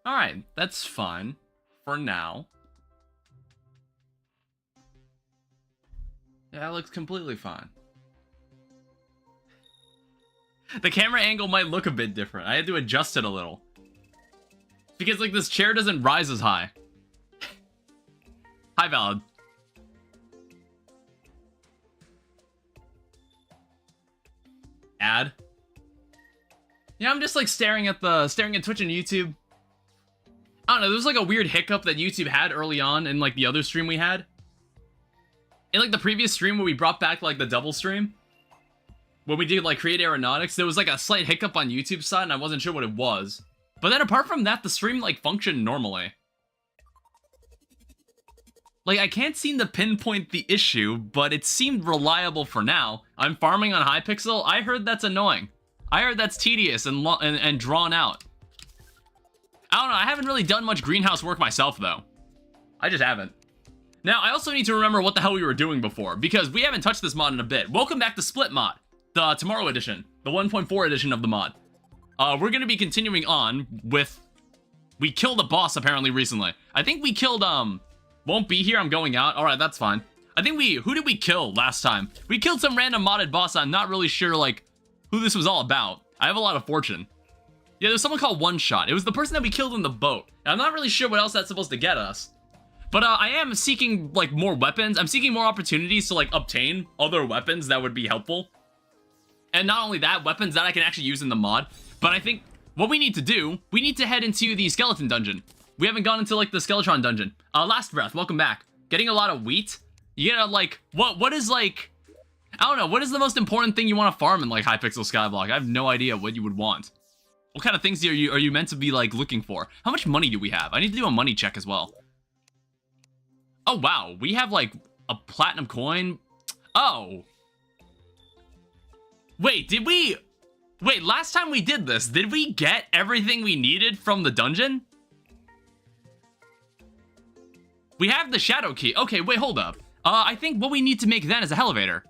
Alright, that's fine. For now. Yeah, that looks completely fine. The camera angle might look a bit different. I had to adjust it a little. Because, like, this chair doesn't rise as high. Hi, Valid. Ad. Yeah, I'm just, like, staring at Twitch and YouTube. I don't know, there was, like, a weird hiccup that YouTube had early on in, like, the other stream we had. In, like, the previous stream where we brought back, like, the double stream. When we did, like, Create Aeronautics, there was, like, a slight hiccup on YouTube's side, and I wasn't sure what it was. But then apart from that, the stream, like, functioned normally. Like, I can't seem to pinpoint the issue, but it seemed reliable for now. I'm farming on Hypixel. I heard that's annoying. I heard that's tedious and drawn out. I don't know, I haven't really done much greenhouse work myself, though. I just haven't. Now, I also need to remember what the hell we were doing before, because we haven't touched this mod in a bit. Welcome back to Split Mod, the Tomorrow edition, the 1.4 edition of the mod. We're going to be continuing on with... We killed a boss, apparently, recently. I think we killed, Won't Be Here, I'm going out. Alright, that's fine. I think who did we kill last time? We killed some random modded boss. I'm not really sure, like, who this was all about. I have a lot of fortune. Yeah, there's someone called One Shot. It was the person that we killed in the boat. And I'm not really sure what else that's supposed to get us. But, I am seeking, like, more weapons. I'm seeking more opportunities to, like, obtain other weapons that would be helpful. And not only that, weapons that I can actually use in the mod. But I think what we need to do, we need to head into the skeleton dungeon. We haven't gone into, like, the Skeletron dungeon. Last Breath, welcome back. Getting a lot of wheat. You gotta, like, what is, like... I don't know, what is the most important thing you want to farm in, like, Hypixel Skyblock? I have no idea what you would want. What kind of things are you meant to be, like, looking for? How much money do we have? I need to do a money check as well. Oh, wow. We have, like, a platinum coin. Oh. Wait, did we... Wait, last time we did this, did we get everything we needed from the dungeon? We have the shadow key. Okay, wait, hold up. I think what we need to make then is a elevator.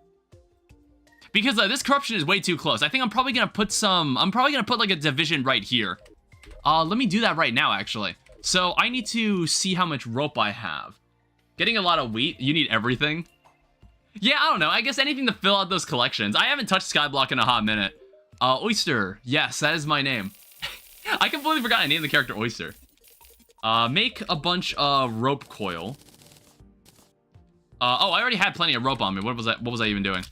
Because this corruption is way too close. I think I'm probably gonna put like a division right here. Let me do that right now, actually. So I need to see how much rope I have. Getting a lot of wheat, you need everything. Yeah, I don't know, I guess anything to fill out those collections. I haven't touched Skyblock in a hot minute. Oyster, yes, that is my name. I completely forgot I named the character Oyster. Make a bunch of rope coil. Oh, I already had plenty of rope on me. What was I even doing?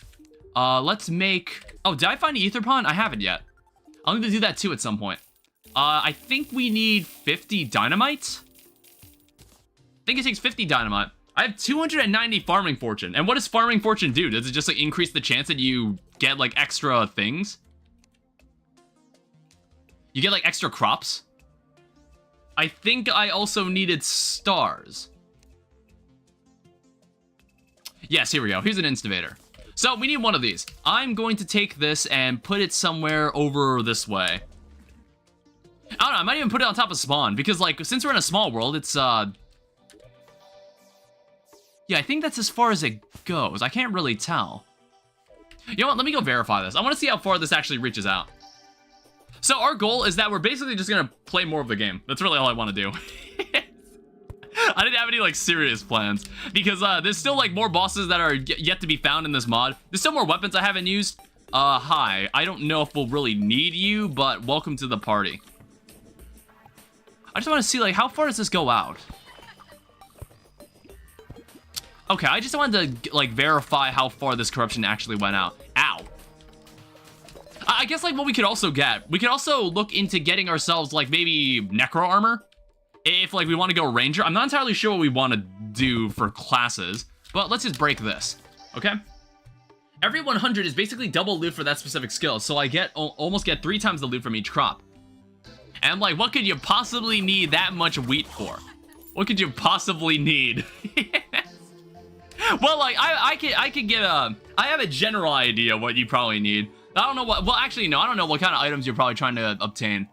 Let's make... Oh, did I find Ether Pond? I haven't yet. I'll need to do that too at some point. I think we need 50 dynamite. I think it takes 50 dynamite. I have 290 farming fortune. And what does farming fortune do? Does it just, like, increase the chance that you get, like, extra things? You get, like, extra crops? I think I also needed stars. Yes, here we go. Here's an instivator. So, we need one of these. I'm going to take this and put it somewhere over this way. I don't know, I might even put it on top of spawn, because, like, since we're in a small world, it's, yeah, I think that's as far as it goes. I can't really tell. You know what, let me go verify this. I want to see how far this actually reaches out. So, our goal is that we're basically just gonna play more of the game. That's really all I want to do. I didn't have any, like, serious plans, because, there's still, like, more bosses that are yet to be found in this mod. There's still more weapons I haven't used. Hi. I don't know if we'll really need you, but welcome to the party. I just want to see, like, how far does this go out? Okay, I just wanted to, like, verify how far this corruption actually went out. Ow. I guess, like, what we could also get, we could also look into getting ourselves, like, maybe necro armor. If, like, we want to go ranger. I'm not entirely sure what we want to do for classes, but let's just break this, okay? Every 100 is basically double loot for that specific skill, so I almost get 3 times the loot from each crop. And, like, what could you possibly need that much wheat for? What could you possibly need? Well, like, I could get I have a general idea what you probably need. I don't know what, well, actually, no, I don't know what kind of items you're probably trying to obtain.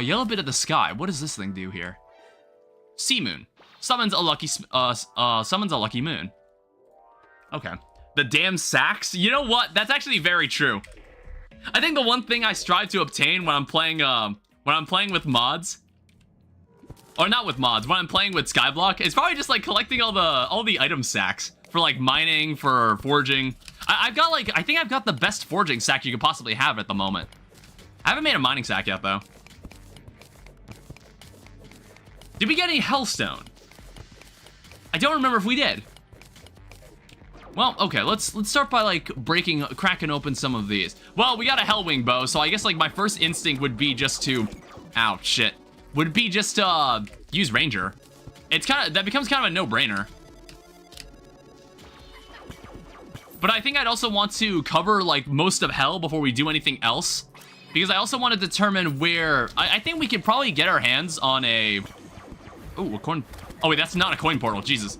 Yellow bit of the sky. What does this thing do here? Sea moon. Summons a lucky moon. Okay. The damn sacks? You know what? That's actually very true. I think the one thing I strive to obtain when I'm playing with mods Or not with mods, when I'm playing with Skyblock, it's probably just like collecting all the item sacks for like mining, for forging. I've got like, I think I've got the best forging sack you could possibly have at the moment. I haven't made a mining sack yet though. Did we get any hellstone? I don't remember if we did. Well, okay, let's start by like cracking open some of these. Well, we got a hellwing bow, so I guess like my first instinct would be just to, ow, shit. Would be just to use ranger. That becomes kind of a no-brainer. But I think I'd also want to cover like most of hell before we do anything else. Because I also want to determine where, I think we could probably get our hands on a, ooh, a coin. Oh wait, that's not a coin portal, Jesus.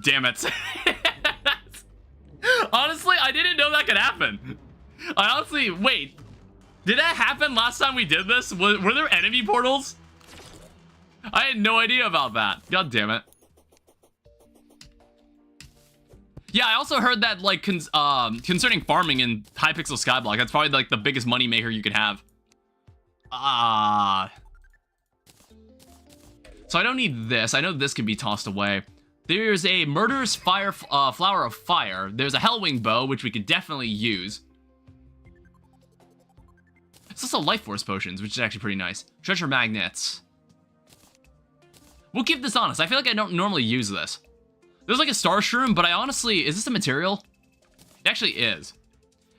Damn it. Honestly, I didn't know that could happen. I honestly, wait. Did that happen last time we did this? Were there enemy portals? I had no idea about that. God damn it. Yeah, I also heard that, like, concerning farming in Hypixel Skyblock, that's probably, like, the biggest money maker you could have. So I don't need this. I know this can be tossed away. There's a Murderous Flower of Fire. There's a Hellwing Bow, which we could definitely use. It's also Life Force Potions, which is actually pretty nice. Treasure Magnets. We'll keep this honest. I feel like I don't normally use this. There's like a Star Shroom, but I honestly... Is this a material? It actually is.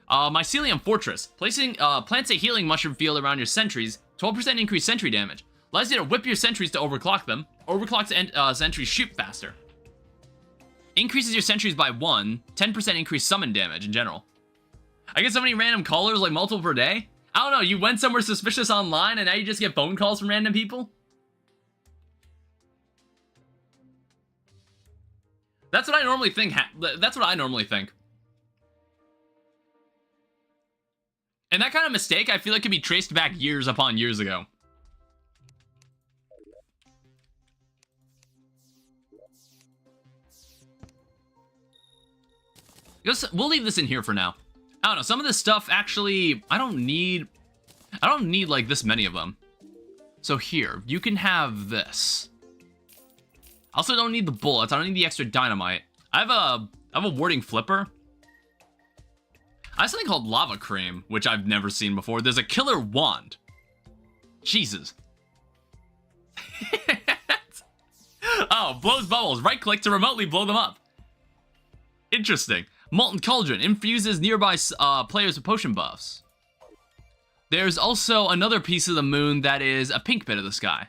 Mycelium Fortress. Plants a healing mushroom field around your sentries. 12% increased sentry damage. Allows you to whip your sentries to overclock them. Overclocked sentries shoot faster. Increases your sentries by 1. 10% increased summon damage in general. I get so many random callers, like multiple per day. I don't know, you went somewhere suspicious online and now you just get phone calls from random people? That's what I normally think. That's what I normally think. And that kind of mistake, I feel like, can be traced back years upon years ago. We'll leave this in here for now. I don't know, some of this stuff actually, I don't need like this many of them. So here, you can have this. I also don't need the bullets, I don't need the extra dynamite. I have a warding flipper. I have something called lava cream, which I've never seen before. There's a killer wand. Jesus. Oh, blows bubbles. Right click to remotely blow them up. Interesting. Molten Cauldron infuses nearby players with potion buffs. There's also another piece of the moon that is a pink bit of the sky.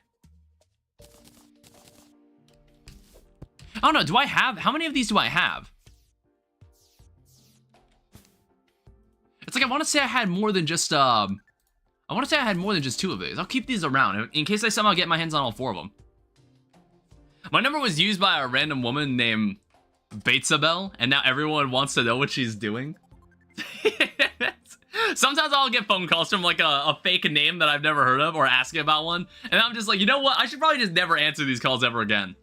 I don't know, do I have, how many of these do I have? It's like, I want to say I had more than just, I want to say I had more than just 2 of these. I'll keep these around in case I somehow get my hands on all 4 of them. My number was used by a random woman named Batesabel, and now everyone wants to know what she's doing. Sometimes I'll get phone calls from like a fake name that I've never heard of or asking about one, and I'm just like, you know what? I should probably just never answer these calls ever again.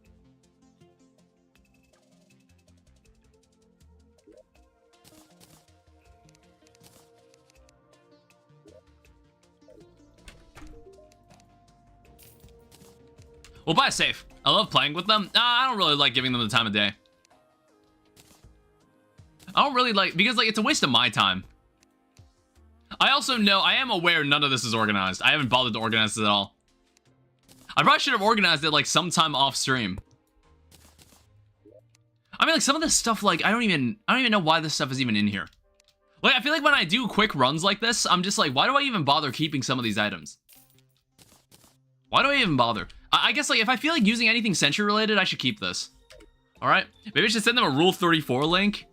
We'll buy a safe. I love playing with them. I don't really like giving them the time of day. I don't really like, because like it's a waste of my time. I also know, I am aware none of this is organized. I haven't bothered to organize it at all. I probably should have organized it like sometime off stream. I mean, like some of this stuff, like I don't even know why this stuff is even in here. Like I feel like when I do quick runs like this, I'm just like, why do I even bother keeping some of these items? Why do I even bother? I guess like if I feel like using anything Sentry related, I should keep this. All right, maybe I should send them a Rule 34 link.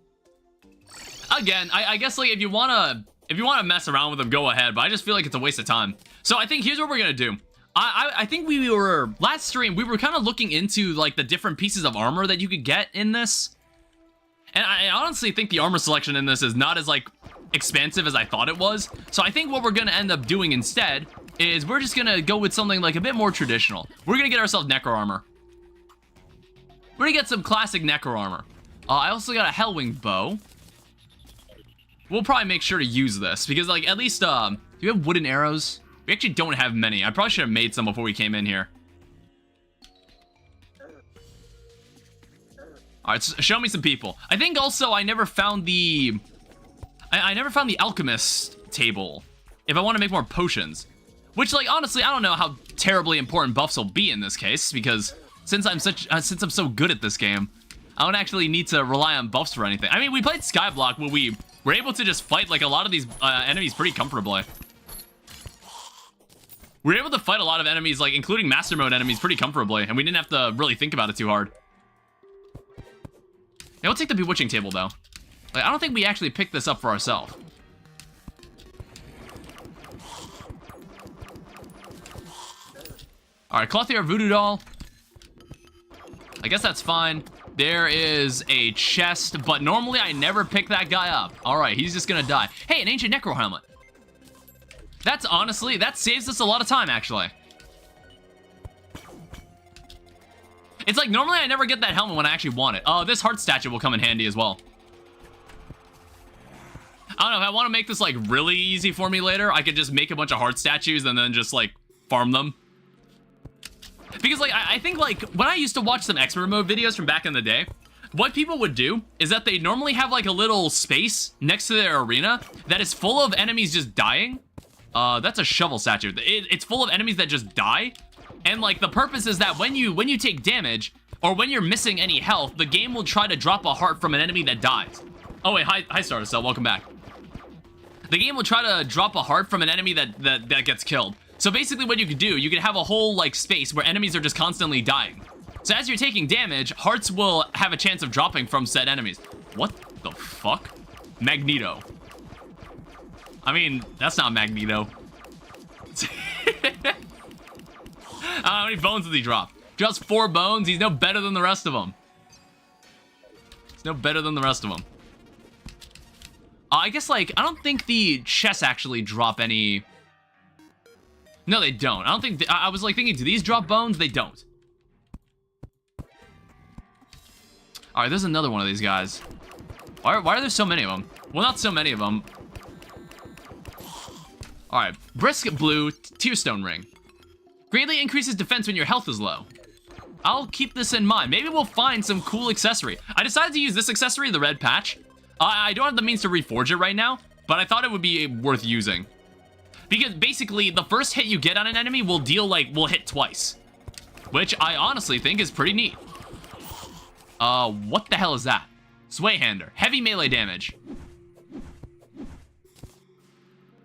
Again, I guess like if you wanna mess around with them, go ahead. But I just feel like it's a waste of time. So I think here's what we're gonna do. I think we were last stream we were kind of looking into like the different pieces of armor that you could get in this, and I honestly think the armor selection in this is not as like expansive as I thought it was. So I think what we're gonna end up doing instead is we're just gonna go with something like a bit more traditional. We're gonna get ourselves Necro armor. We're gonna get some classic Necro armor. I also got a Hellwing bow. We'll probably make sure to use this because like at least do we have wooden arrows? We actually don't have many. I probably should have made some before we came in here. All right, so show me some people. I think also I never found the... I never found the alchemist table if I want to make more potions. Which, like, honestly, I don't know how terribly important buffs will be in this case, because since I'm so good at this game, I don't actually need to rely on buffs for anything. I mean, we played Skyblock where we were able to just fight, like, a lot of these enemies pretty comfortably. We were able to fight a lot of enemies, like, including Master Mode enemies pretty comfortably, and we didn't have to really think about it too hard. Yeah, we'll take the Bewitching table, though. Like, I don't think we actually picked this up for ourselves. Alright, Clothier Voodoo Doll. I guess that's fine. There is a chest, but normally I never pick that guy up. Alright, he's just gonna die. Hey, an Ancient Necro Helmet. That's honestly, that saves us a lot of time, actually. It's like, normally I never get that helmet when I actually want it. Oh, this heart statue will come in handy as well. I don't know, if I want to make this, like, really easy for me later, I could just make a bunch of heart statues and then just, like, farm them. Because, like, I think, like, when I used to watch some expert mode videos from back in the day, what people would do is that they normally have, like, a little space next to their arena that is full of enemies just dying. That's a shovel statue. It's full of enemies that just die. And, like, the purpose is that when you take damage, or when you're missing any health, the game will try to drop a heart from an enemy that dies. Oh, wait, hi Starter Cell, welcome back. The game will try to drop a heart from an enemy that gets killed. So basically what you could do, you could have a whole, like, space where enemies are just constantly dying. So as you're taking damage, hearts will have a chance of dropping from said enemies. What the fuck? Magneto. I mean, that's not Magneto. How many bones does he drop? Drops 4 bones. He's no better than the rest of them. He's no better than the rest of them. I guess, like, I don't think the chests actually drop any... No, they don't. I don't think... I was, like, thinking, do these drop bones? They don't. Alright, there's another one of these guys. Why are there so many of them? Well, not so many of them. Alright, Brisk Blue Tearstone Ring. Greatly increases defense when your health is low. I'll keep this in mind. Maybe we'll find some cool accessory. I decided to use this accessory, the red patch. I don't have the means to reforge it right now, but I thought it would be worth using. Because basically, the first hit you get on an enemy will hit twice. Which I honestly think is pretty neat. What the hell is that? Swayhander. Heavy melee damage.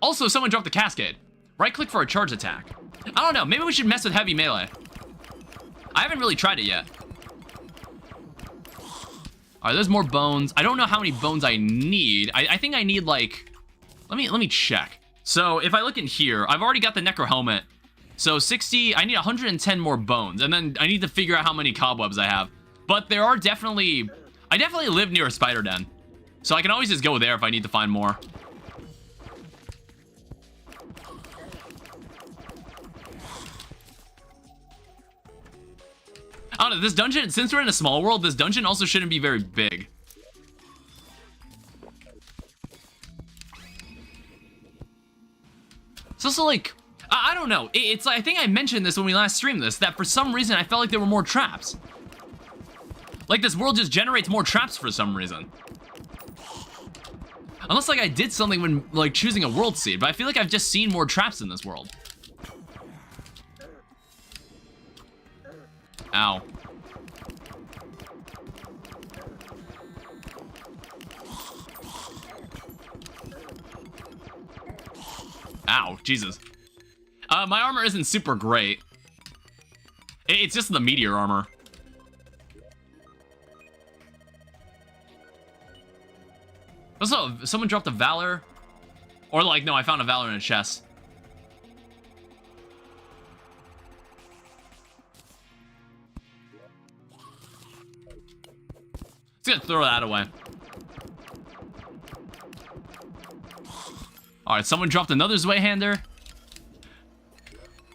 Also, someone dropped the Cascade. Right-click for a charge attack. I don't know, maybe we should mess with heavy melee. I haven't really tried it yet. Alright, there's more bones. I don't know how many bones I need. I think I need, like... Let me check. So, if I look in here, I've already got the Necro Helmet. So, 60... I need 110 more bones. And then I need to figure out how many cobwebs I have. But there are definitely... I definitely live near a spider den. So I can always just go there if I need to find more. I don't know, this dungeon, since we're in a small world, this dungeon also shouldn't be very big. It's also like, I don't know, it's like, I think I mentioned this when we last streamed this, that for some reason I felt like there were more traps. Like this world just generates more traps for some reason. Unless like I did something when like choosing a world seed, but I feel like I've just seen more traps in this world. Ow. Ow, Jesus. My armor isn't super great. It's just the meteor armor. Also, someone dropped a Valor. Or like, no, I found a Valor in a chest. Let's gonna throw that away. Alright, someone dropped another Zweihander.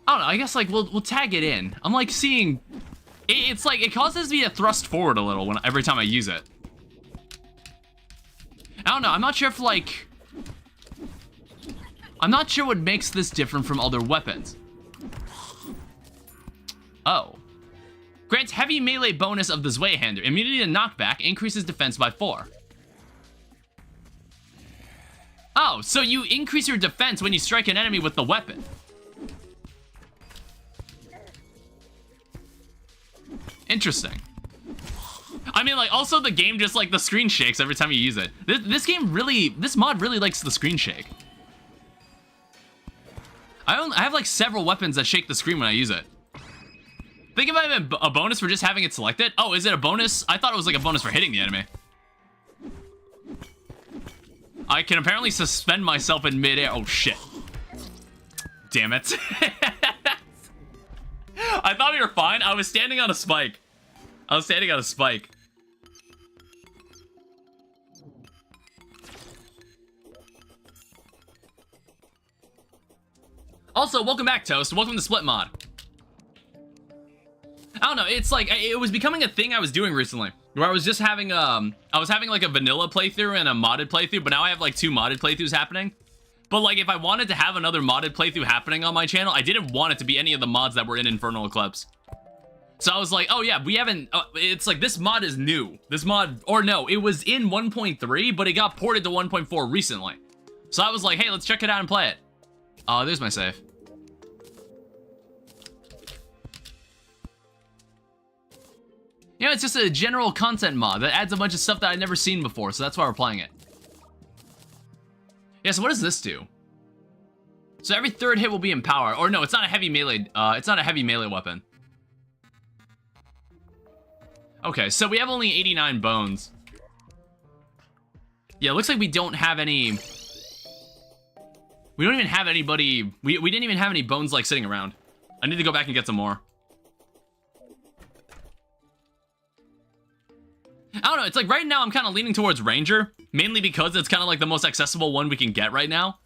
I don't know, I guess like we'll tag it in. I'm like seeing... It's like, it causes me to thrust forward a little every time I use it. I don't know, I'm not sure if like... I'm not sure what makes this different from other weapons. Oh. Grants heavy melee bonus of the Zweihander. Immunity to knockback, increases defense by 4. Oh, so you increase your defense when you strike an enemy with the weapon. Interesting. I mean, like, also the game just, like, the screen shakes every time you use it. This mod really likes the screen shake. I have, like, several weapons that shake the screen when I use it. Think if I have a bonus for just having it selected. Oh, is it a bonus? I thought it was, like, a bonus for hitting the enemy. I can apparently suspend myself in midair. Oh, shit. Damn it. I thought we were fine. I was standing on a spike. Also, welcome back, Toast. Welcome to Split Mod. I don't know, it's like, it was becoming a thing I was doing recently, where I was just having, I was having like a vanilla playthrough and a modded playthrough, but now I have like 2 modded playthroughs happening. But like, if I wanted to have another modded playthrough happening on my channel, I didn't want it to be any of the mods that were in Infernal Eclipse. So I was like, oh yeah, we haven't, it's like, this mod is new. This mod, or no, it was in 1.3, but it got ported to 1.4 recently. So I was like, hey, let's check it out and play it. Oh, there's my save. You know, it's just a general content mod that adds a bunch of stuff that I've never seen before, so that's why we're playing it. Yeah, so what does this do? So every 3rd hit will be in power. Or no, it's not a heavy melee, weapon. Okay, so we have only 89 bones. Yeah, it looks like we don't have any... We don't even have anybody... We didn't even have any bones, like, sitting around. I need to go back and get some more. I don't know, it's like right now I'm kind of leaning towards Ranger, mainly because it's kind of like the most accessible one we can get right now.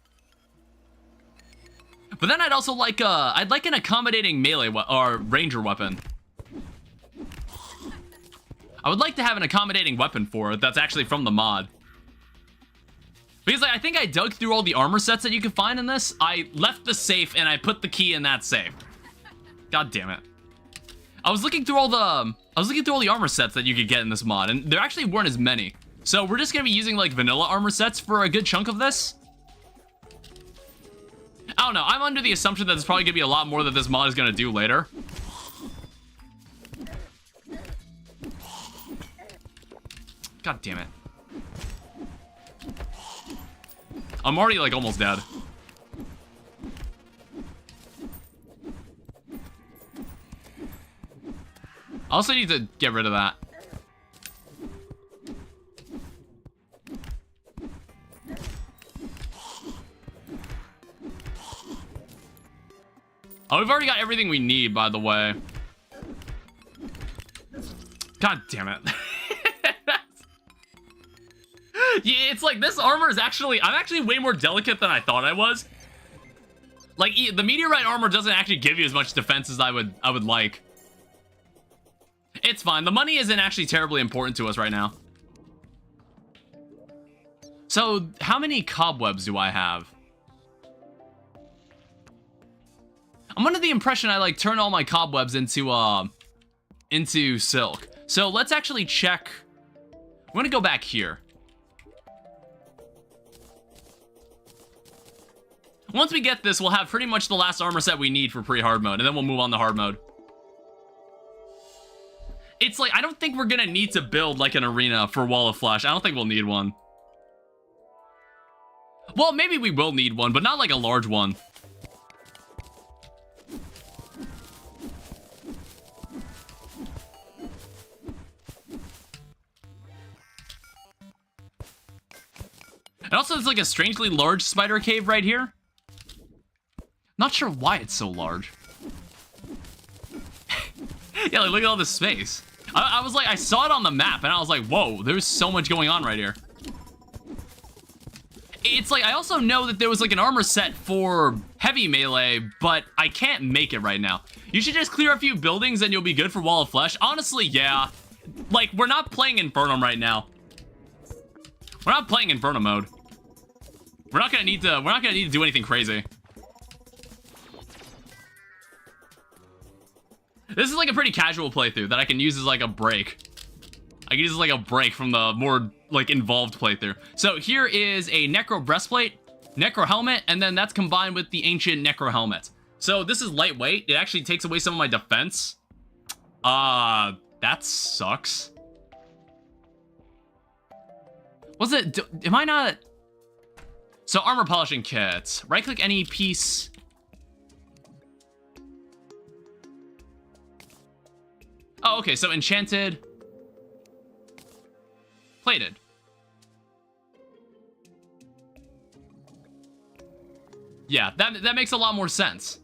But then I'd also like, I'd like an accommodating melee or Ranger weapon. I would like to have an accommodating weapon for it that's actually from the mod. Because like, I think I dug through all the armor sets that you could find in this. I left the safe and I put the key in that safe. God damn it. I was looking through all the armor sets that you could get in this mod, and there actually weren't as many. So we're just gonna be using like vanilla armor sets for a good chunk of this. I don't know, I'm under the assumption that there's probably gonna be a lot more that this mod is gonna do later. God damn it. I'm already like almost dead. I also need to get rid of that. Oh, we've already got everything we need, by the way. God damn it. Yeah, it's like this armor is actually... I'm actually way more delicate than I thought I was. Like, the meteorite armor doesn't actually give you as much defense as I would like. It's fine. The money isn't actually terribly important to us right now. So, how many cobwebs do I have? I'm under the impression I, like, turn all my cobwebs into silk. So, let's actually check... I'm gonna go back here. Once we get this, we'll have pretty much the last armor set we need for pre-hard mode, and then we'll move on to hard mode. It's like, I don't think we're gonna need to build, like, an arena for Wall of Flesh. I don't think we'll need one. Well, maybe we will need one, but not, like, a large one. And also, there's, like, a strangely large spider cave right here. Not sure why it's so large. Yeah, like, look at all this space. I was like, I saw it on the map, and I was like, whoa, there's so much going on right here. It's like, I also know that there was, like, an armor set for heavy melee, but I can't make it right now. You should just clear a few buildings, and you'll be good for Wall of Flesh. Honestly, yeah. Like, we're not playing Infernum right now. We're not playing Inferno mode. We're not gonna need to do anything crazy. This is like a pretty casual playthrough that I can use as like a break. I can use as like a break from the more like involved playthrough. So here is a Necro breastplate, Necro helmet, and then that's combined with the ancient Necro helmet. So this is lightweight. It actually takes away some of my defense. That sucks. Was it, am I not? So armor polishing kits. Right click any piece. Oh, okay, so enchanted. Plated. Yeah, that makes a lot more sense.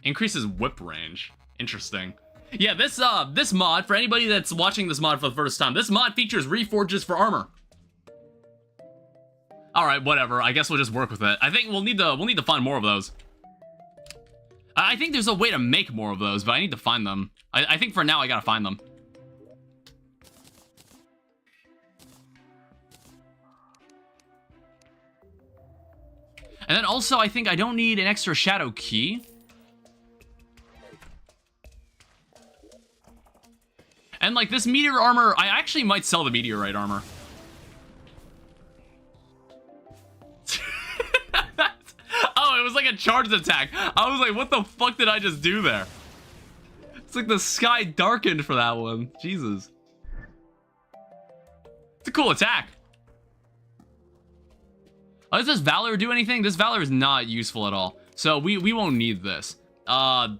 Increases whip range. Interesting. Yeah, this mod, for anybody that's watching this mod for the first time, this mod features reforges for armor. Alright, whatever. I guess we'll just work with it. I think we'll need to find more of those. I think there's a way to make more of those, but I need to find them. I think for now I gotta find them. And then also, I think I don't need an extra shadow key. And like this meteor armor, I actually might sell the meteorite armor. Oh, it was like a charged attack. I was like, what the fuck did I just do there? It's like the sky darkened for that one. Jesus. It's a cool attack. Oh, does this Valor do anything? This Valor is not useful at all. So we won't need this. I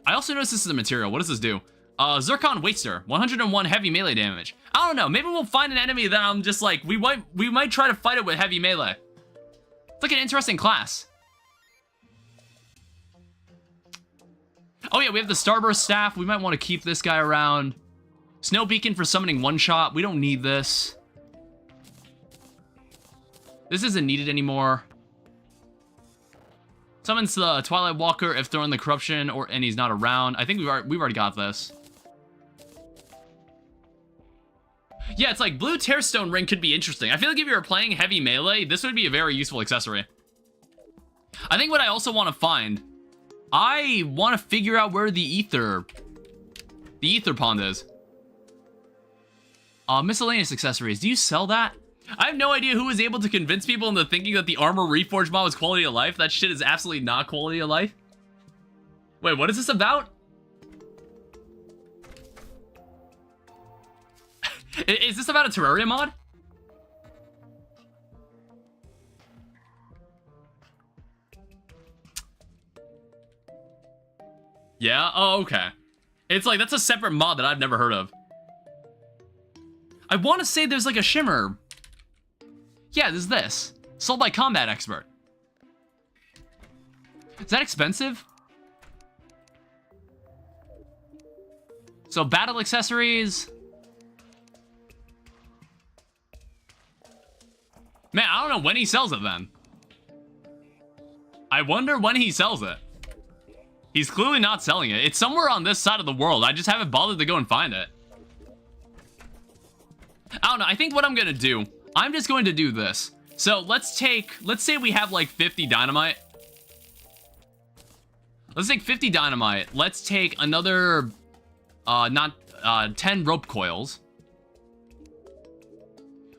also noticed this is a material. What does this do? Zircon Waster, 101 heavy melee damage. I don't know, maybe we'll find an enemy that I'm just like, we might try to fight it with heavy melee. It's like an interesting class. Oh yeah, we have the Starburst Staff. We might want to keep this guy around. Snow Beacon for summoning one shot. We don't need this. This isn't needed anymore. Summons the Twilight Walker if throwing the corruption and he's not around. I think we've already got this. Yeah, it's like blue Tearstone Ring could be interesting. I feel like if you were playing heavy melee, this would be a very useful accessory. I think what I also want to find, I want to figure out where the ether pond is. Miscellaneous accessories. Do you sell that? I have no idea who was able to convince people into thinking that the armor reforged mod was quality of life. That shit is absolutely not quality of life. Wait, what is this about? Is this about a Terraria mod? Yeah? Oh, okay. It's like, that's a separate mod that I've never heard of. I want to say there's like a shimmer. Yeah, there's this. Sold by Combat Expert. Is that expensive? So, battle accessories. Man, I don't know when he sells it then. I wonder when he sells it. He's clearly not selling it. It's somewhere on this side of the world. I just haven't bothered to go and find it. I don't know. I think what I'm going to do, I'm just going to do this. So let's say we have like 50 dynamite. Let's take 50 dynamite. Let's take another, 10 rope coils.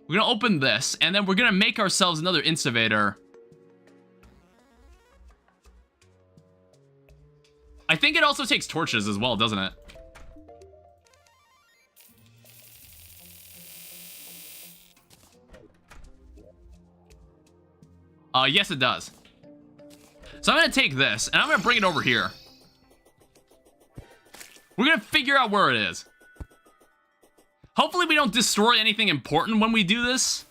We're gonna open this, and then we're gonna make ourselves another Instavator. I think it also takes torches as well, doesn't it? Yes, it does. So I'm gonna take this, and I'm gonna bring it over here. We're gonna figure out where it is. Hopefully we don't destroy anything important when we do this.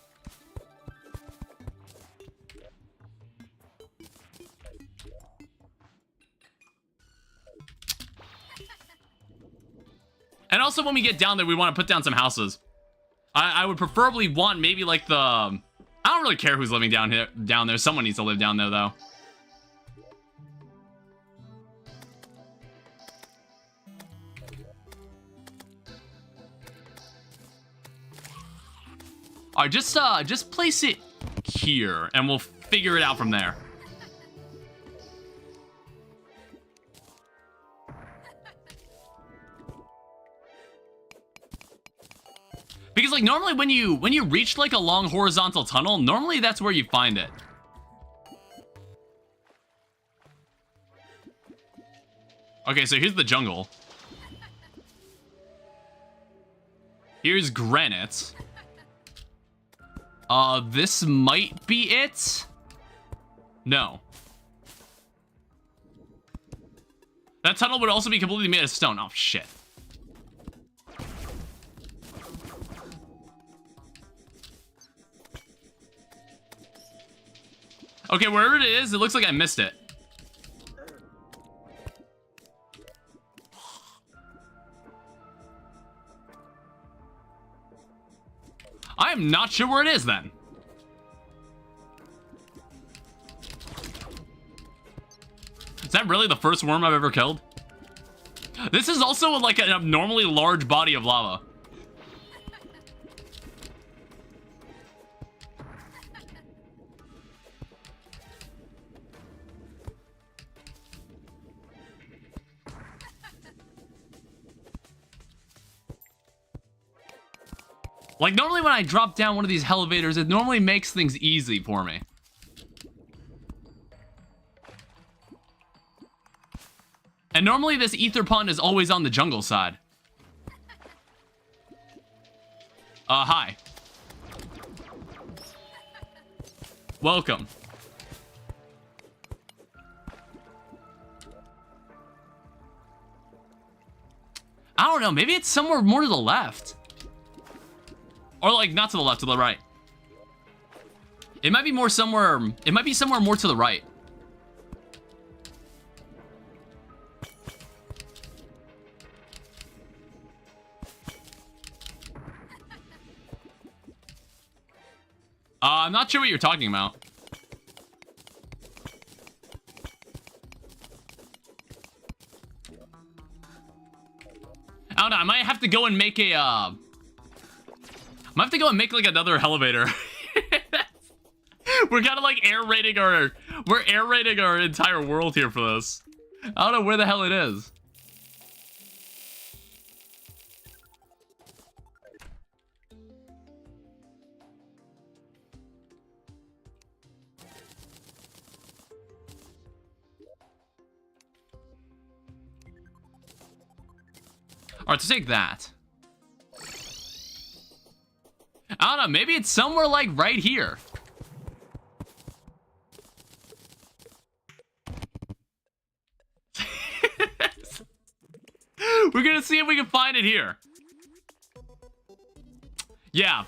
And also when we get down there, we want to put down some houses. I would preferably want maybe like the... I don't really care who's living down there. Someone needs to live down there though. All right, just place it here, and we'll figure it out from there. Because, like, normally when you reach, like, a long horizontal tunnel, normally that's where you find it. Okay, so here's the jungle. Here's granite. This might be it? No. That tunnel would also be completely made of stone. Oh, shit. Okay, wherever it is, it looks like I missed it. I am not sure where it is then. Is that really the first worm I've ever killed? This is also like an abnormally large body of lava. Like, normally when I drop down one of these elevators, it normally makes things easy for me. And normally this ether pond is always on the jungle side. Hi. Welcome. I don't know, maybe it's somewhere more to the left. Or, like, not to the left, to the right. It might be more somewhere... It might be somewhere more to the right. I'm not sure what you're talking about. I don't know, I might have to go and make a, I might have to go and make, like, another elevator. We're kind of, like, we're aerating our entire world here for this. I don't know where the hell it is. Alright, to take that. I don't know, maybe it's somewhere like right here. We're gonna see if we can find it here. Yeah.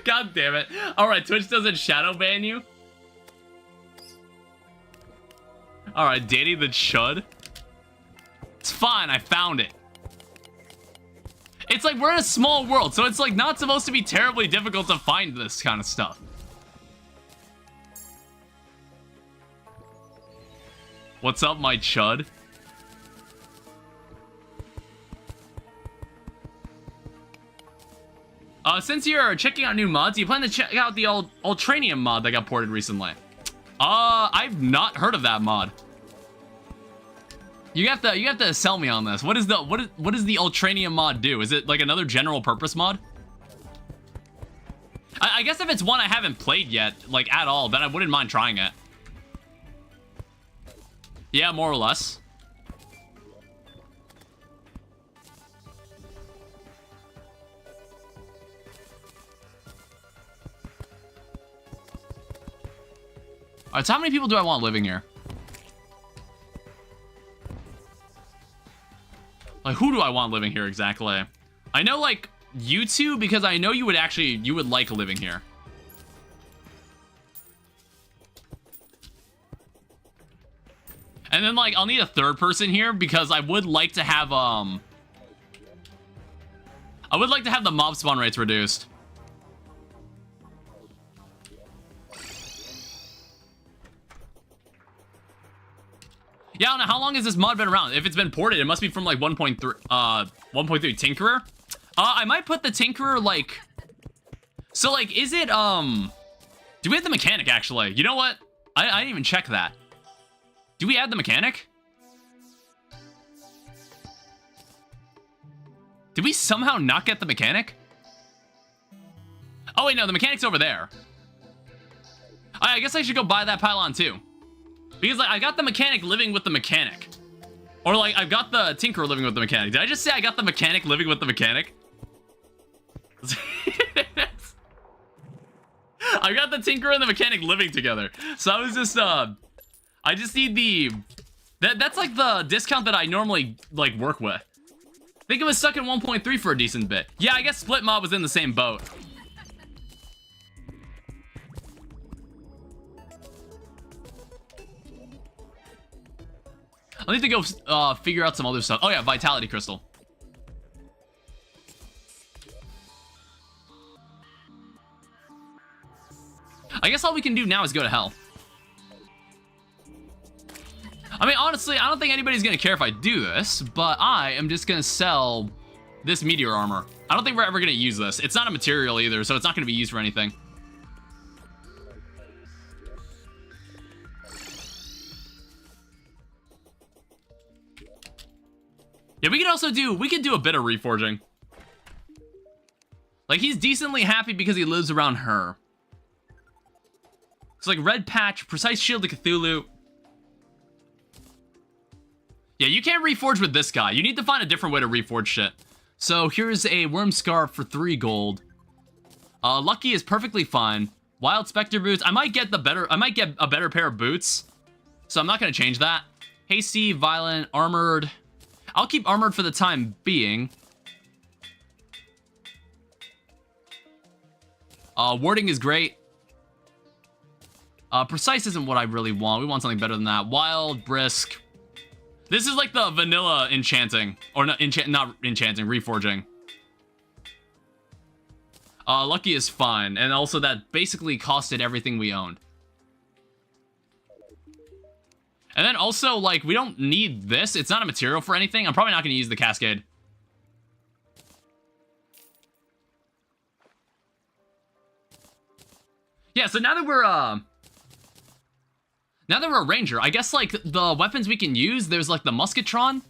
God damn it. Alright, Twitch doesn't shadow ban you. Alright, Danny the Chud. It's fine, I found it. It's like we're in a small world, so it's like not supposed to be terribly difficult to find this kind of stuff. What's up, my chud? Since you're checking out new mods, you plan to check out the Ultranium mod that got ported recently? I've not heard of that mod. You have to sell me on this. What does the Ultranium mod do? Is it like another general purpose mod? I guess if it's one I haven't played yet, like at all, then I wouldn't mind trying it. Yeah, more or less. Alright, so how many people do I want living here? Like, who do I want living here exactly? I know, like, you two, because I know you would like living here. And then, like, I'll need a third person here because I would like to have, the mob spawn rates reduced. Yeah, I don't know, how long has this mod been around? If it's been ported, it must be from like 1.3 Tinkerer. I might put the Tinkerer like... So, like, is it, do we have the mechanic, actually? You know what? I didn't even check that. Do we add the mechanic? Did we somehow not get the mechanic? Oh, wait, no, the mechanic's over there. I guess I should go buy that pylon, too. Because, like, I got the mechanic living with the mechanic. Or, like, I've got the tinkerer living with the mechanic. Did I just say I got the mechanic living with the mechanic? I got the tinkerer and the mechanic living together. So I was just, I just need the... That's, like, the discount that I normally, like, work with. I think it was stuck in 1.3 for a decent bit. Yeah, I guess Split Mob was in the same boat. I need to go figure out some other stuff. Oh yeah, Vitality Crystal. I guess all we can do now is go to hell. I mean, honestly, I don't think anybody's gonna care if I do this, but I am just gonna sell this meteor armor. I don't think we're ever gonna use this. It's not a material either, so it's not gonna be used for anything. Yeah, we could do a bit of reforging. Like, he's decently happy because he lives around her. It's like Red Patch, Precise Shield to Cthulhu. Yeah, you can't reforge with this guy. You need to find a different way to reforge shit. So here's a Worm Scarf for 3 gold. Lucky is perfectly fine. Wild Spectre boots. I might get a better pair of boots. So I'm not gonna change that. Hasty, Violent, Armored. I'll keep Armored for the time being. Warding is great. Precise isn't what I really want. We want something better than that. Wild, Brisk. This is like the vanilla enchanting. Or not enchanting, reforging. Lucky is fine. And also that basically costed everything we owned. And then also, like, we don't need this. It's not a material for anything. I'm probably not going to use the Cascade. Yeah, so now that we're a ranger, I guess, like, the weapons we can use, there's, like, the musketron.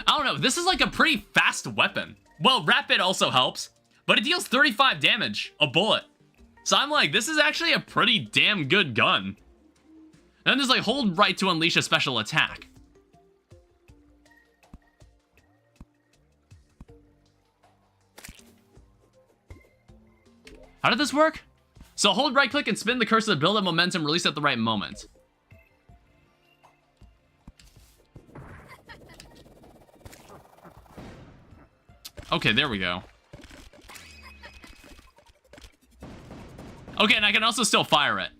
I don't know. This is, like, a pretty fast weapon. Well, Rapid also helps, but it deals 35 damage a bullet. So I'm like, this is actually a pretty damn good gun. And then there's like hold right to unleash a special attack. How did this work? So hold right click and spin the cursor to build up momentum, release at the right moment. Okay, there we go. Okay, and I can also still fire it.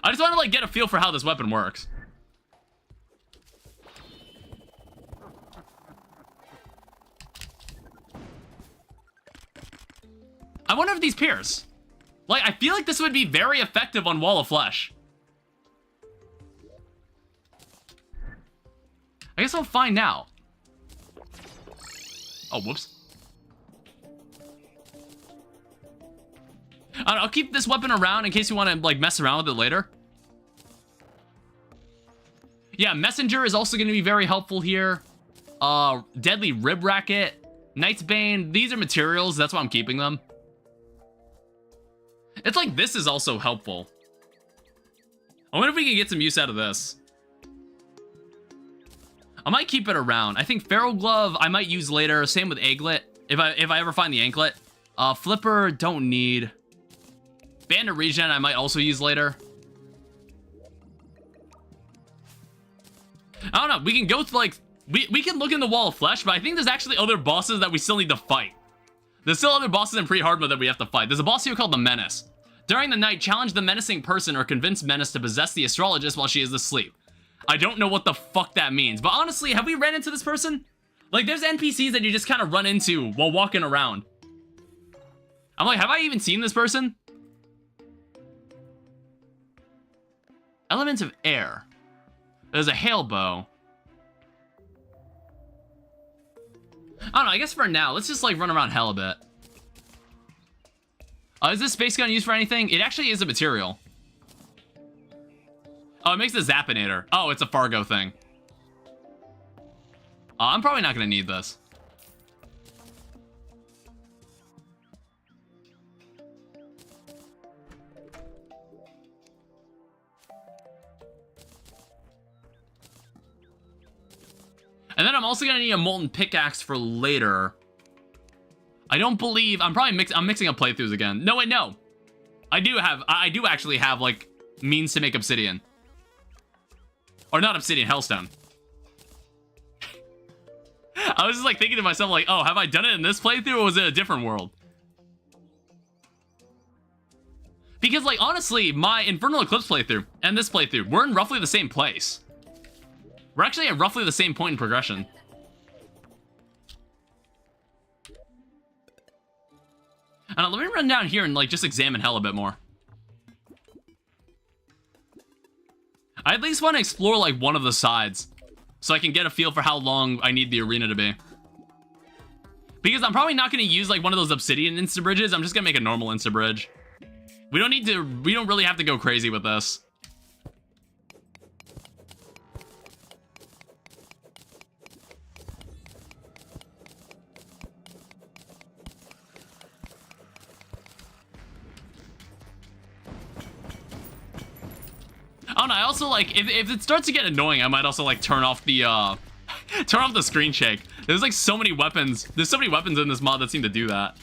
I just want to, like, get a feel for how this weapon works. I wonder if these pierce. Like, I feel like this would be very effective on Wall of Flesh. I guess I'll find out. Oh, whoops. I'll keep this weapon around in case you want to, like, mess around with it later. Yeah, Messenger is also going to be very helpful here. Deadly Rib Racket, Knight's Bane. These are materials. That's why I'm keeping them. It's like this is also helpful. I wonder if we can get some use out of this. I might keep it around. I think Feral Glove I might use later. Same with Anklet. If I ever find the Anklet. Flipper, don't need. Bandit Regen I might also use later. I don't know. We can go through, like, we can look in the Wall of Flesh, but I think there's actually other bosses that we still need to fight. There's still other bosses in pre-hard mode that we have to fight. There's a boss here called the Menace. During the night, challenge the menacing person or convince Menace to possess the astrologist while she is asleep. I don't know what the fuck that means, but honestly, have we ran into this person? Like, there's NPCs that you just kind of run into while walking around. I'm like, have I even seen this person? Elements of air. There's a hail bow. I don't know, I guess for now, let's just like run around hell a bit. Is this space gun used for anything? It actually is a material. Oh, it makes a Zappinator. Oh, it's a Fargo thing. I'm probably not gonna need this. And then I'm also gonna need a molten pickaxe for later. I don't believe I'm mixing up playthroughs again. No, wait, no. I do actually have like means to make obsidian. Or not obsidian, hellstone. I was just like thinking to myself like, oh, have I done it in this playthrough or was it a different world? Because like honestly, my Infernal Eclipse playthrough and this playthrough, we're in roughly the same place. We're actually at roughly the same point in progression. And let me run down here and like just examine hell a bit more. I at least want to explore like one of the sides so I can get a feel for how long I need the arena to be. Because I'm probably not going to use like one of those obsidian insta-bridges. I'm just going to make a normal insta-bridge. We don't really have to go crazy with this. I don't know, I also like, if it starts to get annoying, I might also like turn off the screen shake. There's like so many weapons. There's so many weapons in this mod that seem to do that.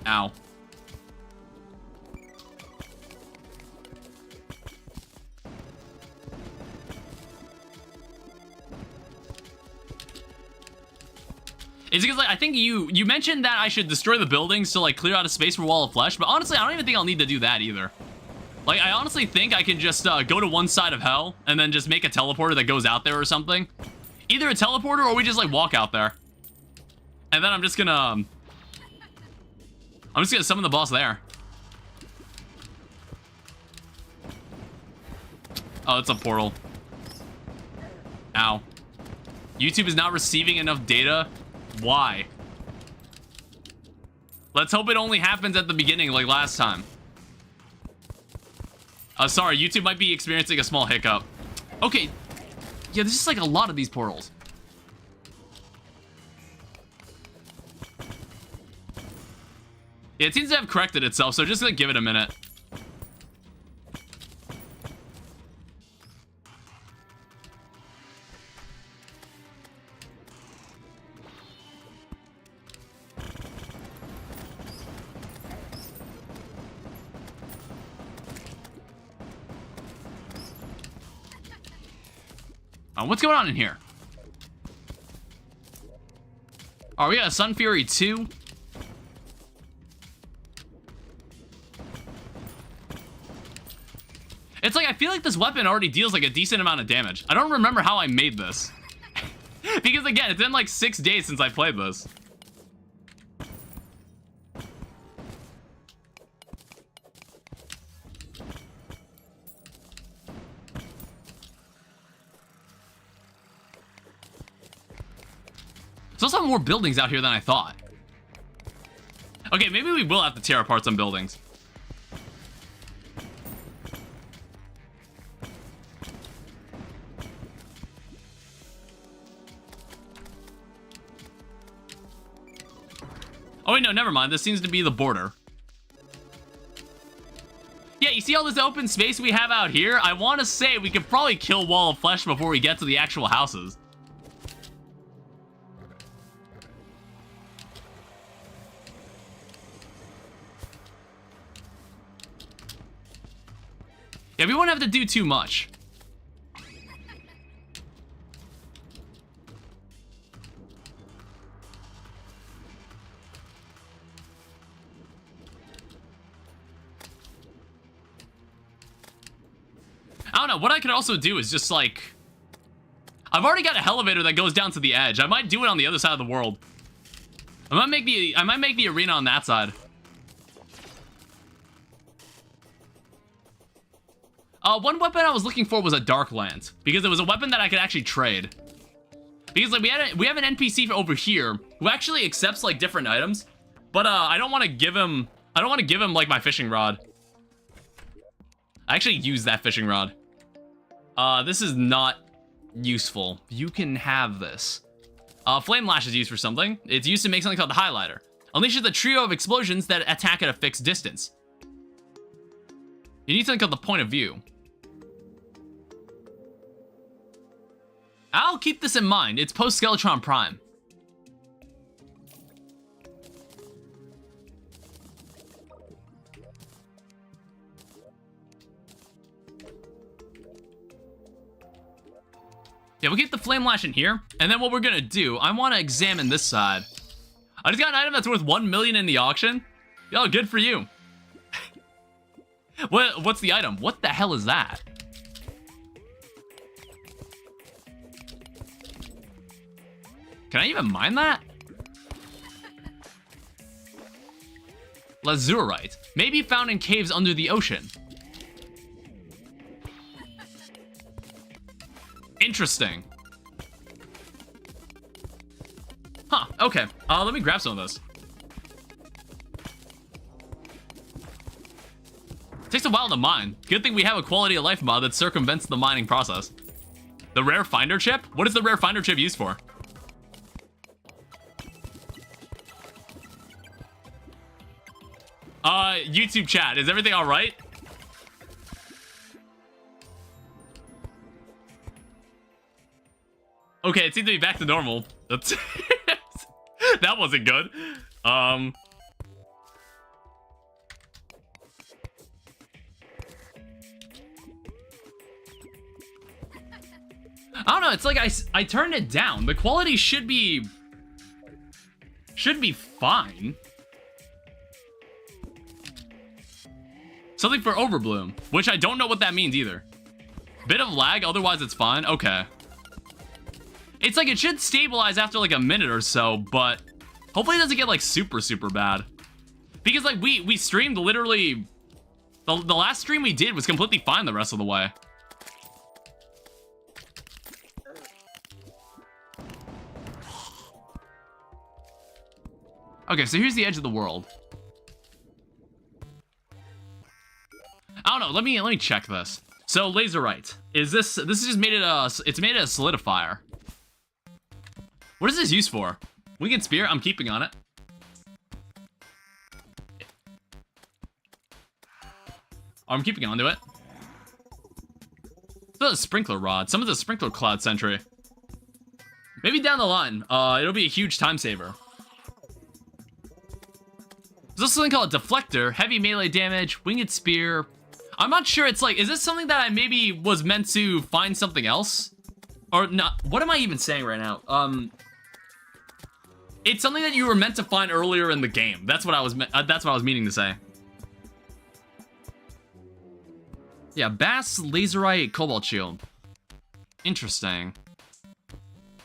Ow. It's because like I think you mentioned that I should destroy the buildings to like clear out a space for Wall of Flesh, but honestly I don't even think I'll need to do that either. Like I honestly think I can just go to one side of hell and then just make a teleporter that goes out there or something. Either a teleporter or we just like walk out there. And then I'm just gonna summon the boss there. Oh, it's a portal. Ow. YouTube is not receiving enough data. Why? Let's hope it only happens at the beginning like last time. Sorry, YouTube might be experiencing a small hiccup. Okay. Yeah, there's just like a lot of these portals. Yeah, it seems to have corrected itself, so just gonna give it a minute. What's going on in here? Oh, we got a Sun Fury 2. It's like, I feel like this weapon already deals like a decent amount of damage. I don't remember how I made this. Because again, it's been like 6 days since I played this. There's also more buildings out here than I thought. Okay, maybe we will have to tear apart some buildings. Oh wait, no, never mind. This seems to be the border. Yeah, you see all this open space we have out here? I want to say we could probably kill Wall of Flesh before we get to the actual houses. Yeah, we won't have to do too much. I don't know, what I could also do is just like... I've already got an elevator that goes down to the edge. I might do it on the other side of the world. I might make the arena on that side. One weapon I was looking for was a Dark Lance, because it was a weapon that I could actually trade. Because like we have an NPC over here who actually accepts like different items, but I don't want to give him like my fishing rod. I actually use that fishing rod. This is not useful. You can have this. Flame Lash is used for something. It's used to make something called the highlighter. Unleashes a trio of explosions that attack at a fixed distance. You need something called the point of view. I'll keep this in mind. It's post-Skeletron Prime. Yeah, we'll keep the Flame Lash in here. And then what we're gonna do, I want to examine this side. I just got an item that's worth 1 million in the auction. Yo, good for you. What's the item? What the hell is that? Can I even mine that? Lazurite. May be found in caves under the ocean. Interesting. Huh, okay. Let me grab some of those. Takes a while to mine. Good thing we have a quality of life mod that circumvents the mining process. The rare finder chip? What is the rare finder chip used for? YouTube chat, is everything alright? Okay, it seems to be back to normal. That's that wasn't good. I don't know, it's like I turned it down. The quality should be fine. Something for Overbloom, which I don't know what that means either. Bit of lag, otherwise it's fine. Okay. It's like it should stabilize after like a minute or so, but hopefully it doesn't get like super bad. Because like we streamed literally, the last stream we did was completely fine the rest of the way. Okay, so here's the edge of the world. I don't know, let me check this. So Lazurite, this is just made it it's made it a solidifier. What is this used for? Winged Spear, I'm keeping on it. Oh, I'm keeping onto it. This is a sprinkler rod. Some of the sprinkler cloud sentry. Maybe down the line, it'll be a huge time saver. There's also something called a deflector, heavy melee damage, winged spear. I'm not sure, it's like, is this something that I maybe was meant to find something else? Or not, what am I even saying right now? It's something that you were meant to find earlier in the game. That's what I was meaning to say. Yeah, Bass, Lazurite, Cobalt Shield. Interesting.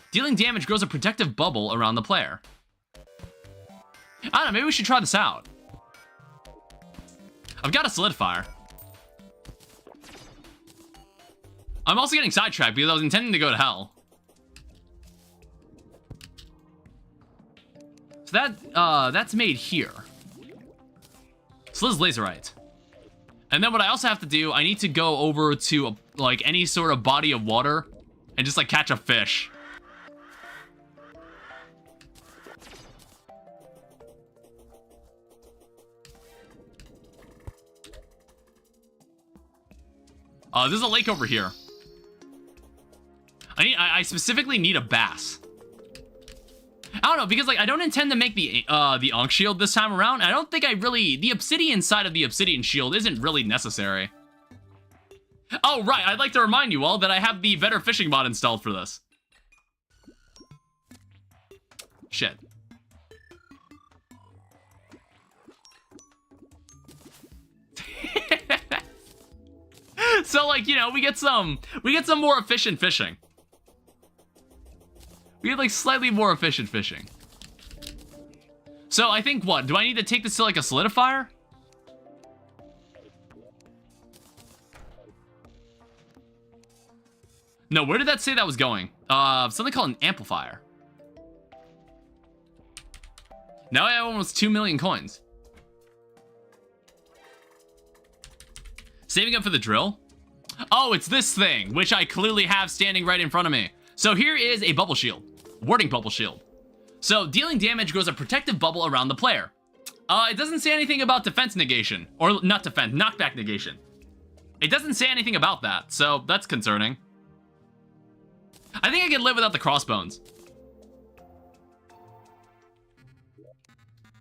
Dealing damage grows a protective bubble around the player. I don't know, maybe we should try this out. I've got a solidifier. I'm also getting sidetracked because I was intending to go to hell. So that's made here. So this is Lazurite. And then what I also have to do, I need to go over to like any sort of body of water and just like catch a fish. There's a lake over here. I specifically need a bass. I don't know, because like I don't intend to make the Ankh shield this time around. I don't think the obsidian side of the obsidian shield isn't really necessary. Oh right, I'd like to remind you all that I have the better fishing mod installed for this. Shit. So like, you know, we get some more efficient fishing. We get like slightly more efficient fishing. So I think what? Do I need to take this to like a solidifier? No, where did that say that was going? Something called an amplifier. Now I have almost 2 million coins. Saving up for the drill? Oh, it's this thing, which I clearly have standing right in front of me. So here is a bubble shield. Warding bubble shield. So dealing damage grows a protective bubble around the player. It doesn't say anything about defense negation. Or not defense, knockback negation. It doesn't say anything about that, so that's concerning. I think I can live without the crossbones.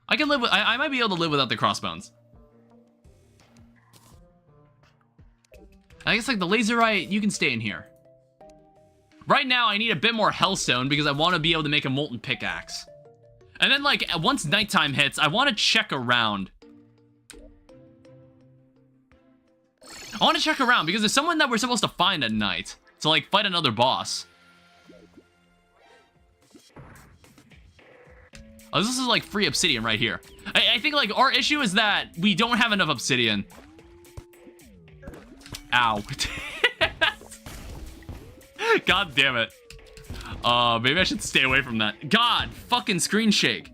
I can live with, I might be able to live without the crossbones. I guess like the laserite, you can stay in here. Right now, I need a bit more hellstone because I want to be able to make a molten pickaxe. And then like, once nighttime hits, I want to check around. I want to check around because there's someone that we're supposed to find at night to like fight another boss. Oh, this is like free obsidian right here. I think like our issue is that we don't have enough obsidian. Ow. God damn it. Maybe I should stay away from that. God, fucking screen shake.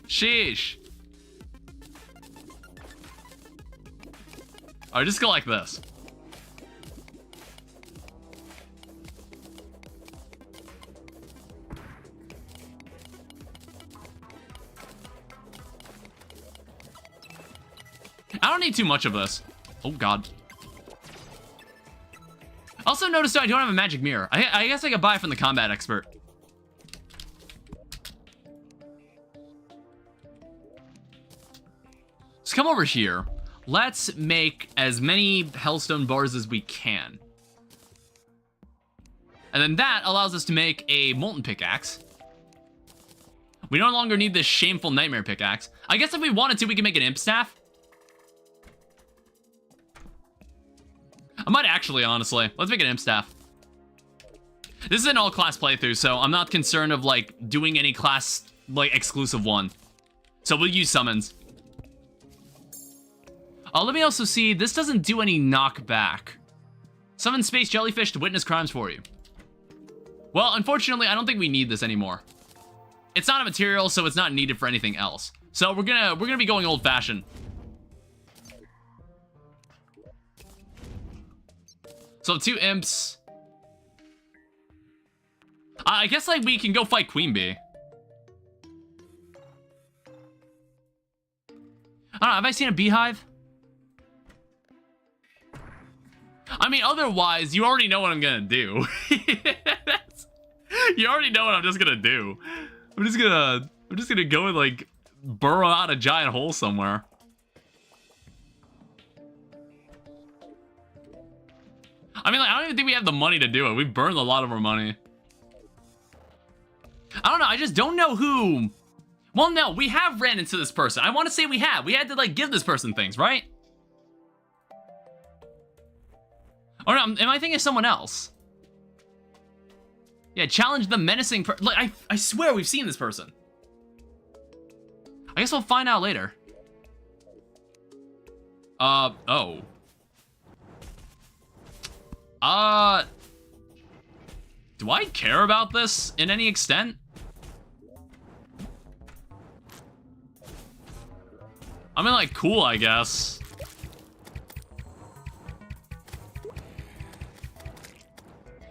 Sheesh. Alright, just go like this. I don't need too much of this. Oh, God. Also noticed I don't have a magic mirror. I guess I could buy it from the combat expert. Let's come over here. Let's make as many hellstone bars as we can. And then that allows us to make a molten pickaxe. We no longer need this shameful nightmare pickaxe. I guess if we wanted to, we can make an imp staff. I might actually, honestly. Let's make an imp staff. This is an all-class playthrough, so I'm not concerned of, like, doing any class, like, exclusive one. So we'll use summons. Let me also see, this doesn't do any knockback. Summon space jellyfish to witness crimes for you. Well, unfortunately, I don't think we need this anymore. It's not a material, so it's not needed for anything else. So we're gonna be going old-fashioned. So 2 imps. I guess like we can go fight Queen Bee. I don't know, have I seen a beehive? I mean, otherwise, you already know what I'm gonna do. You already know what I'm just gonna do. I'm just gonna go and like burrow out a giant hole somewhere. I mean, like, I don't even think we have the money to do it. We've burned a lot of our money. I don't know. I just don't know who. Well, no, we have ran into this person. I want to say we have. We had to, like, give this person things, right? Or no, am I thinking of someone else? Yeah, challenge the menacing like, I swear we've seen this person. I guess we'll find out later. Oh. Do I care about this in any extent? I mean, like, cool, I guess.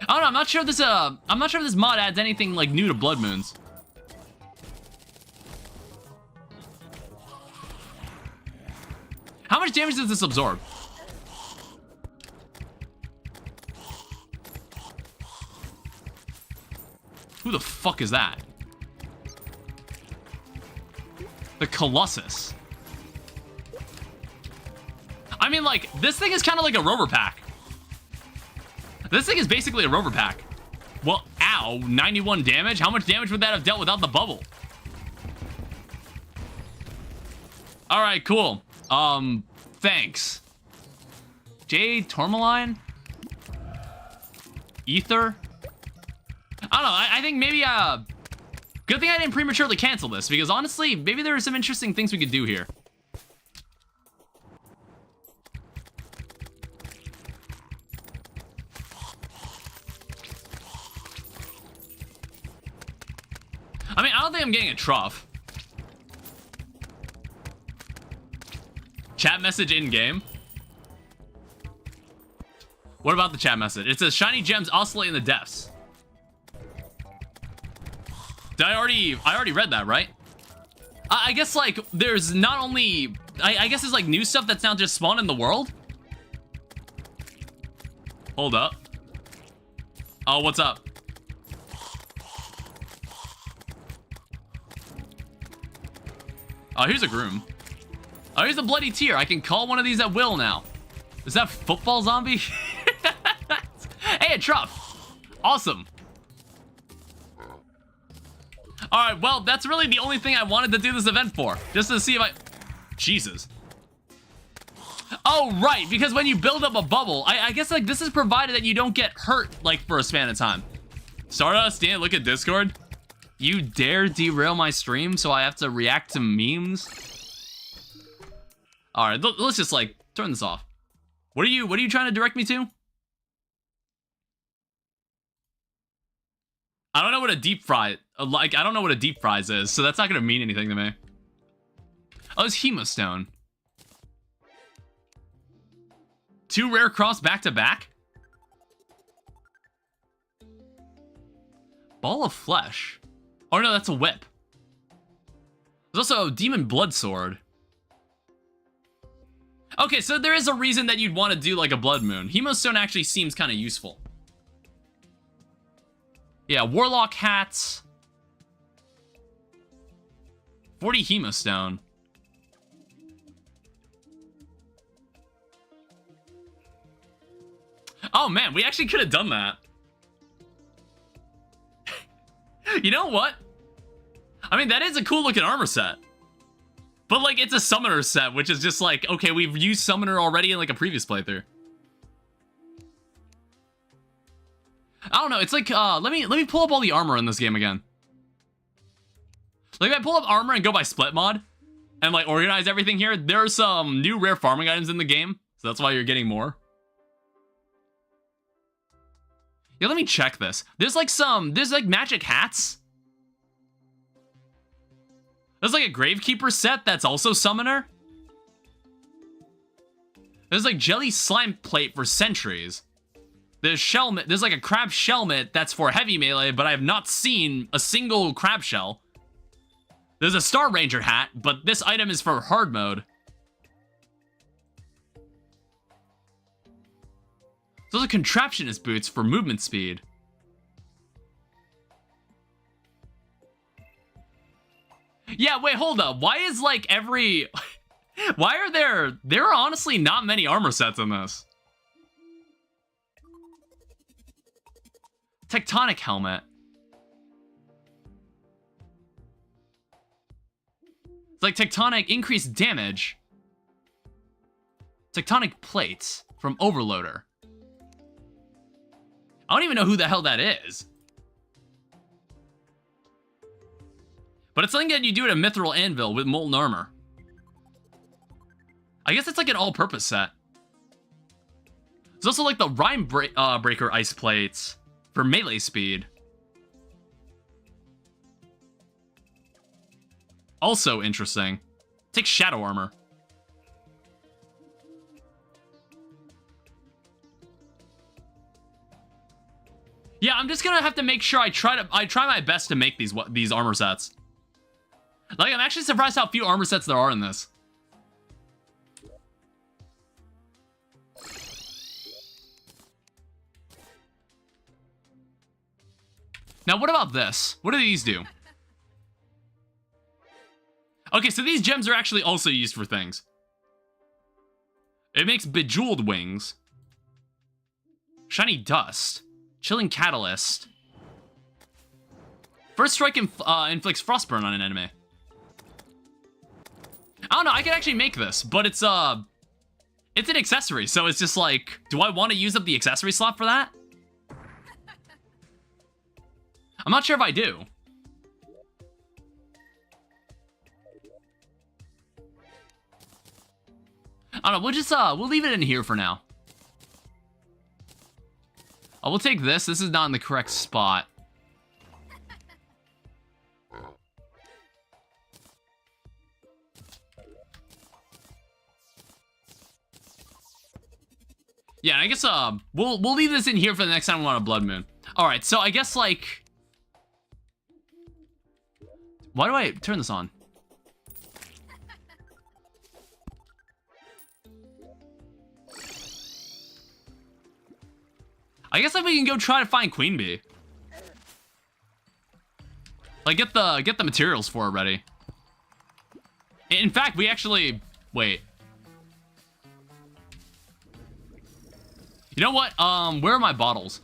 I don't know, I'm not sure if this mod adds anything, like, new to Blood Moons. How much damage does this absorb? Who the fuck is that? The Colossus. I mean, like, this thing is kind of like a rover pack. This thing is basically a rover pack. Well, ow, 91 damage? How much damage would that have dealt without the bubble? Alright, cool. Thanks. Jade, Tourmaline? Ether? I don't know, I think maybe, good thing I didn't prematurely cancel this, because honestly, maybe there are some interesting things we could do here. don't think I'm getting a trough. Chat message in-game. What about the chat message? It says shiny gems oscillate in the depths. I already read that, right? I guess, like, there's not only... I guess there's, like, new stuff that's now just spawned in the world? Hold up. Oh, what's up? Oh, here's a groom. Oh, here's a bloody tear. I can call one of these at will now. Is that football zombie? Hey, a truff. Awesome. Alright, well, that's really the only thing I wanted to do this event for. Just to see if I... Jesus. Oh, right, because when you build up a bubble, I guess, like, this is provided that you don't get hurt, like, for a span of time. Stardust, Dan, look at Discord. You dare derail my stream so I have to react to memes? Alright, let's just, like, turn this off. What are you trying to direct me to? I don't know what a deep fry... Like, I don't know what a deep fries is, so that's not gonna mean anything to me. Oh, it's Hemostone. 2 rare cross back to back? Ball of flesh. Oh no, that's a whip. There's also a demon blood sword. Okay, so there is a reason that you'd want to do like a blood moon. Hemostone actually seems kind of useful. Yeah, warlock hats. 40 Hemostone. Oh man, we actually could have done that. You know what? I mean, that is a cool looking armor set. But like, it's a summoner set, which is just like, okay, we've used summoner already in like a previous playthrough. I don't know, it's like, let me pull up all the armor in this game again. Like, if I pull up armor and go by split mod, and like organize everything here, there are some new rare farming items in the game, so that's why you're getting more. Yeah, let me check this. There's like magic hats. There's like a Gravekeeper set that's also summoner. There's like jelly slime plate for sentries. There's like a crab shellmet that's for heavy melee, but I have not seen a single crab shell. There's a Star Ranger hat, but this item is for hard mode. Those are contraptionist boots for movement speed. Yeah, wait, hold up. Why is like every... Why are there are honestly not many armor sets in this. Tectonic helmet. It's like tectonic increased damage. Tectonic plates from Overloader. I don't even know who the hell that is. But it's something that you do at a Mithril Anvil with Molten Armor. I guess it's like an all-purpose set. There's also like the Rime Breaker ice plates for melee speed. Also interesting. Take Shadow Armor. Yeah, I'm just gonna have to make sure I try my best to make these armor sets. Like, I'm actually surprised how few armor sets there are in this. Now, what about this? What do these do? Okay, so these gems are actually also used for things. It makes Bejeweled Wings. Shiny Dust. Chilling Catalyst. First Strike inflicts Frostburn on an enemy. I don't know, I could actually make this, but it's an accessory, so it's just like, do I want to use up the accessory slot for that? I'm not sure if I do. I don't know, we'll leave it in here for now. We'll take this. This is not in the correct spot. Yeah, I guess we'll leave this in here for the next time we want a blood moon. All right, so I guess like, why do I turn this on? I guess if we can go try to find Queen Bee. Like get the materials for it ready. In fact, we actually wait. You know what? Where are my bottles?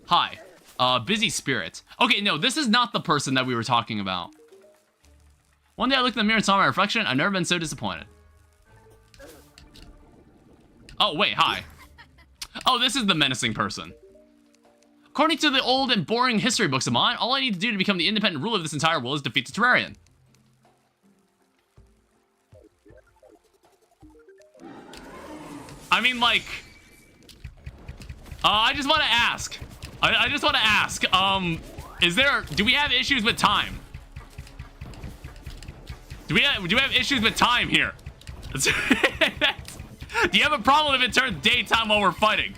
Hi. Busy spirits. Okay, no, this is not the person that we were talking about. One day I looked in the mirror and saw my reflection. I've never been so disappointed. Oh, wait, hi. Oh, this is the menacing person. According to the old and boring history books of mine, all I need to do to become the independent ruler of this entire world is defeat the Terrarian. I mean, like... I just want to ask. I just want to ask, do we have issues with time? Do we have issues with time here? Do you have a problem if it turns daytime while we're fighting?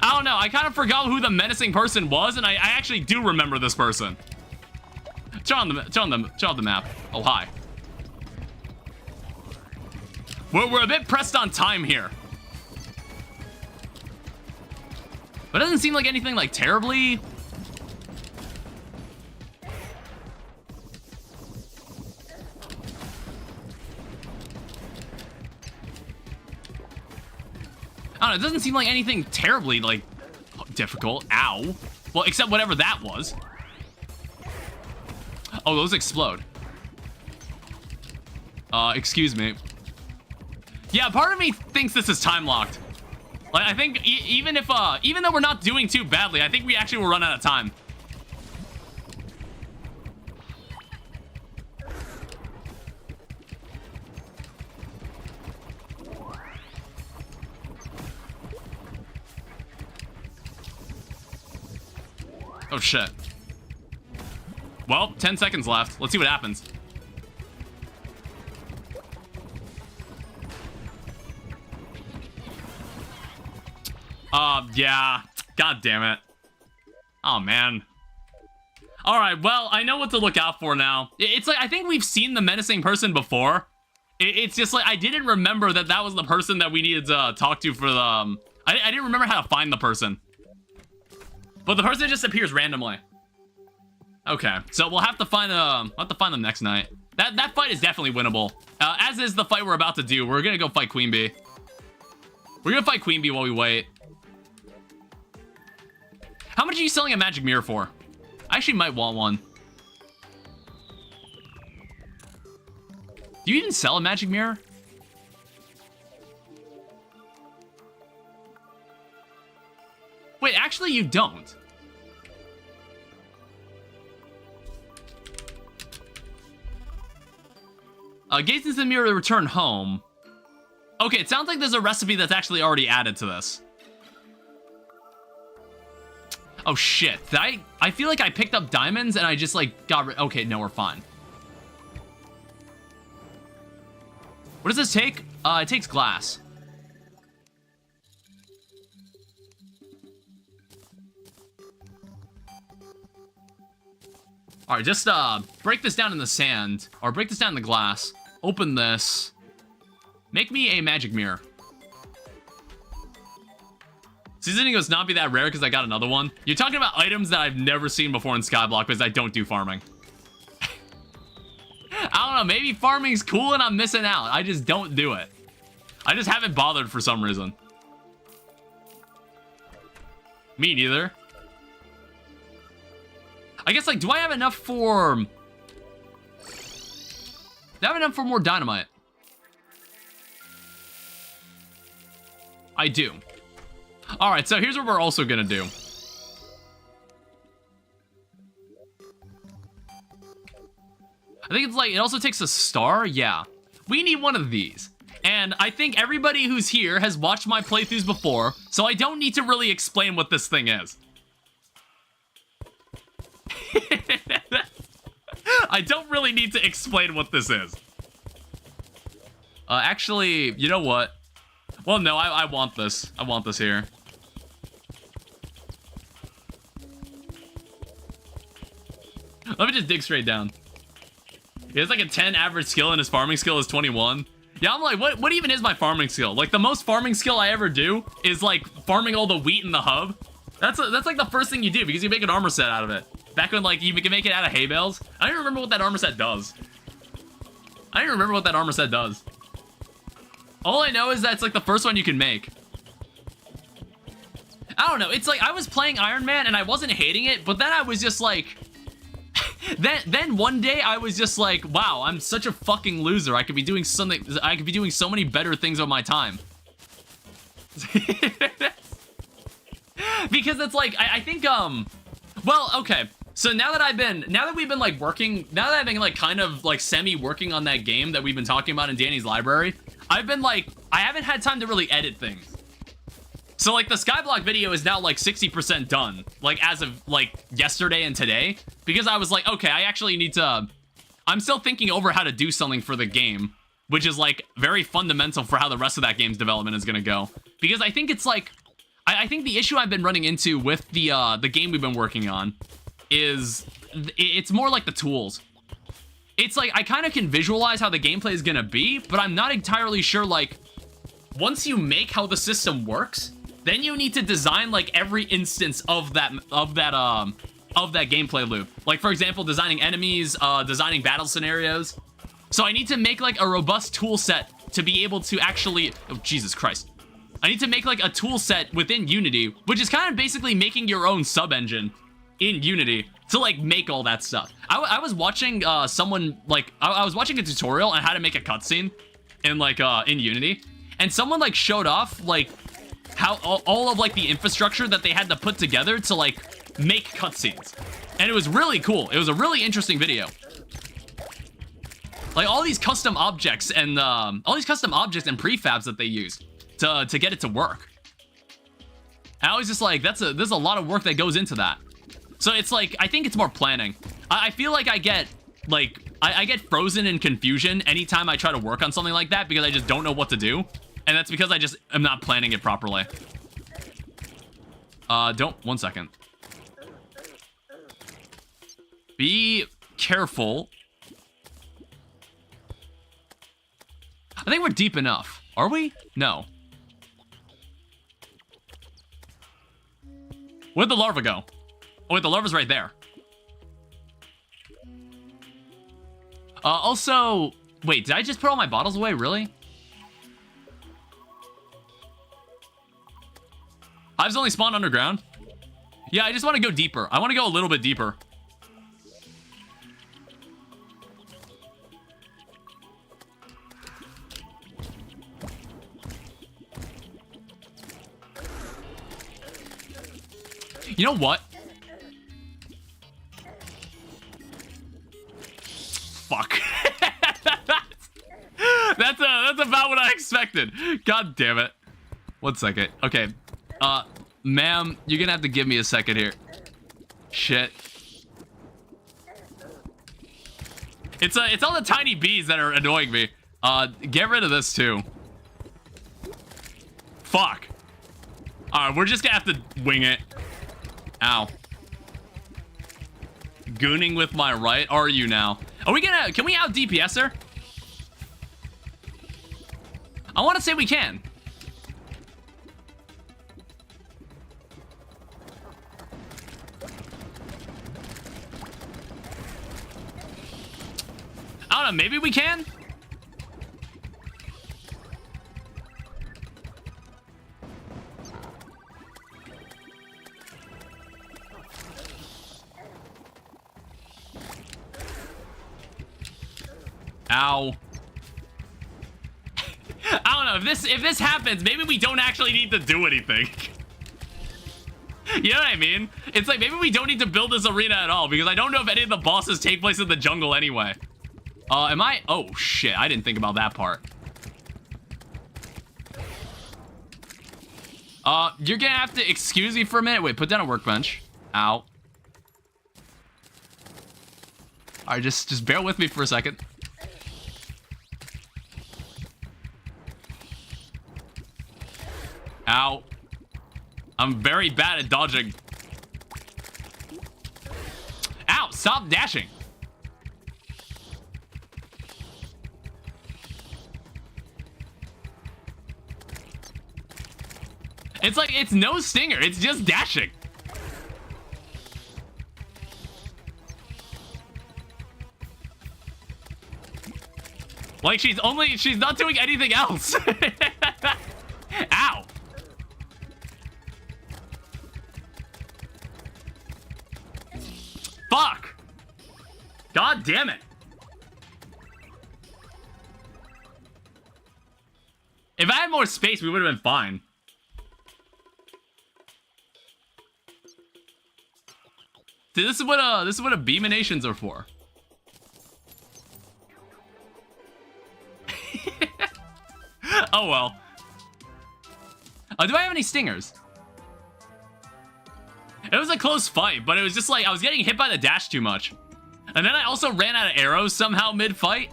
I don't know. I kind of forgot who the menacing person was, and I actually do remember this person. Show on the map. Oh, hi. We're a bit pressed on time here. But it doesn't seem like anything like terribly... I don't know, it doesn't seem like anything terribly, like, difficult. Ow. Well, except whatever that was. Oh, those explode. Excuse me. Yeah, part of me thinks this is time locked. Like, I think even though we're not doing too badly, I think we actually will run out of time. Oh, shit. Well, 10 seconds left. Let's see what happens. Yeah. God damn it. Oh, man. All right, well, I know what to look out for now. It's like, I think we've seen the menacing person before. It's just like, I didn't remember that that was the person that we needed to talk to for the... I didn't remember how to find the person. But the person just appears randomly. Okay, so we'll have to find them next night. That fight is definitely winnable. As is the fight we're about to do. We're gonna go fight Queen Bee. We're gonna fight Queen Bee while we wait. How much are you selling a magic mirror for? I actually might want one. Do you even sell a magic mirror? Wait, actually you don't. Gaze into the mirror to return home. Okay, it sounds like there's a recipe that's actually already added to this. Oh shit, I feel like I picked up diamonds and I just like got rid. Okay, no, we're fine. What does this take? It takes glass. All right, just break this down in the sand, or break this down in the glass. Open this. Make me a magic mirror. Seasoning must not be that rare because I got another one. You're talking about items that I've never seen before in Skyblock because I don't do farming. I don't know, maybe farming's cool and I'm missing out. I just don't do it. I just haven't bothered for some reason. Me neither. I guess, like, do I have enough for... Do I have enough for more dynamite? I do. Alright, so here's what we're also gonna do. I think it's like, it also takes a star? Yeah. We need one of these. And I think everybody who's here has watched my playthroughs before, so I don't need to really explain what this thing is. I don't really need to explain what this is. Actually, you know what? Well, no, I want this. I want this here. Let me just dig straight down. He has like a 10 average skill and his farming skill is 21. Yeah, I'm like, what even is my farming skill? Like, the most farming skill I ever do is like farming all the wheat in the hub. That's like the first thing you do because you make an armor set out of it. Back when like you can make it out of hay bales. I don't even remember what that armor set does. All I know is that it's like the first one you can make. I don't know. It's like I was playing Iron Man and I wasn't hating it, but then I was just like, then one day I was just like, wow, I'm such a fucking loser. I could be doing something. I could be doing so many better things with my time. Because it's like I think well, okay. So now that we've been like working, now that I've been like kind of like semi working on that game that we've been talking about in Danny's library, I've been like, I haven't had time to really edit things. So like the Skyblock video is now like 60% done, like as of like yesterday and today, because I was like, okay, I actually need to, I'm still thinking over how to do something for the game, which is like very fundamental for how the rest of that game's development is gonna go. Because I think it's like, I think the issue I've been running into with the game we've been working on is it's more like the tools. It's like I kind of can visualize how the gameplay is gonna be, but I'm not entirely sure. Like once you make how the system works, then you need to design like every instance of that gameplay loop. Like for example, designing enemies, designing battle scenarios. So I need to make like a robust tool set to be able to actually, oh Jesus Christ. I need to make like a tool set within Unity, which is kind of basically making your own sub-engine in Unity to like make all that stuff. I was watching someone like, I was watching a tutorial on how to make a cutscene in like in Unity, and someone like showed off like how all of like the infrastructure that they had to put together to like make cutscenes. And it was really cool. It was a really interesting video. Like all these custom objects and prefabs that they used to get it to work. And I was just like, there's a lot of work that goes into that. So it's like, I think it's more planning. I feel like I get frozen in confusion anytime I try to work on something like that because I just don't know what to do. And that's because I just am not planning it properly. One second. Be careful. I think we're deep enough. Are we? No. Where'd the larva go? Oh wait, the larva's right there. Also, wait, did I just put all my bottles away? Really? Hives only spawn underground? Yeah, I just want to go deeper. I want to go a little bit deeper. You know what? Fuck. That's about what I expected. God damn it. 1 second. Okay. Ma'am, you're gonna have to give me a second here. Shit. It's all the tiny bees that are annoying me. Get rid of this too. Fuck. Alright, we're just gonna have to wing it. Ow. Gooning with my right? Are you now? Are we gonna... Can we out DPS her? I want to say we can. I don't know. Maybe we can? Ow. I don't know, if this happens, maybe we don't actually need to do anything. You know what I mean? It's like, maybe we don't need to build this arena at all, because I don't know if any of the bosses take place in the jungle anyway. Am I? Oh, shit, I didn't think about that part. You're gonna have to excuse me for a minute. Wait, put down a workbench. Ow. Alright, just bear with me for a second. Ow. I'm very bad at dodging. Ow, stop dashing. It's like, it's no stinger, it's just dashing. Like, she's not doing anything else. Ow. Fuck. God damn it. If I had more space, we would have been fine. See, this is what beaminations are for. Oh well. Oh, do I have any stingers? It was a close fight, but it was just like I was getting hit by the dash too much. And then I also ran out of arrows somehow mid-fight.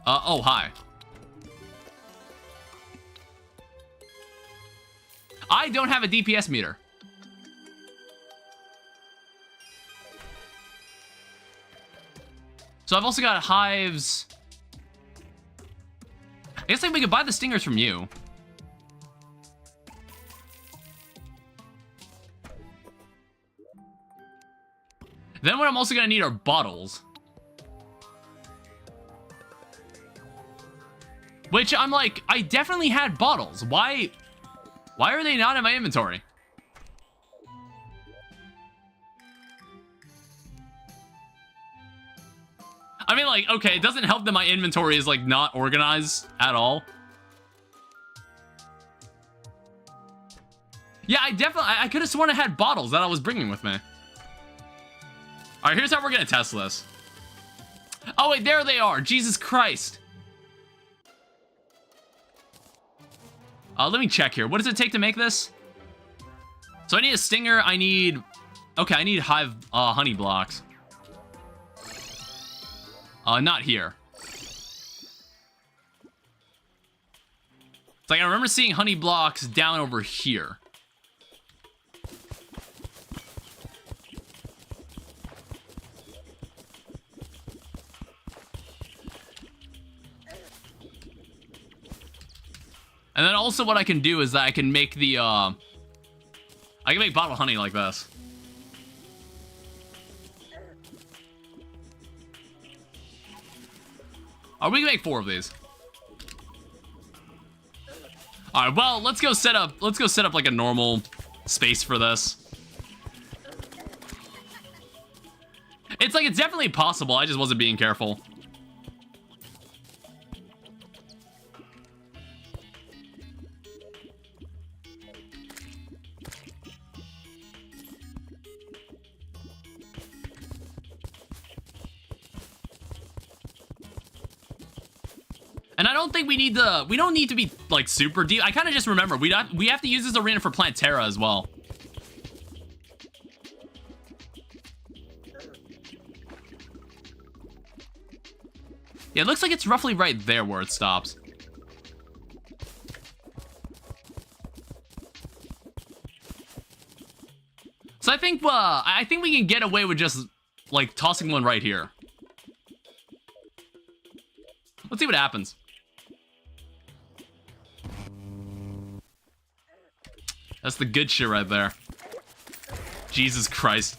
Oh, hi. I don't have a DPS meter. So I've also got hives. I guess like we could buy the stingers from you. Then what I'm also gonna need are bottles. Which I'm like, I definitely had bottles. Why are they not in my inventory? I mean, like, okay, it doesn't help that my inventory is, like, not organized at all. Yeah, I could have sworn I had bottles that I was bringing with me. All right, here's how we're gonna test this. Oh, wait, there they are. Jesus Christ. Let me check here. What does it take to make this? So I need a stinger. I need hive honey blocks. Not here. It's like I remember seeing honey blocks down over here. And then also what I can do is that I can make the, I can make bottled honey like this. Oh, we can make 4 of these. All right, well, let's go set up like a normal space for this. It's like, it's definitely possible, I just wasn't being careful. And I don't think we don't need to be, like, super deep. I kind of just remember, we have to use this arena for Plant Terra as well. Yeah, it looks like it's roughly right there where it stops. So I think we can get away with just, like, tossing one right here. Let's see what happens. That's the good shit right there. Jesus Christ.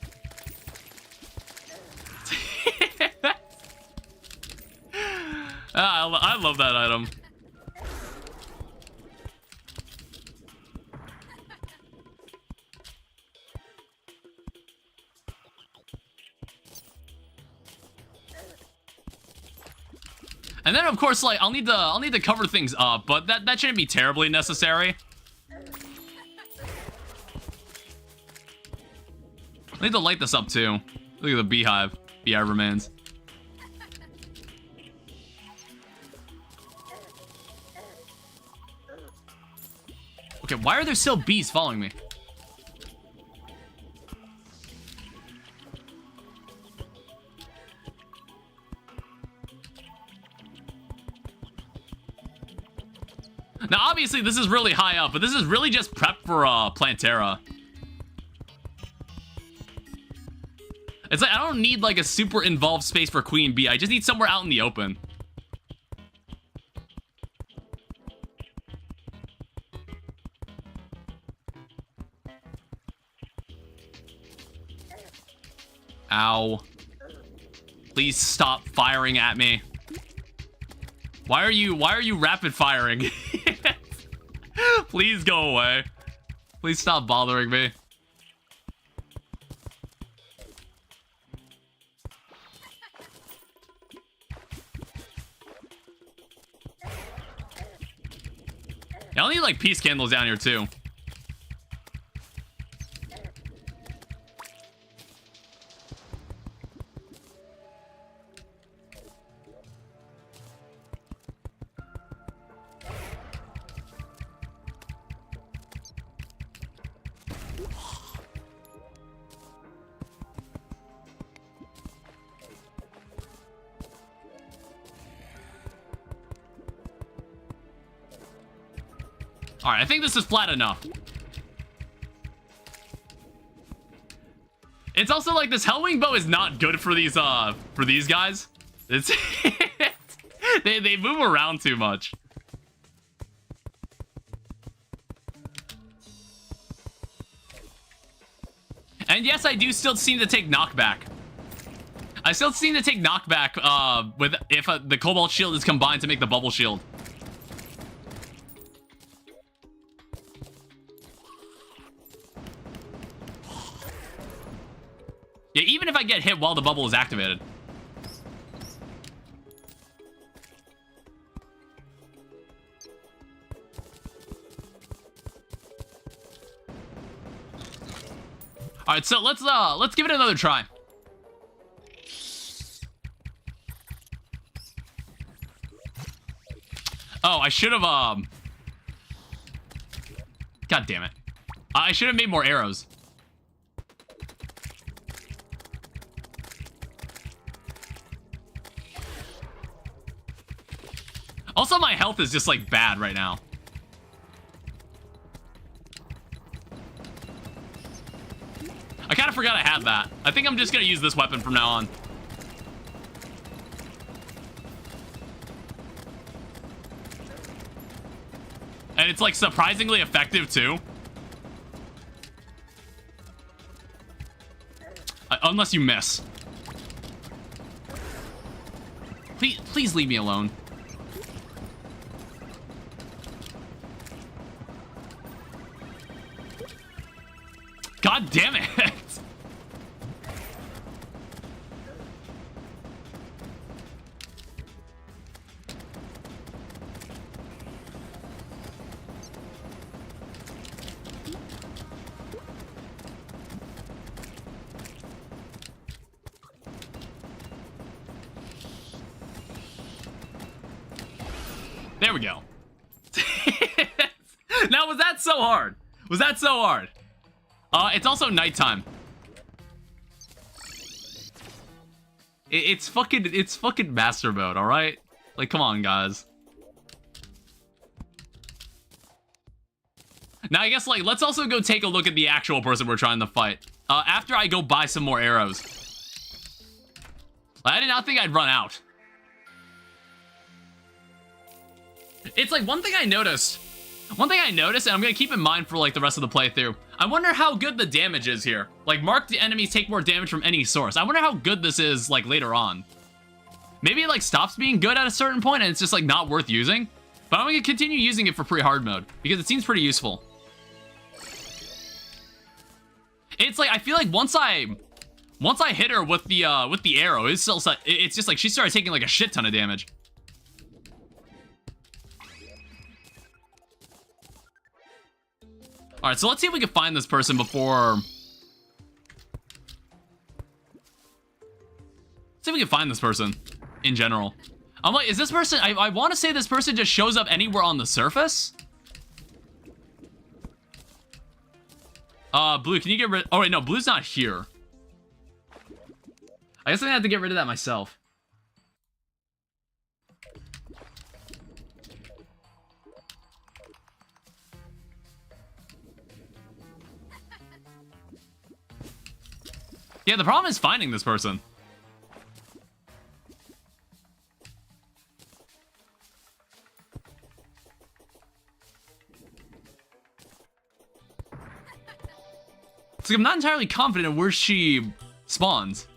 I love that item. And then of course, like, I'll need to cover things up, but that shouldn't be terribly necessary. I need to light this up too. Look at the beehive. Beehive remains. Okay, why are there still bees following me? Now, obviously, this is really high up, but this is really just prep for Plantera. It's like, I don't need, like, a super involved space for Queen Bee. I just need somewhere out in the open. Ow. Please stop firing at me. Why are you rapid firing? Please go away. Please stop bothering me. I need like peace candles down here too. All right, I think this is flat enough. It's also like this Hellwing bow is not good for these guys. It's they move around too much. And yes, I do still seem to take knockback. I still seem to take knockback with if the Cobalt Shield is combined to make the Bubble Shield. Yeah, even if I get hit while the bubble is activated. All right, so let's give it another try. Oh, I should have God damn it. I should have made more arrows. Also, my health is just, like, bad right now. I kind of forgot I had that. I think I'm just going to use this weapon from now on. And it's, like, surprisingly effective, too. Unless you miss. Please leave me alone. God damn it! There we go. Now, was that so hard? Was that so hard? It's also nighttime. It's fucking master mode, alright? Like, come on, guys. Now, I guess, like, let's also go take a look at the actual person we're trying to fight. After I go buy some more arrows. I did not think I'd run out. It's like one thing I noticed, and I'm gonna keep in mind for like the rest of the playthrough. I wonder how good the damage is here. Like, marked enemies take more damage from any source. I wonder how good this is like later on. Maybe it like stops being good at a certain point and it's just like not worth using. But I'm gonna continue using it for pre-hard mode because it seems pretty useful. It's like I feel like once I hit her with the arrow, it's just like she started taking like a shit ton of damage. All right, so let's see if we can find this person before. Let's see if we can find this person in general. I'm like, is this person? I want to say this person just shows up anywhere on the surface. Blue, can you get rid? Oh wait, no, Blue's not here. I guess I have to get rid of that myself. Yeah, the problem is finding this person. It's like I'm not entirely confident in where she spawns.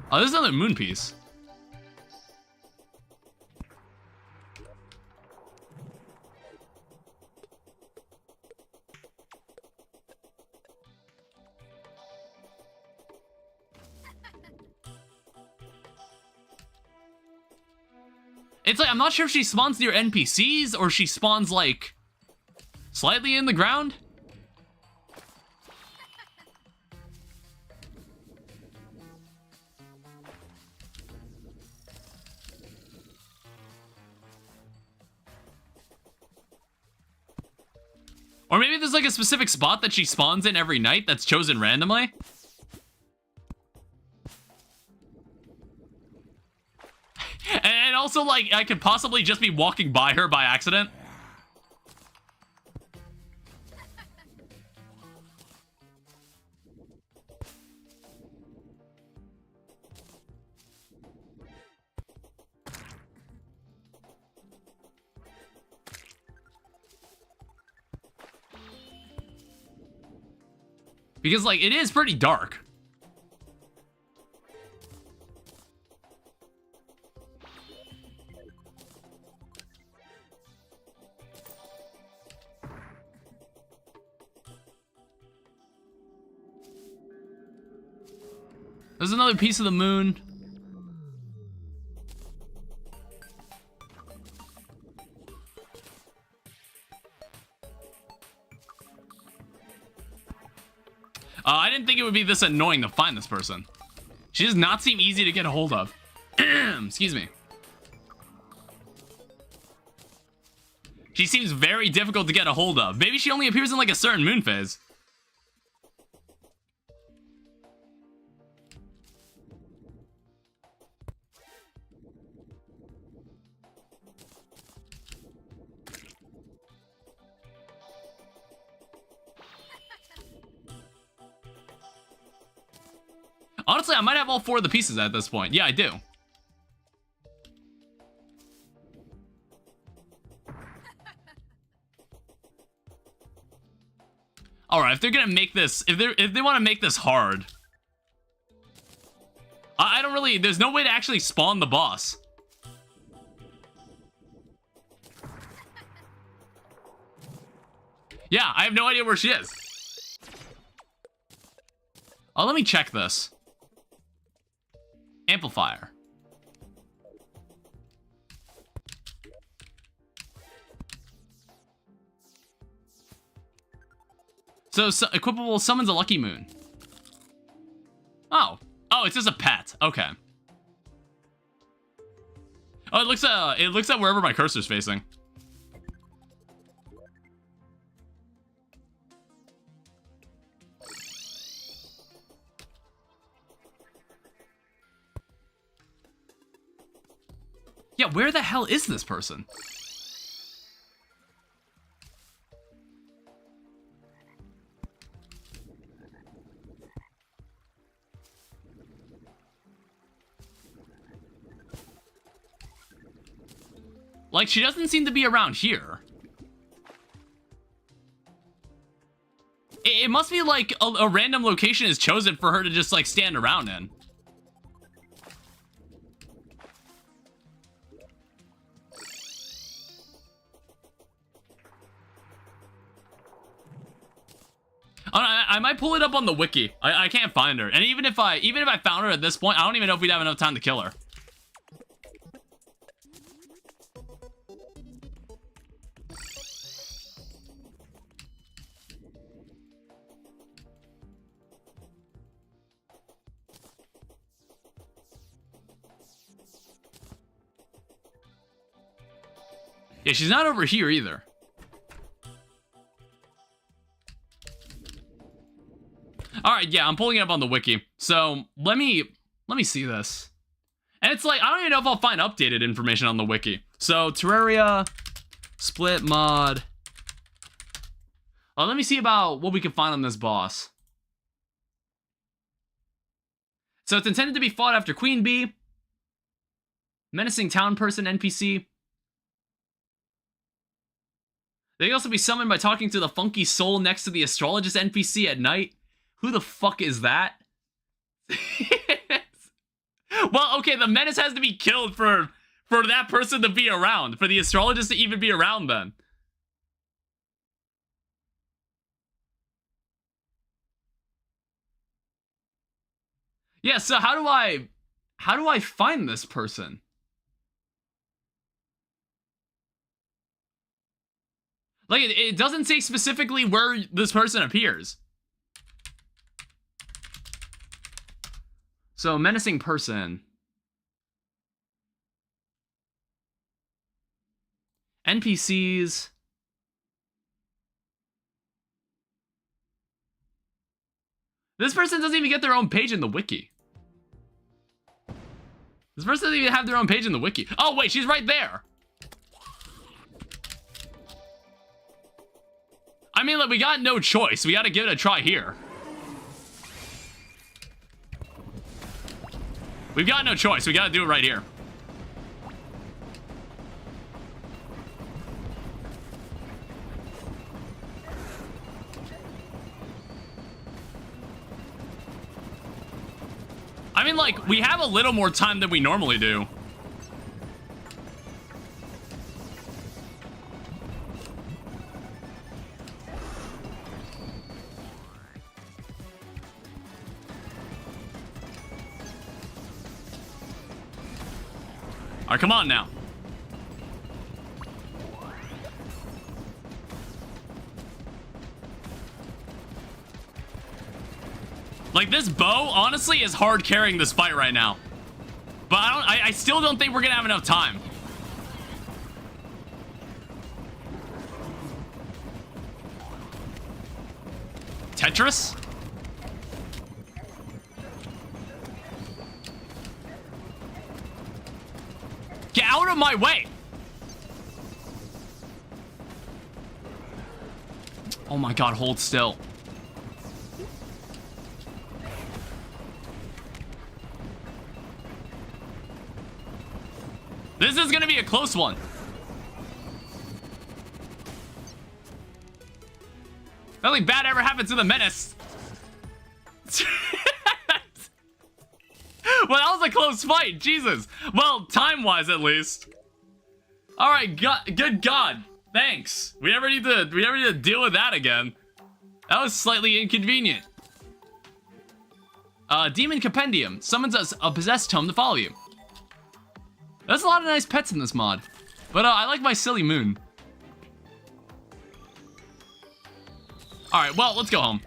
Oh, this is another moon piece. It's like, I'm not sure if she spawns near NPCs or she spawns, like, slightly in the ground. Or maybe there's, like, a specific spot that she spawns in every night that's chosen randomly. And also, like, I could possibly just be walking by her by accident. Because, like, it is pretty dark. There's another piece of the moon. I didn't think it would be this annoying to find this person. She does not seem easy to get a hold of. Excuse me. She seems very difficult to get a hold of. Maybe she only appears in like a certain moon phase. Honestly, I might have all 4 of the pieces at this point. Yeah, I do. All right, if they're gonna make this, if they want to make this hard, I don't really. There's no way to actually spawn the boss. Yeah, I have no idea where she is. Oh, let me check this. Amplifier. So equipable summons a lucky moon. Oh, it's just a pet. Okay. Oh, it looks at wherever my cursor's facing. Yeah, where the hell is this person? Like, she doesn't seem to be around here. It must be like a random location is chosen for her to just like stand around in. I might pull it up on the wiki. I can't find her. And even if I found her at this point, I don't even know if we'd have enough time to kill her. Yeah, she's not over here either. Alright, yeah, I'm pulling it up on the wiki. So, let me see this. And it's like, I don't even know if I'll find updated information on the wiki. So, Terraria, split mod. Let me see about what we can find on this boss. So it's intended to be fought after Queen Bee. Menacing town person NPC. They can also be summoned by talking to the funky soul next to the astrologist NPC at night. Who the fuck is that? Well, okay, the menace has to be killed for that person to be around, for the astrologist to even be around then. Yeah, so how do I find this person? Like, it doesn't say specifically where this person appears. So, menacing person. NPCs. This person doesn't even get their own page in the wiki. This person doesn't even have their own page in the wiki. Oh, wait, she's right there. I mean, like, we got no choice. We gotta give it a try here. We've got no choice. We gotta do it right here. I mean, like, we have a little more time than we normally do. All right, come on now. Like, this bow, honestly, is hard carrying this fight right now. But I still don't think we're gonna have enough time. Tetris? Get out of my way! Oh my god, hold still. This is gonna be a close one. Nothing bad ever happened to the menace. Well, that was a close fight, Jesus. Well, time-wise at least. All right, good God, thanks. We never need to deal with that again. That was slightly inconvenient. Demon Compendium summons us a possessed tome to follow you. There's a lot of nice pets in this mod, but I like my silly moon. All right, well, let's go home.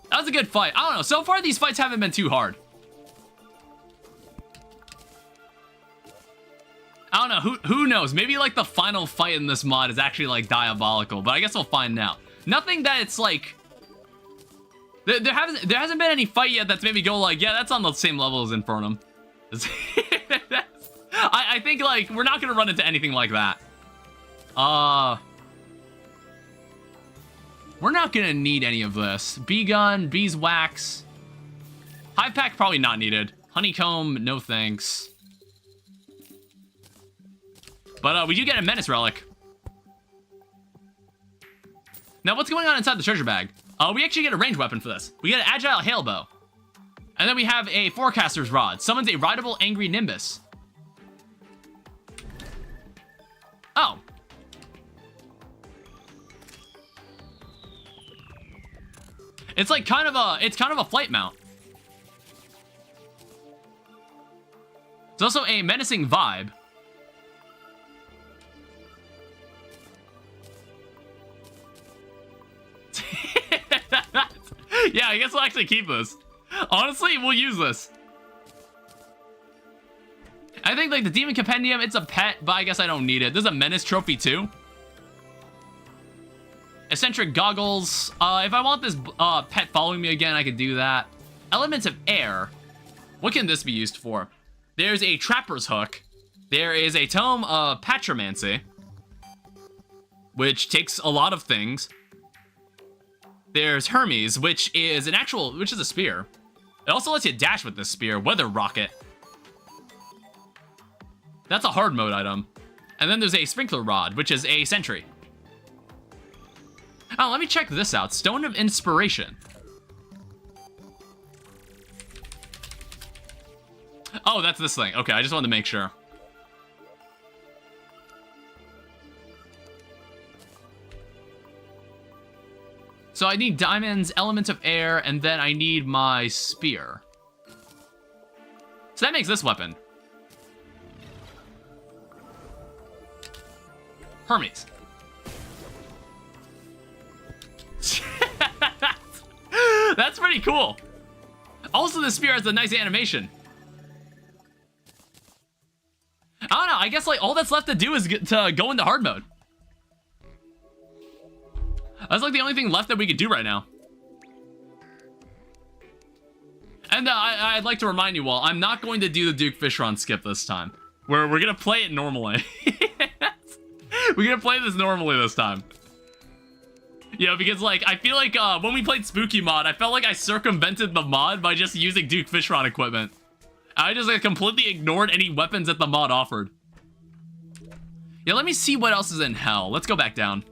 That was a good fight. I don't know. So far, these fights haven't been too hard. I don't know. Who knows? Maybe like the final fight in this mod is actually like diabolical, but I guess we'll find out. Nothing that it's like. There hasn't been any fight yet that's made me go like, yeah, that's on the same level as Infernum. I think like we're not gonna run into anything like that. We're not gonna need any of this. Bee gun, beeswax. Hive pack probably not needed. Honeycomb, no thanks. But we do get a menace relic. Now what's going on inside the treasure bag? We actually get a ranged weapon for this. We get an agile hail bow. And then we have a forecaster's rod. Summons a rideable angry nimbus. Oh. It's like kind of a flight mount. It's also a menacing vibe. Yeah, I guess we'll actually keep this. Honestly, we'll use this. I think like the Demon Compendium, it's a pet, but I guess I don't need it. There's a menace trophy too. Eccentric goggles. If I want this pet following me again, I could do that. Elements of air. What can this be used for? There's a trapper's hook. There is a tome of patromancy, which takes a lot of things. There's Hermes, which is a spear. It also lets you dash with this spear. Weather rocket. That's a hard mode item. And then there's a sprinkler rod, which is a sentry. Oh, let me check this out. Stone of Inspiration. Oh, that's this thing. Okay, I just wanted to make sure. So I need diamonds, element of air, and then I need my spear. So that makes this weapon. Hermes. That's pretty cool. Also, the spear has a nice animation. I don't know. I guess like all that's left to do is get to go into hard mode. That's like the only thing left that we could do right now. And I'd like to remind you all, I'm not going to do the Duke Fishron skip this time. We're gonna play it normally. We're gonna play this normally this time. Yeah, because like I feel like when we played Spooky Mod, I felt like I circumvented the mod by just using Duke Fishron equipment. I just like, completely ignored any weapons that the mod offered. Yeah, let me see what else is in hell. Let's go back down.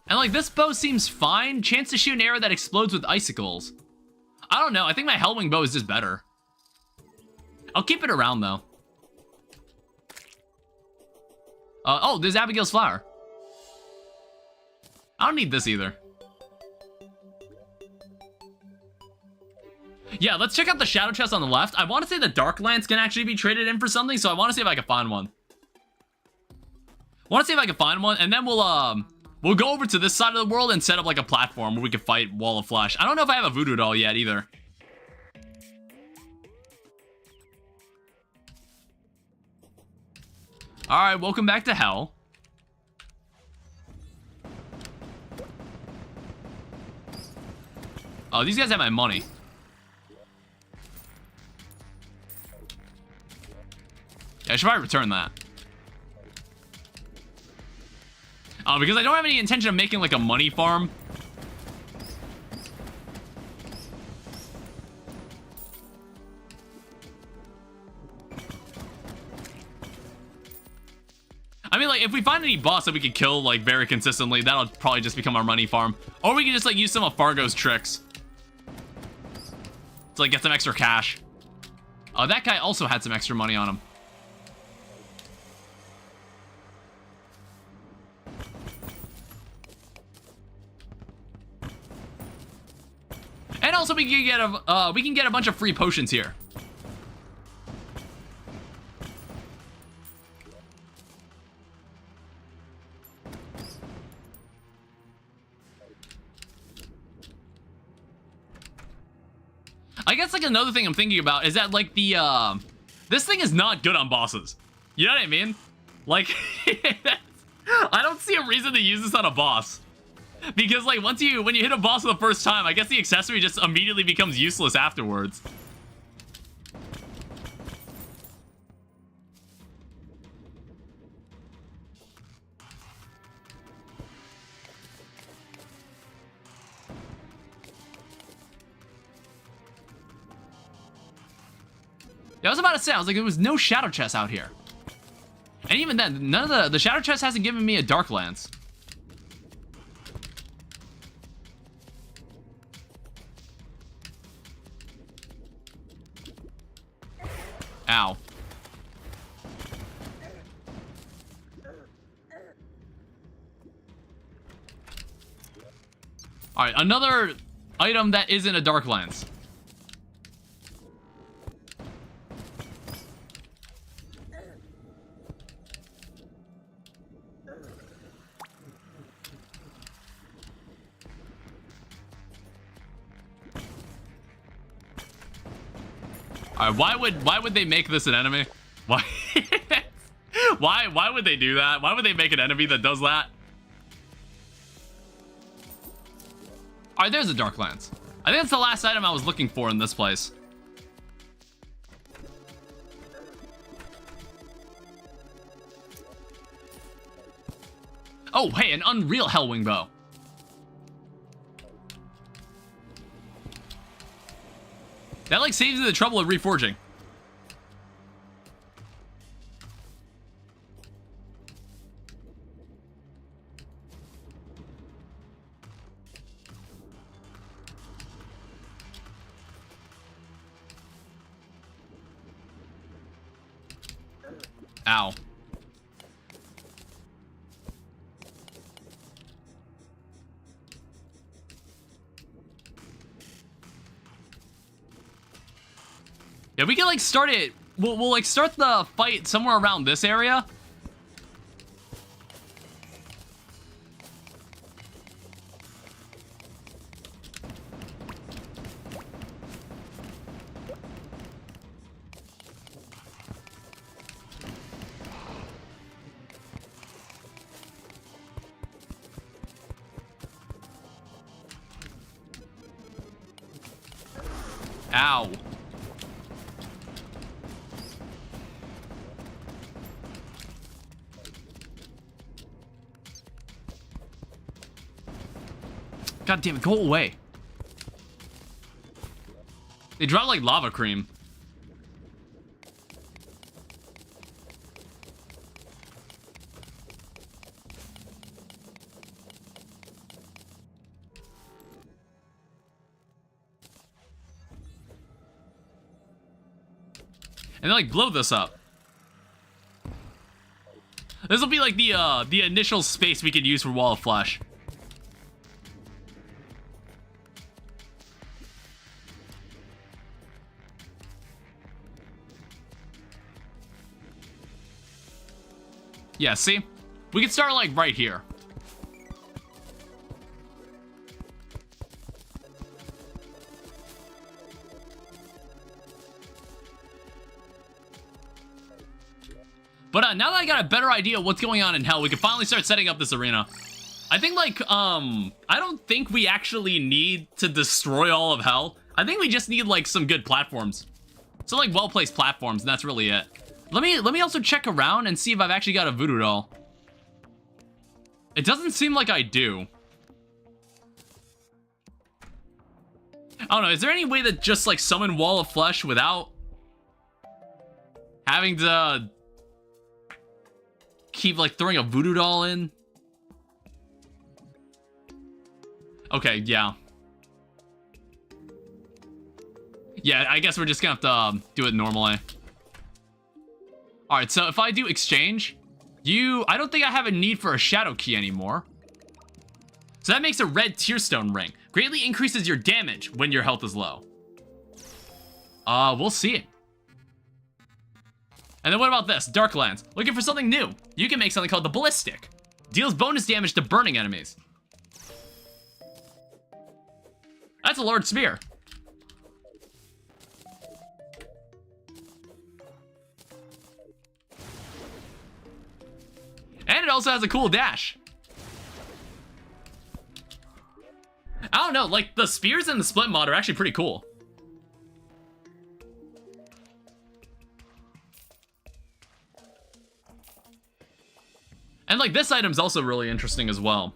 And like this bow seems fine. Chance to shoot an arrow that explodes with icicles. I don't know. I think my Hellwing bow is just better. I'll keep it around though. Oh, there's Abigail's flower. I don't need this either. Yeah, let's check out the shadow chest on the left. I want to say the Dark Lance can actually be traded in for something, so I want to see if I can find one. And then we'll go over to this side of the world and set up like a platform where we can fight Wall of Flesh. I don't know if I have a voodoo doll yet either. Alright, welcome back to hell. Oh, these guys have my money. Yeah, I should probably return that. Because I don't have any intention of making like a money farm. I mean, like, if we find any boss that we can kill, like, very consistently, that'll probably just become our money farm. Or we can just, like, use some of Fargo's tricks to, like, get some extra cash. That guy also had some extra money on him. And also, we can get a bunch of free potions here. I guess like another thing I'm thinking about is that like the this thing is not good on bosses. You know what I mean? Like I don't see a reason to use this on a boss. Because like when you hit a boss for the first time, I guess the accessory just immediately becomes useless afterwards. Yeah, I was about to say, I was like, there was no shadow chest out here. And even then, none of the shadow chest hasn't given me a Dark Lance. Ow. Alright, another item that isn't a Dark Lance. Alright, why would they make this an enemy? Why? why would they do that? Why would they make an enemy that does that? Alright, there's a Dark Lance. I think that's the last item I was looking for in this place. Oh, hey, an Unreal Hellwing bow. That, like, saves you the trouble of reforging. Ow. Yeah, we can, like, start it. We'll like, start the fight somewhere around this area. Ow. God damn it, go away. They drop like lava cream. And then, like, blow this up. This will be like the initial space we could use for Wall of Flesh. Yeah, see? We can start, like, right here. But now that I got a better idea of what's going on in Hell, we can finally start setting up this arena. I think, like, I don't think we actually need to destroy all of Hell. I think we just need, like, some good platforms. So, like, well-placed platforms, and that's really it. Let me also check around and see if I've actually got a voodoo doll. It doesn't seem like I do. I don't know, is there any way to just, like, summon Wall of Flesh without having to keep, like, throwing a voodoo doll in? Okay, yeah. Yeah, I guess we're just gonna have to do it normally. Alright, so if I do exchange, I don't think I have a need for a shadow key anymore. So that makes a red tearstone ring. Greatly increases your damage when your health is low. We'll see. And then what about this? Darklands. Looking for something new. You can make something called the Ballistic. Deals bonus damage to burning enemies. That's a large spear. And it also has a cool dash. I don't know, like, the spears in the split mod are actually pretty cool. And, like, this item's also really interesting as well.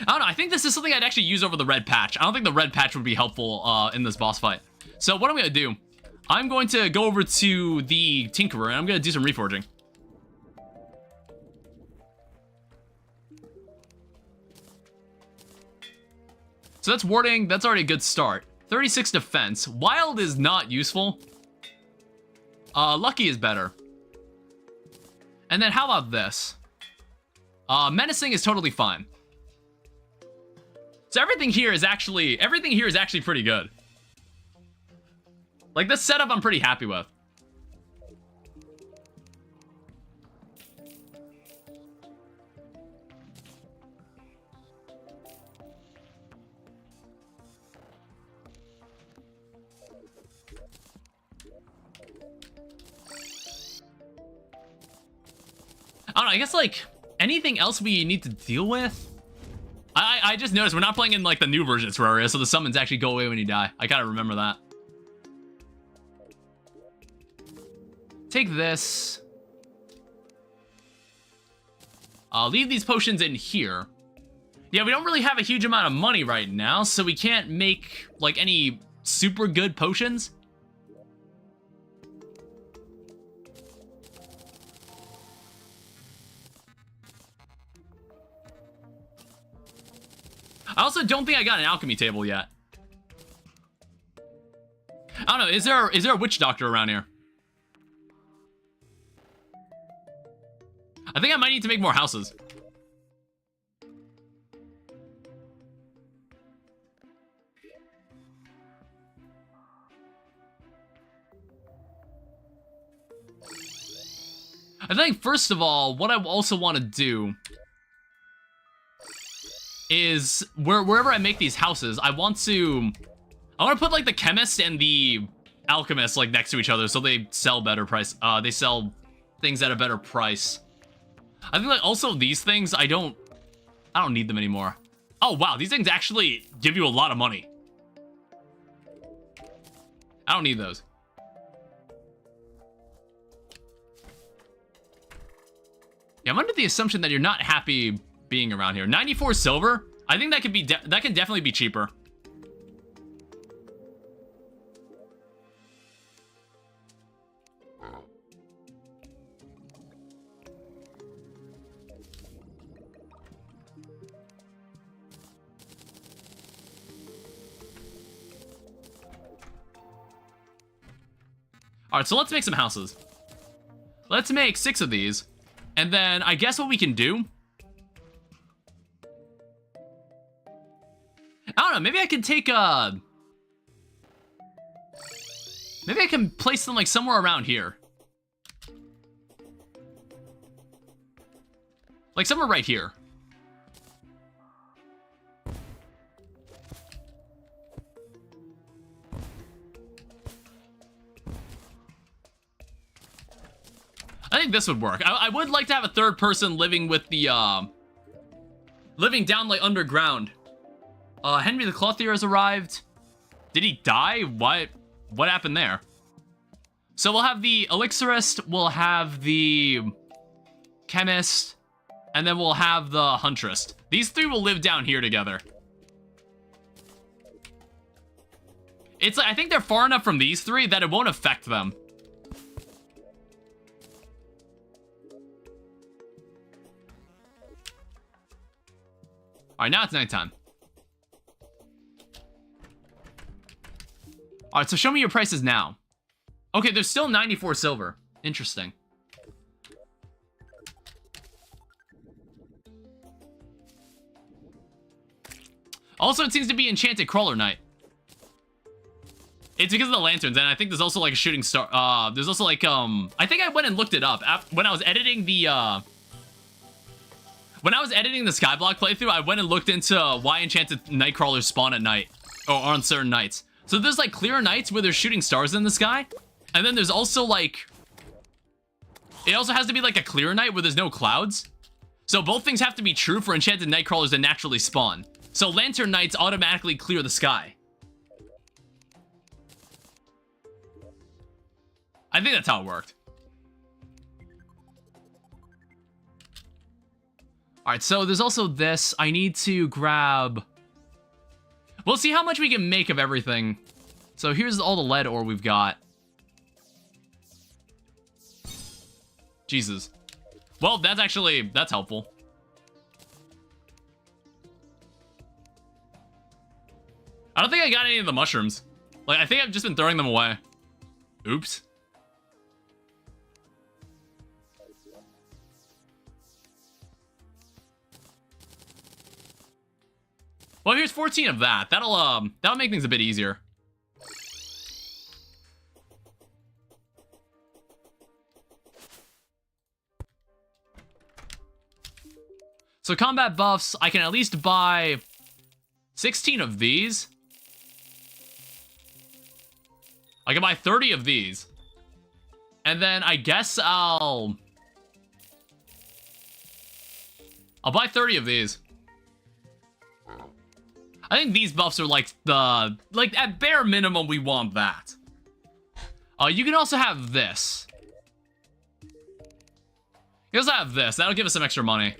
I don't know, I think this is something I'd actually use over the red patch. I don't think the red patch would be helpful in this boss fight. So what I'm gonna do, I'm going to go over to the Tinkerer and I'm gonna do some reforging. So that's warding, that's already a good start. 36 defense. Wild is not useful. Lucky is better. And then how about this? Menacing is totally fine. So everything here is actually pretty good. Like, this setup I'm pretty happy with. I don't know, I guess, like, anything else we need to deal with? I just noticed we're not playing in, like, the new version of Terraria, so the summons actually go away when you die. I gotta remember that. Take this. Leave these potions in here. Yeah, we don't really have a huge amount of money right now, so we can't make, like, any super good potions. I also don't think I got an alchemy table yet. I don't know, is there a witch doctor around here? I think I might need to make more houses. I think, first of all, what I also want to do is, wherever I make these houses, I want to put, like, the chemist and the alchemist, like, next to each other, so they sell better price. They sell things at a better price. I think, like, also these things, I don't need them anymore. Oh, wow, these things actually give you a lot of money. I don't need those. Yeah, I'm under the assumption that you're not happy being around here. 94 silver? I think that could be that can definitely be cheaper. All right, so let's make some houses. Let's make 6 of these. And then I guess what we can do, I don't know, maybe I can take maybe I can place them, like, somewhere around here. Like, somewhere right here. I think this would work. I would like to have a third person living with the, living down, like, underground. Henry the Clothier has arrived. Did he die? What happened there? So we'll have the Elixirist, we'll have the Chemist, and then we'll have the Huntress. These 3 will live down here together. It's like, I think they're far enough from these 3 that it won't affect them. All right, now it's nighttime. All right, so show me your prices now. Okay, there's still 94 silver. Interesting. Also, it seems to be Enchanted Crawler Night. It's because of the lanterns, and I think there's also, like, a shooting star. There's also, like, I think I went and looked it up when I was editing the, when I was editing the Skyblock playthrough, I went and looked into why Enchanted Nightcrawlers spawn at night, or on certain nights. So there's, like, clear nights where there's shooting stars in the sky, and then there's also, like, it also has to be, like, a clear night where there's no clouds. So both things have to be true for Enchanted Nightcrawlers to naturally spawn. So lantern nights automatically clear the sky. I think that's how it worked. Alright, so there's also this. I need to grab... We'll see how much we can make of everything. So here's all the lead ore we've got. Jesus. Well, that's helpful. I don't think I got any of the mushrooms. Like, I think I've just been throwing them away. Oops. Well, here's 14 of that. That'll make things a bit easier. So combat buffs, I can at least buy 16 of these. I can buy 30 of these. And then I guess I'll buy 30 of these. I think these buffs are like at bare minimum, we want that. You can also have this. You also have this. That'll give us some extra money.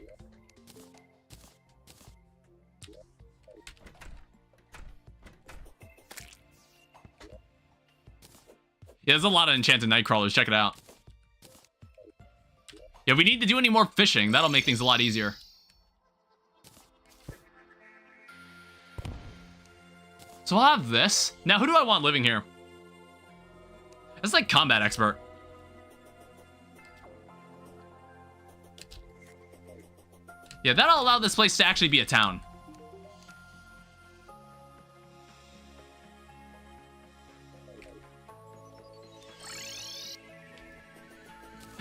Yeah, there's a lot of enchanted night crawlers. Check it out. Yeah, we need to do any more fishing. That'll make things a lot easier. So I'll have this. Now, who do I want living here? It's like combat expert. Yeah, that'll allow this place to actually be a town.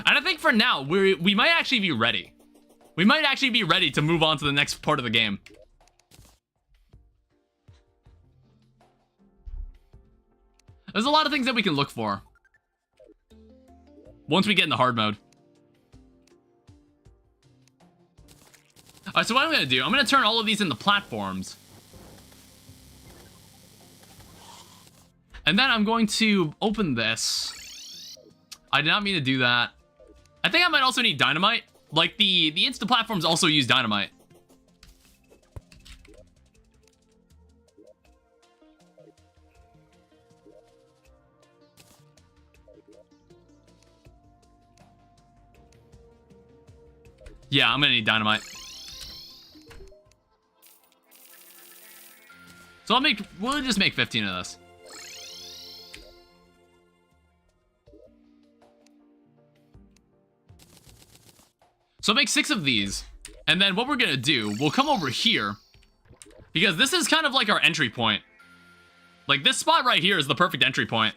And I think for now, we might actually be ready. We might actually be ready to move on to the next part of the game. There's a lot of things that we can look for once we get in the hard mode. Alright, so what I'm going to do, I'm going to turn all of these into platforms. And then I'm going to open this. I did not mean to do that. I think I might also need dynamite. Like, the insta platforms also use dynamite. Yeah, I'm gonna need dynamite. So we'll just make 15 of this. So I'll make 6 of these. And then what we're gonna do, we'll come over here. Because this is kind of like our entry point. Like, this spot right here is the perfect entry point.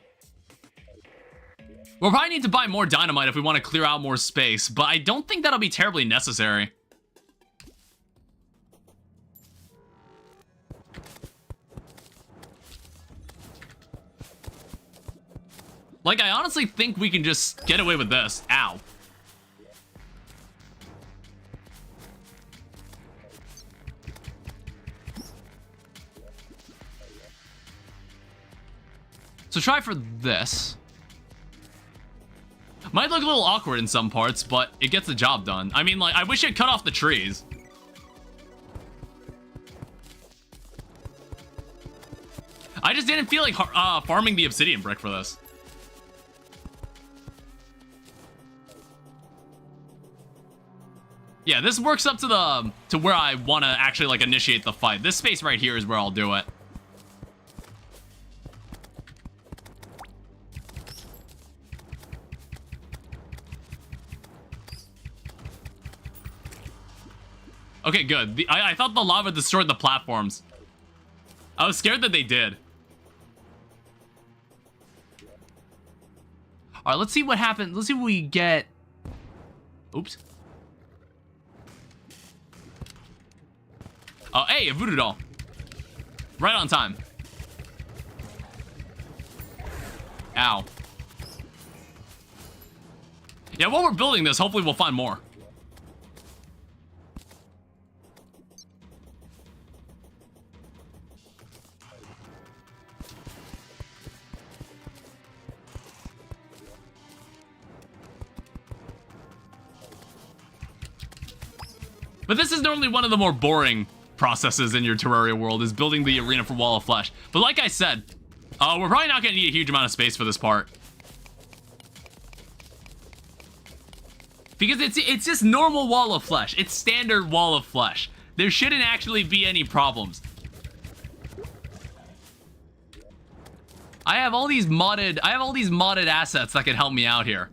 We'll probably need to buy more dynamite if we want to clear out more space, but I don't think that'll be terribly necessary. Like, I honestly think we can just get away with this. Ow. So try for this. Might look a little awkward in some parts, but it gets the job done. I mean, like, I wish it cut off the trees. I just didn't feel like farming the obsidian brick for this. Yeah, this works up to where I want to actually, like, initiate the fight. This space right here is where I'll do it. Okay, good. I thought the lava destroyed the platforms. I was scared that they did. Alright, let's see what happens. Let's see what we get. Oops. Oh, hey, a voodoo doll. Right on time. Ow. Yeah, while we're building this, hopefully we'll find more. But this is normally one of the more boring processes in your Terraria world, is building the arena for Wall of Flesh. But like I said, we're probably not going to need a huge amount of space for this part. Because it's just normal Wall of Flesh. It's standard Wall of Flesh. There shouldn't actually be any problems. I have all these modded assets that can help me out here.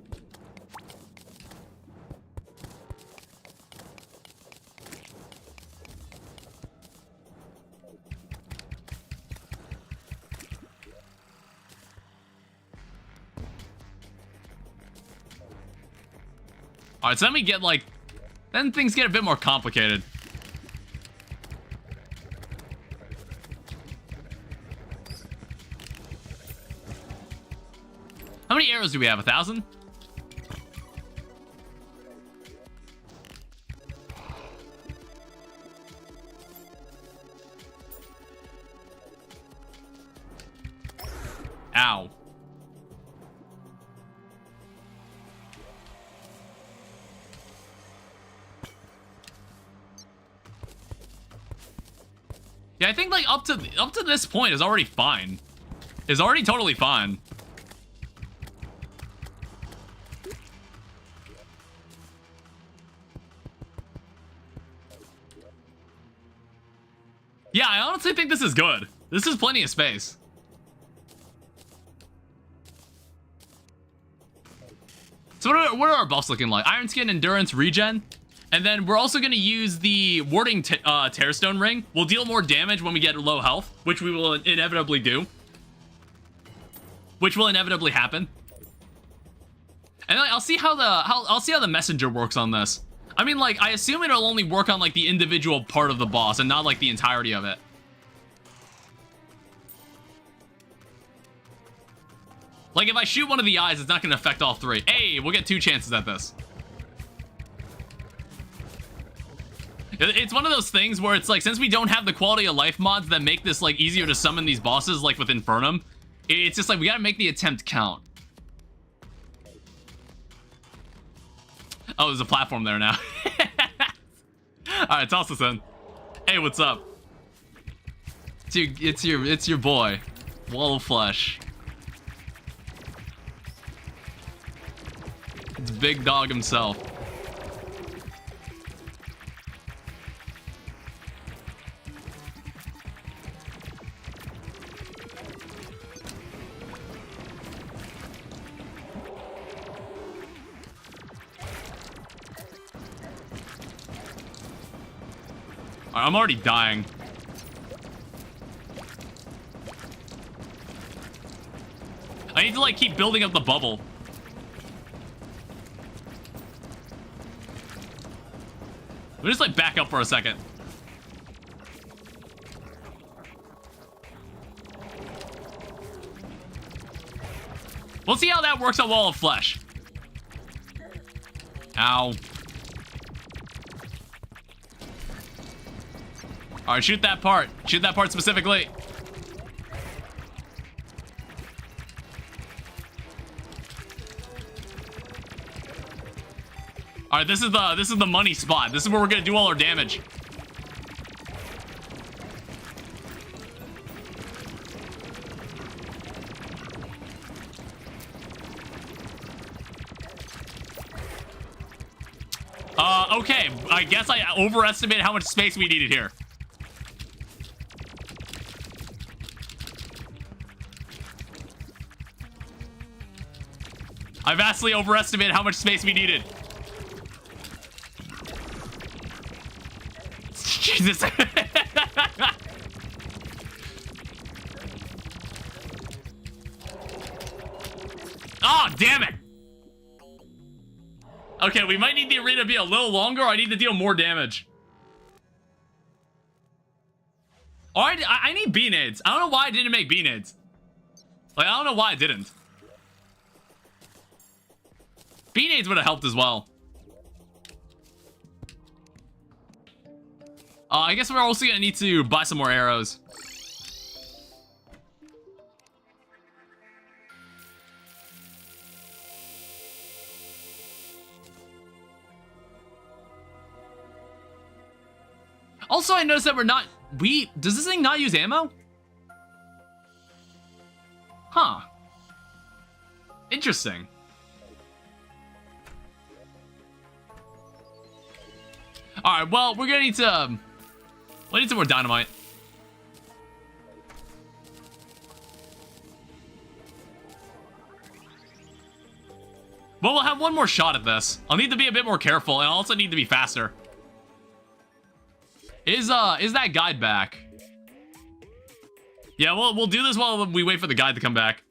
Alright, so then things get a bit more complicated. How many arrows do we have? 1,000? Ow. Yeah, I think, like, up to this point is already fine. Is already totally fine. actually think this is good. This is plenty of space. So what are our buffs looking like? Iron Skin, Endurance, Regen. And then we're also going to use the Warding Tearstone Ring. We'll deal more damage when we get low health, which we will inevitably do. Which will inevitably happen. And then I'll see how the messenger works on this. I mean, like, I assume it'll only work on, like, the individual part of the boss and not, like, the entirety of it. Like, if I shoot one of the eyes, it's not going to affect all three. Hey, we'll get 2 chances at this. It's one of those things where it's like, since we don't have the quality of life mods that make this, like, easier to summon these bosses, like with Infernum, it's just like, we gotta make the attempt count. Oh, there's a platform there now. Alright, toss this in. Hey, what's up? It's your boy, Wall of Flesh. It's Big Dog himself. I'm already dying. I need to, like, keep building up the bubble. Let me just, like, back up for a second. We'll see how that works on Wall of Flesh. Ow. Alright, shoot that part. Shoot that part specifically. Alright, this is the money spot. This is where we're gonna do all our damage. Okay. I guess I overestimated how much space we needed here. I vastly overestimated how much space we needed. Jesus. Oh, damn it. Okay, we might need the arena to be a little longer, or I need to deal more damage. Or I need B-nades. I don't know why I didn't make B-nades. Like, I don't know why I didn't. B-nades would have helped as well. I guess we're also gonna need to buy some more arrows. Also, I noticed that does this thing not use ammo? Huh. Interesting. Alright, well, we're gonna need to... we need some more dynamite. Well, we'll have one more shot at this. I'll need to be a bit more careful, and I'll also need to be faster. Is that guide back? Yeah, we'll do this while we wait for the guide to come back.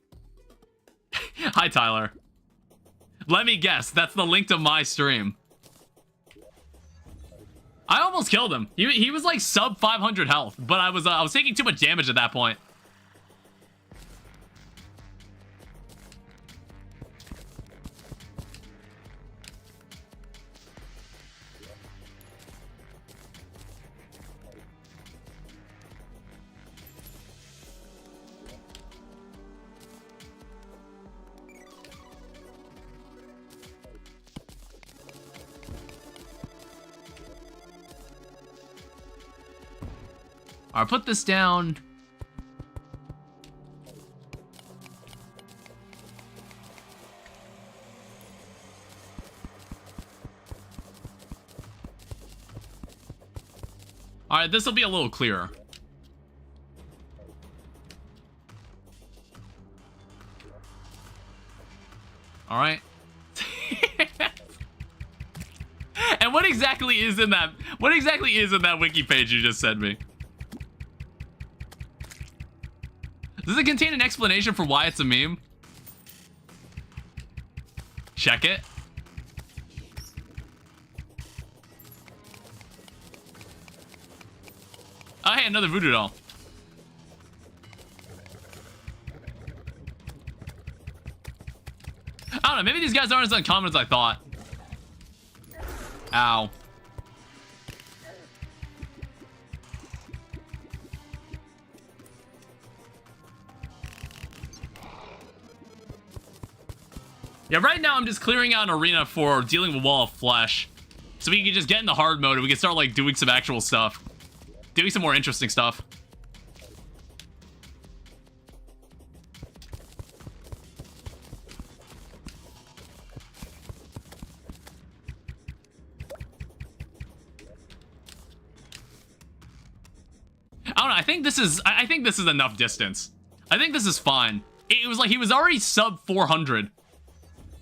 Hi, Tyler. Let me guess, that's the link to my stream. I almost killed him. He was like sub 500 health, but I was taking too much damage at that point. I'll put this down. Alright, this will be a little clearer. All right. And what exactly is in that? What exactly is in that wiki page you just sent me? Does it contain an explanation for why it's a meme? Check it. Oh, hey, another voodoo doll. I don't know, maybe these guys aren't as uncommon as I thought. Ow. Yeah, right now I'm just clearing out an arena for dealing with Wall of Flesh. So we can just get into hard mode and we can start, like, doing some actual stuff. Doing some more interesting stuff. I don't know, I think this is enough distance. I think this is fine. It was like he was already sub 400.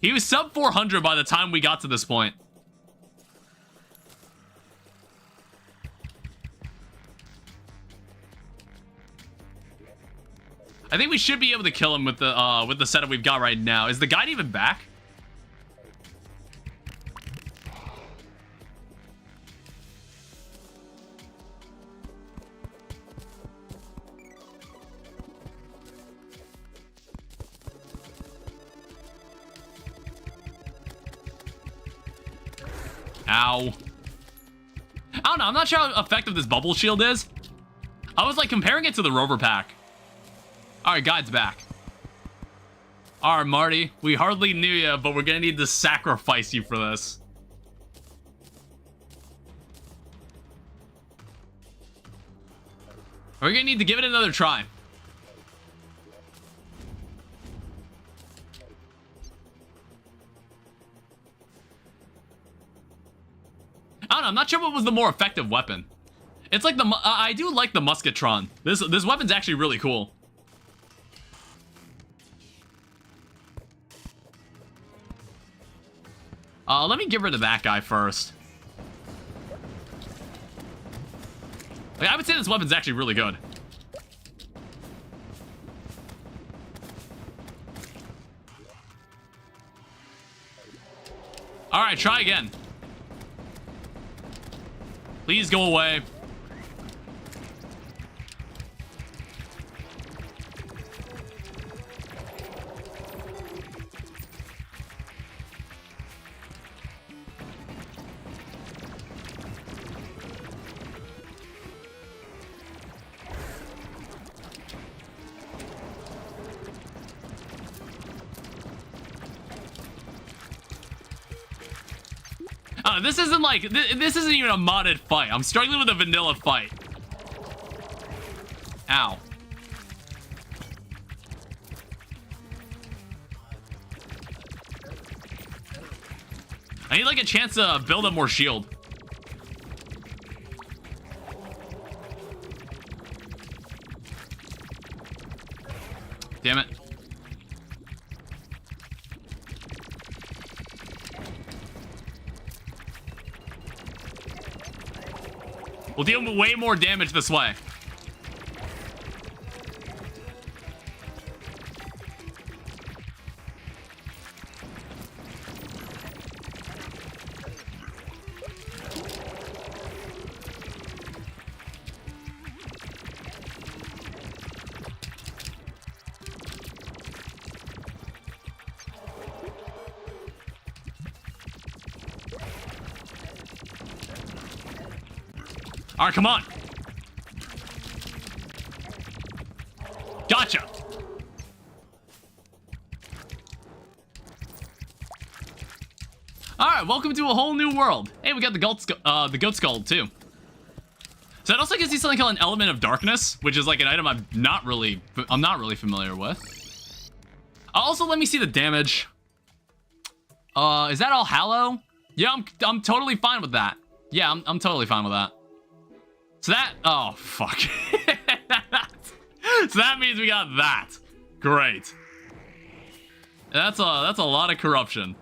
He was sub 400 by the time we got to this point. I think we should be able to kill him with the setup we've got right now. Is the guide even back? Ow. I don't know, I'm not sure how effective this bubble shield is. I was like comparing it to the rover pack. Alright, guide's back. Alright, Marty, we hardly knew you, but we're gonna need to sacrifice you for this. We're gonna need to give it another try. I don't know, I'm not sure what was the more effective weapon. It's like the, I do like the musketron. This weapon's actually really cool. Let me get rid of that guy first. Like, I would say this weapon's actually really good. Alright, try again. Please go away. This isn't like, this isn't even a modded fight. I'm struggling with a vanilla fight. Ow. I need like a chance to build up more shield. Damn it. We'll deal with way more damage this way. All right, come on. Gotcha. All right, welcome to a whole new world. Hey, we got the goat skull too. So that also gives you something called an element of darkness, which is like an item I'm not really familiar with. Also, let me see the damage. Is that all Hallow? Yeah, I'm totally fine with that. Yeah, I'm totally fine with that. So that, oh, fuck. So that means we got that. Great. That's a lot of corruption.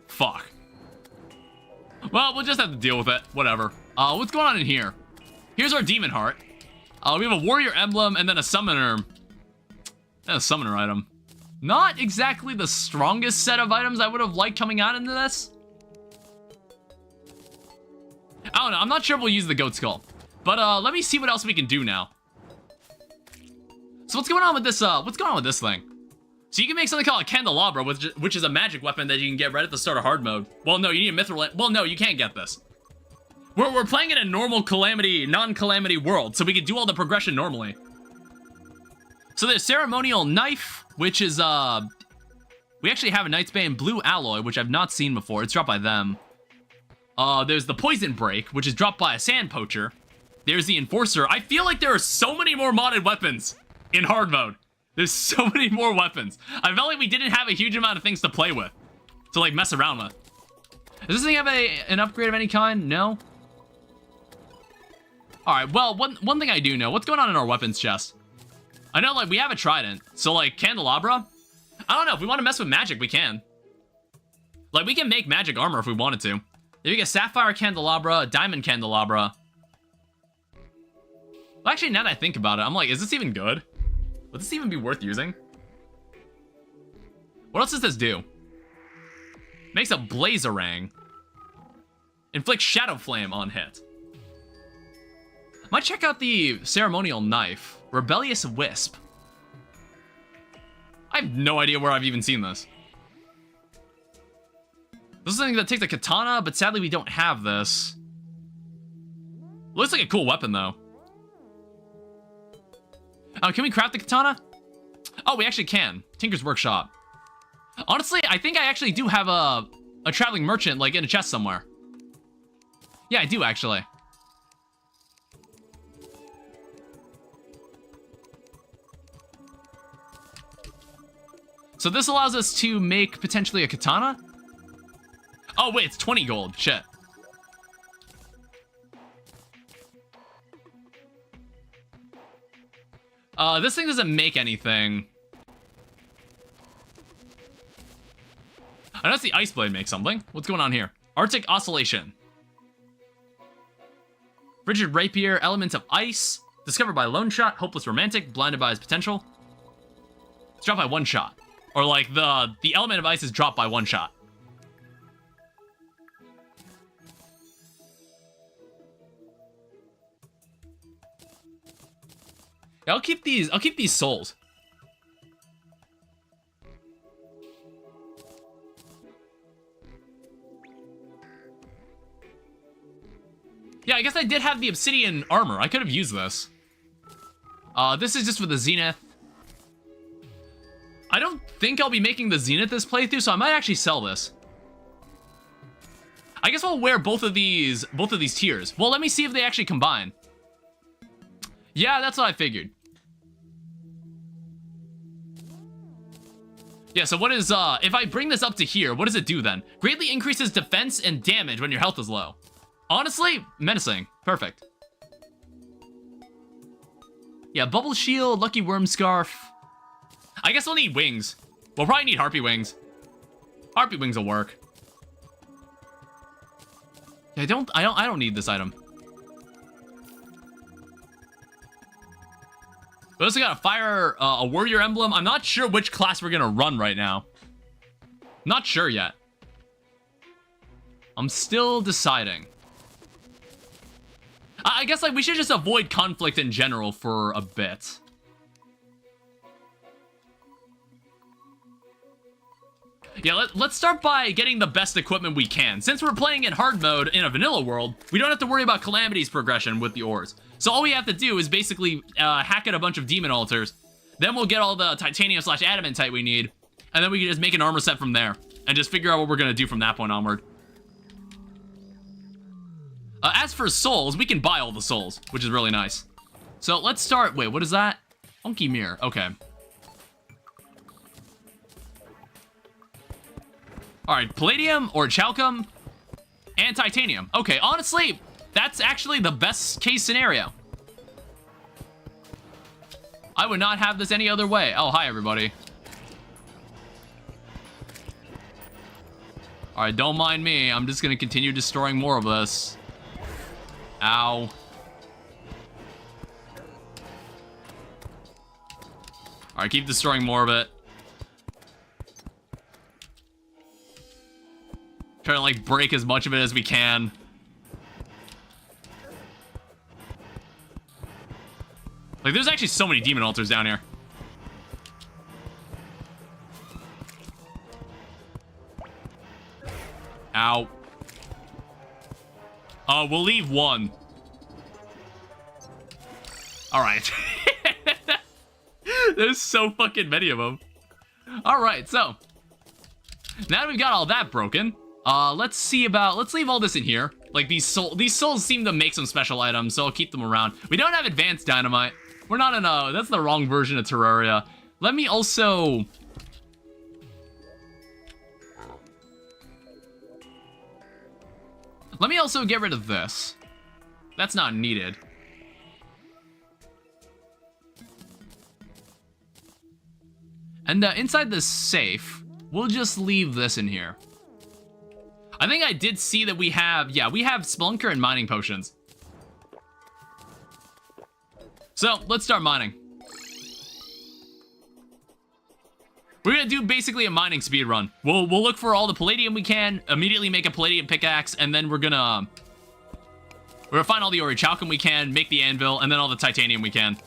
Fuck. Well, we'll just have to deal with it. Whatever. What's going on in here? Here's our demon heart. We have a warrior emblem and then a summoner. And a summoner item. Not exactly the strongest set of items I would have liked coming out into this. I don't know. I'm not sure if we'll use the goat skull. But let me see what else we can do now. So what's going on with this? What's going on with this thing? So you can make something called a candelabra, which is a magic weapon that you can get right at the start of hard mode. Well, no, you need a mithril. Well, no, you can't get this. We're playing in a normal calamity, non-calamity world, so we can do all the progression normally. So there's ceremonial knife, which is we actually have a Knight's Bane blue alloy, which I've not seen before. It's dropped by them. There's the poison break, which is dropped by a sand poacher. There's the enforcer. I feel like there are so many more modded weapons in hard mode. There's so many more weapons. I felt like we didn't have a huge amount of things to play with, to like mess around with. Does this thing have an upgrade of any kind? No. All right. Well, one thing I do know. What's going on in our weapons chest? I know, like, we have a trident, so like candelabra. I don't know, if we want to mess with magic, we can. Like, we can make magic armor if we wanted to. If you get sapphire candelabra, diamond candelabra. Well, actually, now that I think about it, I'm like, is this even good? Would this even be worth using? What else does this do? Makes a blazerang. Inflicts shadow flame on hit. Might check out the ceremonial knife. Rebellious wisp. I have no idea where I've even seen this. This is something that takes a katana, but sadly we don't have this. Looks like a cool weapon, though. Can we craft the katana? Oh, we actually can. Tinker's Workshop. Honestly, I think I actually do have a traveling merchant, like, in a chest somewhere. Yeah, I do, actually. So this allows us to make, potentially, a katana? Oh, wait, it's 20 gold. Shit. This thing doesn't make anything. I know the Ice Blade makes something. What's going on here? Arctic Oscillation. Frigid Rapier, Elements of Ice. Discovered by Lone Shot, Hopeless Romantic, blinded by his potential. It's dropped by one shot. Or like the element of ice is dropped by one shot. Yeah, I'll keep these souls. Yeah, I guess I did have the obsidian armor. I could have used this. This is just for the Zenith. I don't think I'll be making the Zenith this playthrough, so I might actually sell this. I guess I'll wear both of these tiers. Well, let me see if they actually combine. Yeah, that's what I figured. Yeah, so what is, if I bring this up to here, what does it do then? Greatly increases defense and damage when your health is low. Honestly, menacing. Perfect. Yeah, Bubble Shield, Lucky Worm Scarf. I guess we'll need wings. We'll probably need Harpy Wings. Harpy Wings will work. Yeah, I don't need this item. We also got a fire, a warrior emblem. I'm not sure which class we're gonna run right now. Not sure yet. I'm still deciding. I guess like we should just avoid conflict in general for a bit. Yeah, let's start by getting the best equipment we can. Since we're playing in hard mode in a vanilla world, we don't have to worry about Calamity's progression with the ores. So all we have to do is basically hack at a bunch of demon altars. Then we'll get all the titanium / adamantite we need. And then we can just make an armor set from there. And just figure out what we're going to do from that point onward. As for souls, we can buy all the souls, which is really nice. So let's start... Wait, what is that? Funky Mirror. Okay. Alright, palladium or chalcum and titanium. Okay, honestly, that's actually the best case scenario. I would not have this any other way. Oh, hi, everybody. Alright, don't mind me. I'm just gonna continue destroying more of this. Ow. Alright, keep destroying more of it. Try to, like, break as much of it as we can. Like, there's actually so many demon altars down here. Ow. We'll leave one. Alright. There's so fucking many of them. Alright, so. Now that we've got all that broken, let's leave all this in here. Like, these souls seem to make some special items, so I'll keep them around. We don't have advanced dynamite. We're not in that's the wrong version of Terraria. Let me also get rid of this. That's not needed. And inside this safe, we'll just leave this in here. I think I did see that we have Spelunker and mining potions. So, let's start mining. We're gonna do basically a mining speed run. We'll look for all the palladium we can, immediately make a palladium pickaxe, and then we're gonna find all the orichalcum we can, make the anvil, and then all the titanium we can.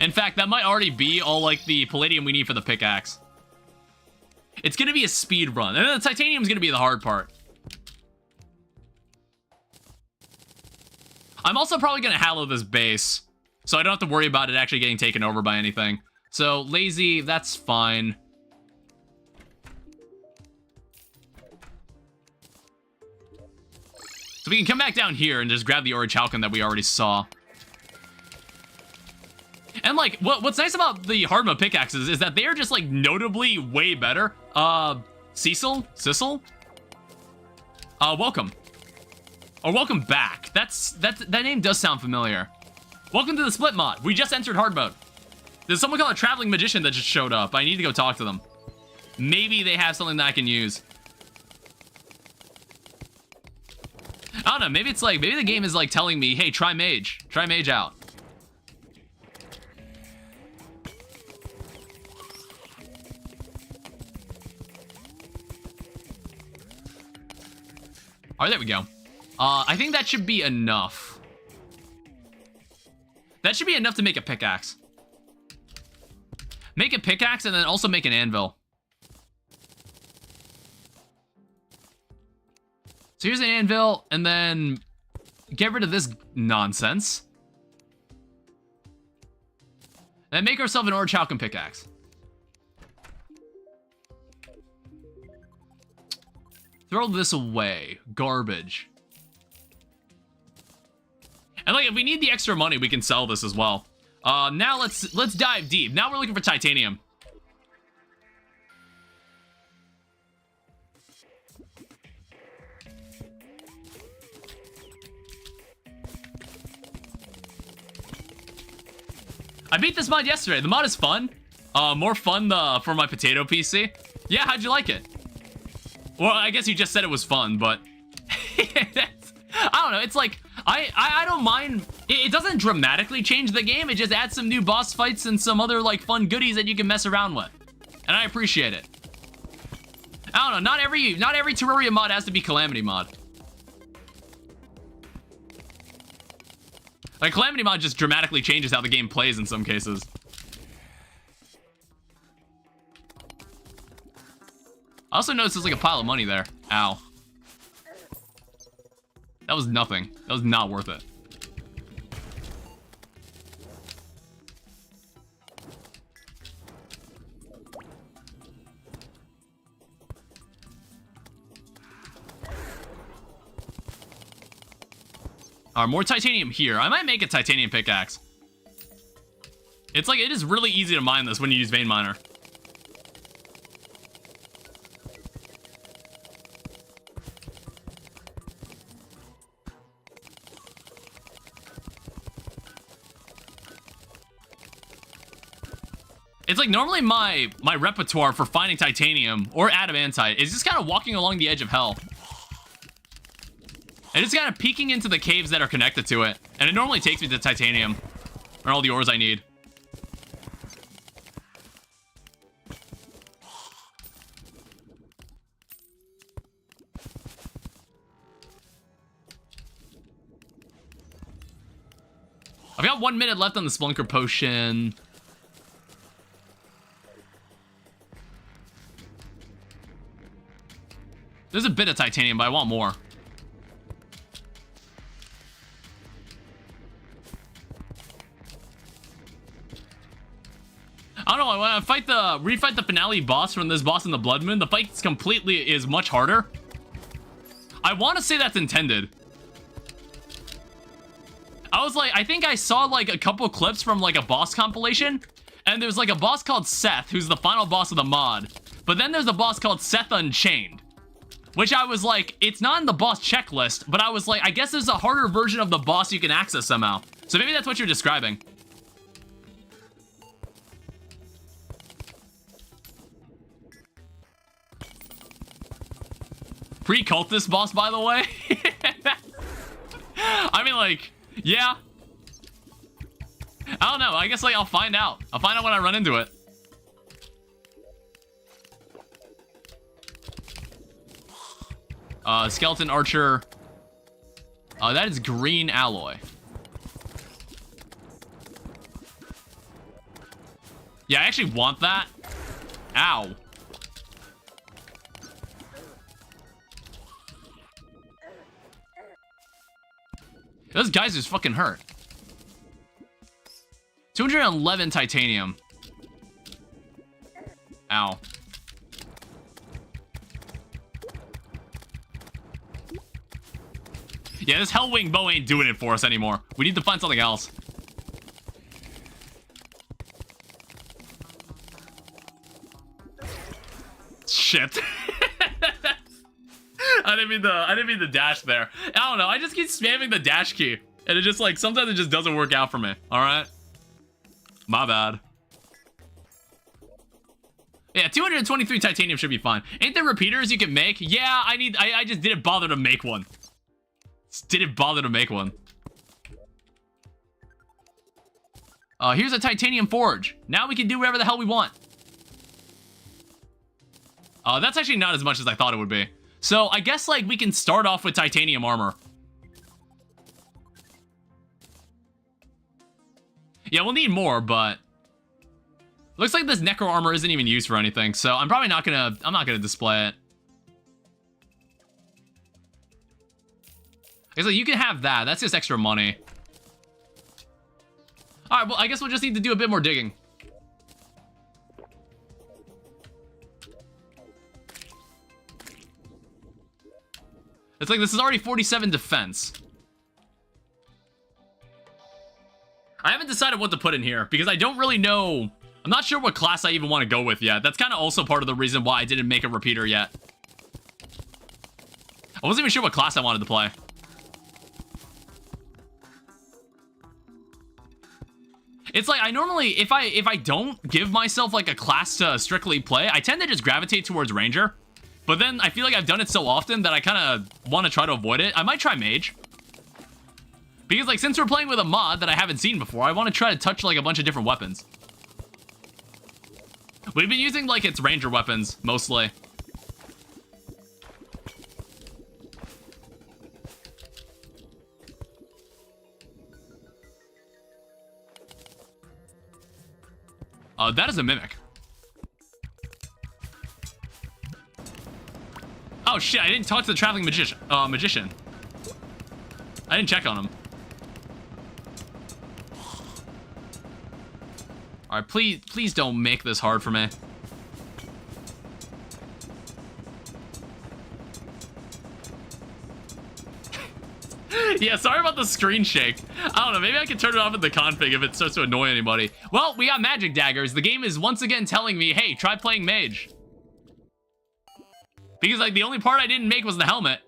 In fact, that might already be all, like, the palladium we need for the pickaxe. It's gonna be a speed run, and then the titanium's gonna be the hard part. I'm also probably gonna hallow this base, so I don't have to worry about it actually getting taken over by anything. So, lazy, that's fine. So we can come back down here and just grab the orichalcum that we already saw. And, like, what's nice about the hard mode pickaxes is that they are just, like, notably way better. Sissel? Welcome. Or welcome back. That name does sound familiar. Welcome to the split mod. We just entered hard mode. There's someone called a traveling magician that just showed up. I need to go talk to them. Maybe they have something that I can use. I don't know. Maybe it's like, maybe the game is like telling me, hey, try mage. Try mage out. All right, there we go. I think that should be enough. That should be enough to make a pickaxe. Make a pickaxe and then also make an anvil. So here's an anvil, and then get rid of this nonsense. Then make ourselves an orichalcum pickaxe. Throw this away. Garbage. And like, if we need the extra money, we can sell this as well. Now let's dive deep. Now we're looking for titanium. I beat this mod yesterday. The mod is fun. More fun for my potato PC. Yeah, how'd you like it? Well, I guess you just said it was fun, but I don't know. It's like, I don't mind. It doesn't dramatically change the game. It just adds some new boss fights and some other like fun goodies that you can mess around with. And I appreciate it. I don't know. Not every Terraria mod has to be Calamity mod. Like, Calamity mod just dramatically changes how the game plays in some cases. I also noticed there's like a pile of money there. Ow. That was nothing. That was not worth it. Alright, more titanium here. I might make a titanium pickaxe. It's like, it is really easy to mine this when you use vein miner. It's like normally my repertoire for finding titanium or adamantite is just kind of walking along the edge of hell. And just kind of peeking into the caves that are connected to it. And it normally takes me to titanium. Or all the ores I need. I've got 1 minute left on the Splunker Potion. There's a bit of titanium, but I want more. I don't know, when I refight the finale boss from this boss in the Blood Moon, the fight is much harder. I want to say that's intended. I was like, I think I saw like a couple clips from like a boss compilation, and there's like a boss called Seth, who's the final boss of the mod. But then there's a boss called Seth Unchained, which I was like, it's not in the boss checklist, but I was like, I guess there's a harder version of the boss you can access somehow. So maybe that's what you're describing. Pre-cultist boss, by the way. I mean, like, yeah. I don't know. I guess like I'll find out. I'll find out when I run into it. Skeleton Archer. That is green alloy. Yeah, I actually want that. Ow. Those guys just fucking hurt. 211 titanium. Ow. Yeah, this Hellwing bow ain't doing it for us anymore. We need to find something else. Shit. I didn't mean the dash there. I don't know. I just keep spamming the dash key, and it just like sometimes it just doesn't work out for me. All right, my bad. Yeah, 223 titanium should be fine. Ain't there repeaters you can make? Yeah, I just didn't bother to make one. Just didn't bother to make one. Here's a titanium forge. Now we can do whatever the hell we want. That's actually not as much as I thought it would be. So I guess like we can start off with titanium armor. Yeah, we'll need more, but looks like this necro armor isn't even used for anything, so I'm probably not gonna display it. I guess like you can have that. That's just extra money. All right, well I guess we'll just need to do a bit more digging. It's like this is already 47 defense. I haven't decided what to put in here because I don't really know. I'm not sure what class I even want to go with yet. That's kind of also part of the reason why I didn't make a repeater yet. I wasn't even sure what class I wanted to play. It's like I normally, if I don't give myself like a class to strictly play, I tend to just gravitate towards Ranger. But then I feel like I've done it so often that I kind of want to try to avoid it. I might try Mage. Because like since we're playing with a mod that I haven't seen before, I want to try to touch like a bunch of different weapons. We've been using like its Ranger weapons mostly. That is a Mimic. Oh shit, I didn't talk to the traveling magician. I didn't check on him. Alright, please don't make this hard for me. Yeah, sorry about the screen shake. I don't know, maybe I can turn it off in the config if it starts to annoy anybody. Well, we got magic daggers. The game is once again telling me, hey, try playing mage. Because, like, the only part I didn't make was the helmet.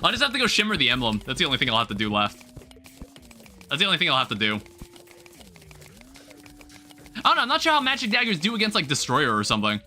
I'll just have to go shimmer the emblem. That's the only thing I'll have to do left. That's the only thing I'll have to do. I don't know, I'm not sure how magic daggers do against, like, Destroyer or something.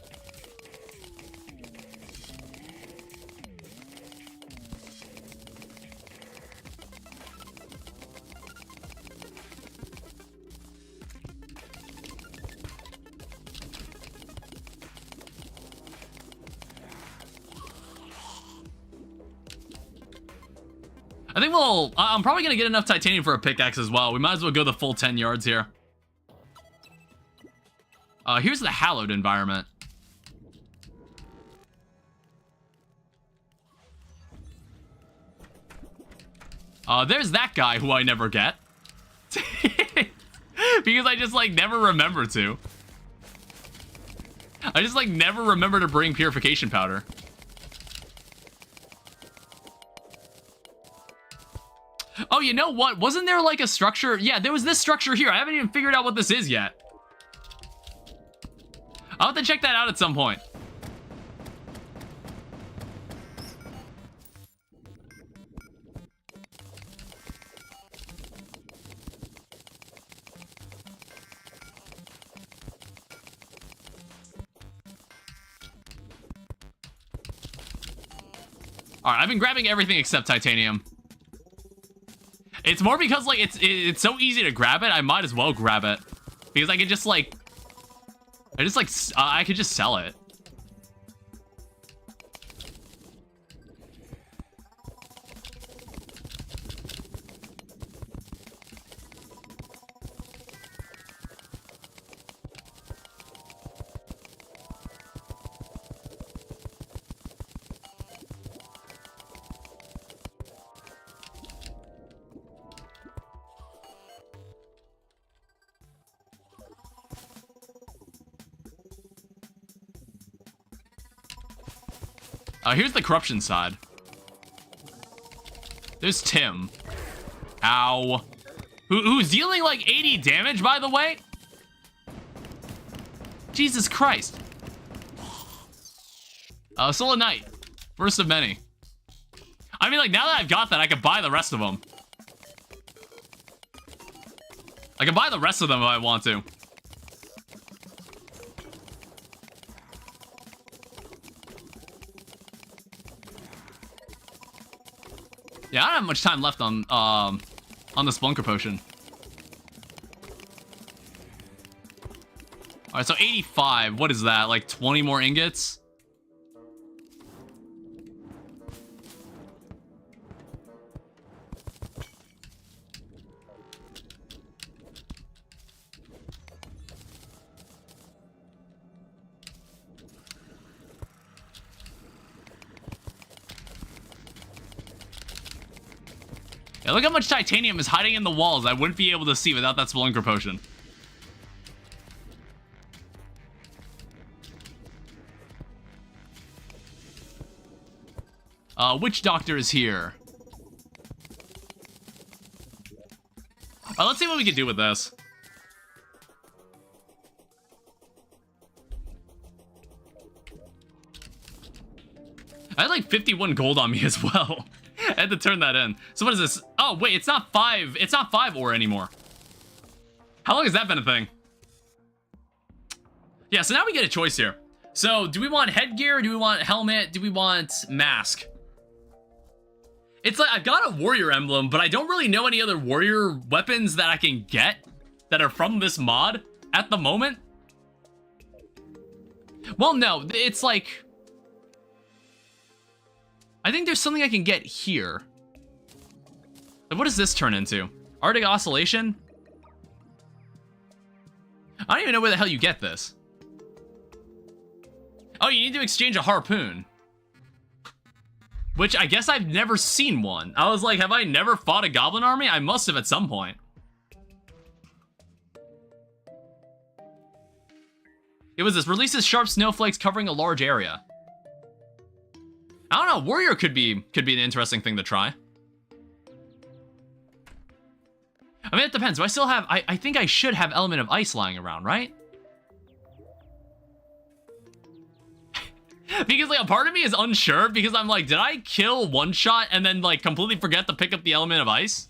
I think I'm probably gonna get enough titanium for a pickaxe as well. We might as well go the full 10 yards here. Here's the hallowed environment. There's that guy who I never get. Because I just, like, never remember to. I just, like, never remember to bring purification powder. Oh, you know what? Wasn't there, like, a structure? Yeah, there was this structure here. I haven't even figured out what this is yet. I'll have to check that out at some point. Alright, I've been grabbing everything except titanium. It's more because, like, it's so easy to grab it, I might as well grab it. Because I could just, like... I could just sell it. Here's the corruption side. There's Tim. Ow. Who's dealing like 80 damage, by the way? Jesus Christ. Soul Knight. First of many. I mean, like, now that I've got that, I can buy the rest of them. I can buy the rest of them if I want to. Yeah, I don't have much time left on this Blunker Potion. Alright, so 85. What is that? Like 20 more ingots? Yeah, look how much titanium is hiding in the walls I wouldn't be able to see without that Spelunker Potion. Witch Doctor is here. Alright, let's see what we can do with this. I had like 51 gold on me as well. I had to turn that in. So what is this? Oh, wait, it's not 5. It's not 5 ore anymore. How long has that been a thing? Yeah, so now we get a choice here. So, do we want headgear? Do we want helmet? Do we want mask? It's like, I've got a warrior emblem, but I don't really know any other warrior weapons that I can get that are from this mod at the moment. Well, no, it's like... I think there's something I can get here. What does this turn into? Arctic Oscillation? I don't even know where the hell you get this. Oh, you need to exchange a harpoon. Which I guess I've never seen one. I was like, have I never fought a goblin army? I must have at some point. It was this. Releases sharp snowflakes covering a large area. I don't know, warrior could be an interesting thing to try. I mean, it depends. Do I still have... I think I should have Element of Ice lying around, right? Because, like, a part of me is unsure because I'm like, did I kill one shot and then, like, completely forget to pick up the element of ice?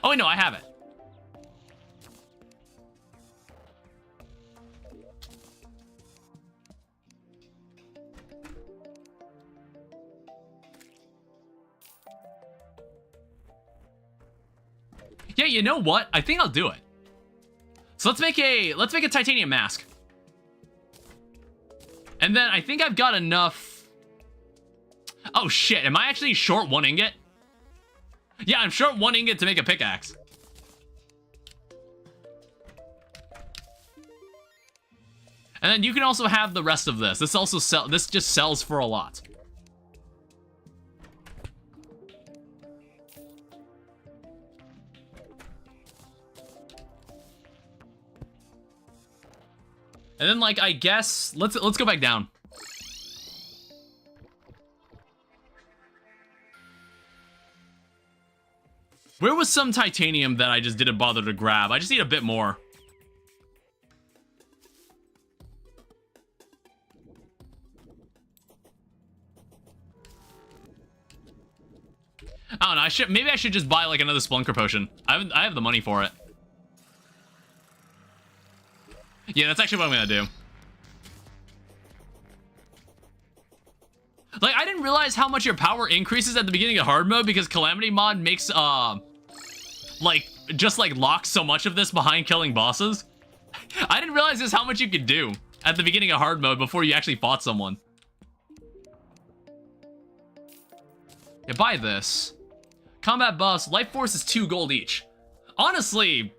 Oh, wait, no, I have it. Yeah, you know what? I think I'll do it. So let's make a titanium mask. And then I think I've got enough. Oh shit, am I actually short 1 ingot? Yeah, I'm short 1 ingot to make a pickaxe. And then you can also have the rest of this. This just sells for a lot. And then, like, I guess let's go back down. Where was some titanium that I just didn't bother to grab? I just need a bit more. I don't know. Maybe I should just buy like another Splunker potion. I have the money for it. Yeah, that's actually what I'm gonna do. Like, I didn't realize how much your power increases at the beginning of hard mode because Calamity mod makes, like, just, like, locks so much of this behind killing bosses. I didn't realize just how much you could do at the beginning of hard mode before you actually fought someone. Yeah, buy this. Combat buffs, life force is 2 gold each. Honestly...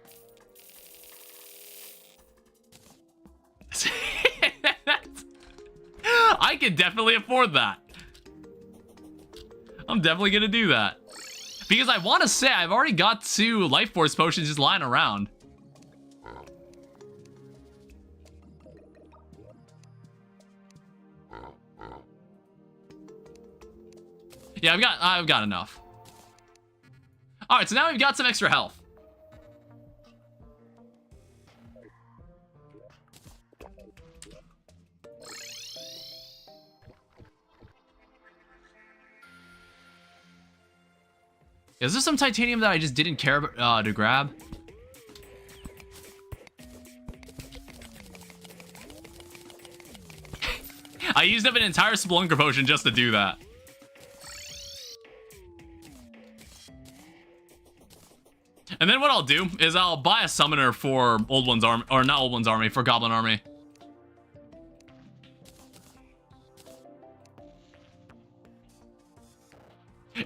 I can definitely afford that. I'm definitely gonna do that. Because I want to say I've already got 2 life force potions just lying around. Yeah, I've got enough. Alright, so now we've got some extra health. Is there some titanium that I just didn't care to grab? I used up an entire Splunker potion just to do that. And then what I'll do is I'll buy a summoner for Old One's army, or not Old One's army, for Goblin army.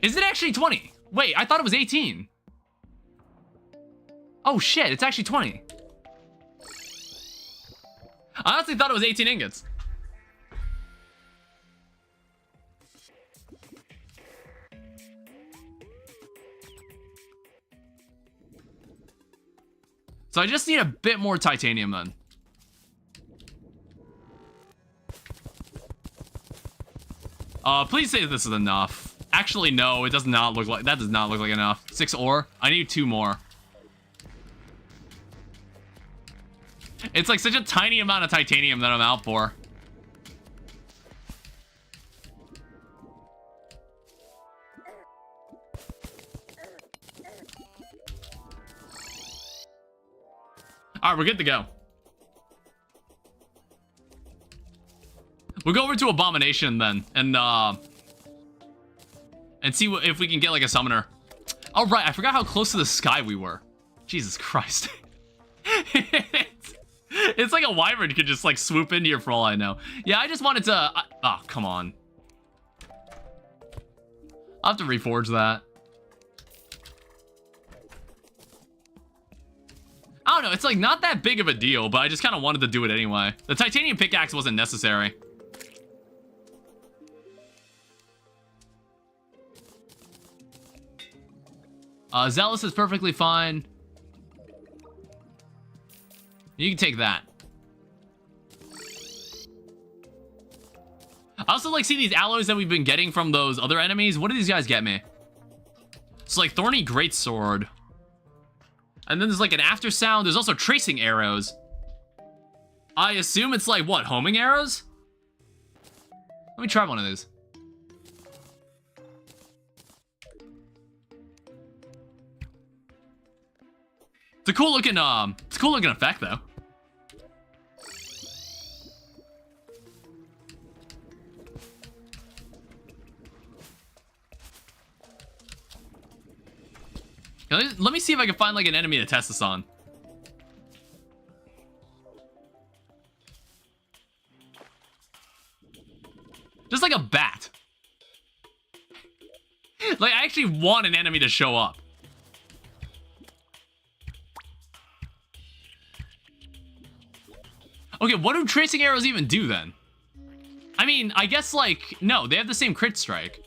Is it actually 20? Wait, I thought it was 18. Oh shit, it's actually 20. I honestly thought it was 18 ingots. So I just need a bit more titanium then. Please say this is enough. Actually, no, it does not look like, that does not look like enough. 6 ore? I need 2 more. It's like such a tiny amount of titanium that I'm out for. Alright, we're good to go. We'll go over to Abomination then, and see if we can get like a summoner. Oh right, I forgot how close to the sky we were. Jesus Christ. It's like a wyvern could just like swoop into here for all I know. Yeah, I just wanted to... oh, come on. I'll have to reforge that. I don't know, it's like not that big of a deal, but I just kind of wanted to do it anyway. The titanium pickaxe wasn't necessary. Zealous is perfectly fine. You can take that. I also like see these alloys that we've been getting from those other enemies. What do these guys get me? It's like Thorny Greatsword. And then there's like an after sound. There's also tracing arrows. I assume it's like, what, homing arrows? Let me try one of these. It's a cool looking effect though. Let me see if I can find like an enemy to test this on. Just like a bat. Like, I actually want an enemy to show up. Okay, what do tracing arrows even do then? I mean, I guess like, no, they have the same crit strike.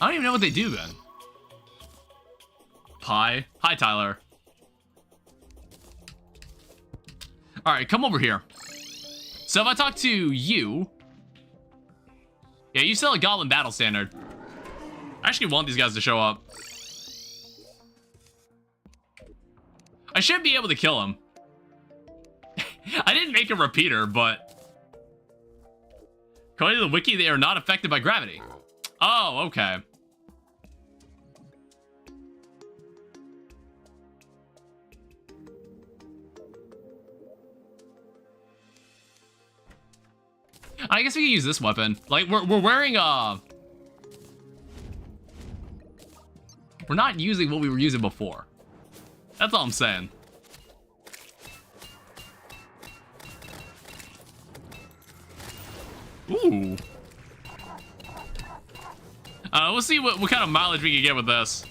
I don't even know what they do then. Hi, Tyler. All right, come over here. So if I talk to you, yeah, you sell a Goblin Battle Standard. I actually want these guys to show up. I should be able to kill him. I didn't make a repeater, but according to the wiki, they are not affected by gravity. Oh, okay. I guess we can use this weapon. Like, we're wearing, we're not using what we were using before. That's all I'm saying. Ooh. We'll see what kind of mileage we can get with this.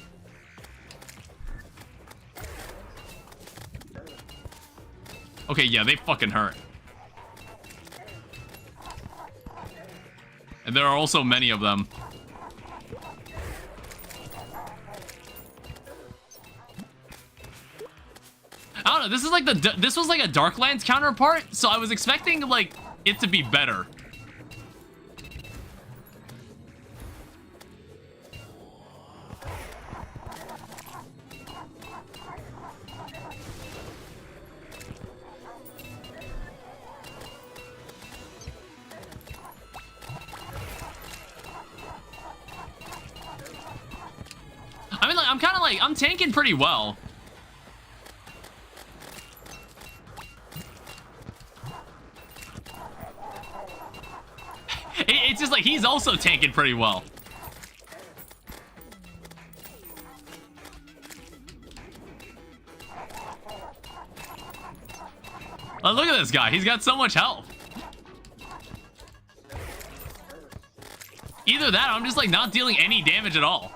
Okay, yeah, they fucking hurt. And there are also many of them. I don't know, this is like this was like a Darklands counterpart, so I was expecting like it to be better. I mean, like, I'm kind of like, I'm tanking pretty well. It's just like, he's also tanking pretty well. Oh, look at this guy. He's got so much health. Either that or I'm just like not dealing any damage at all.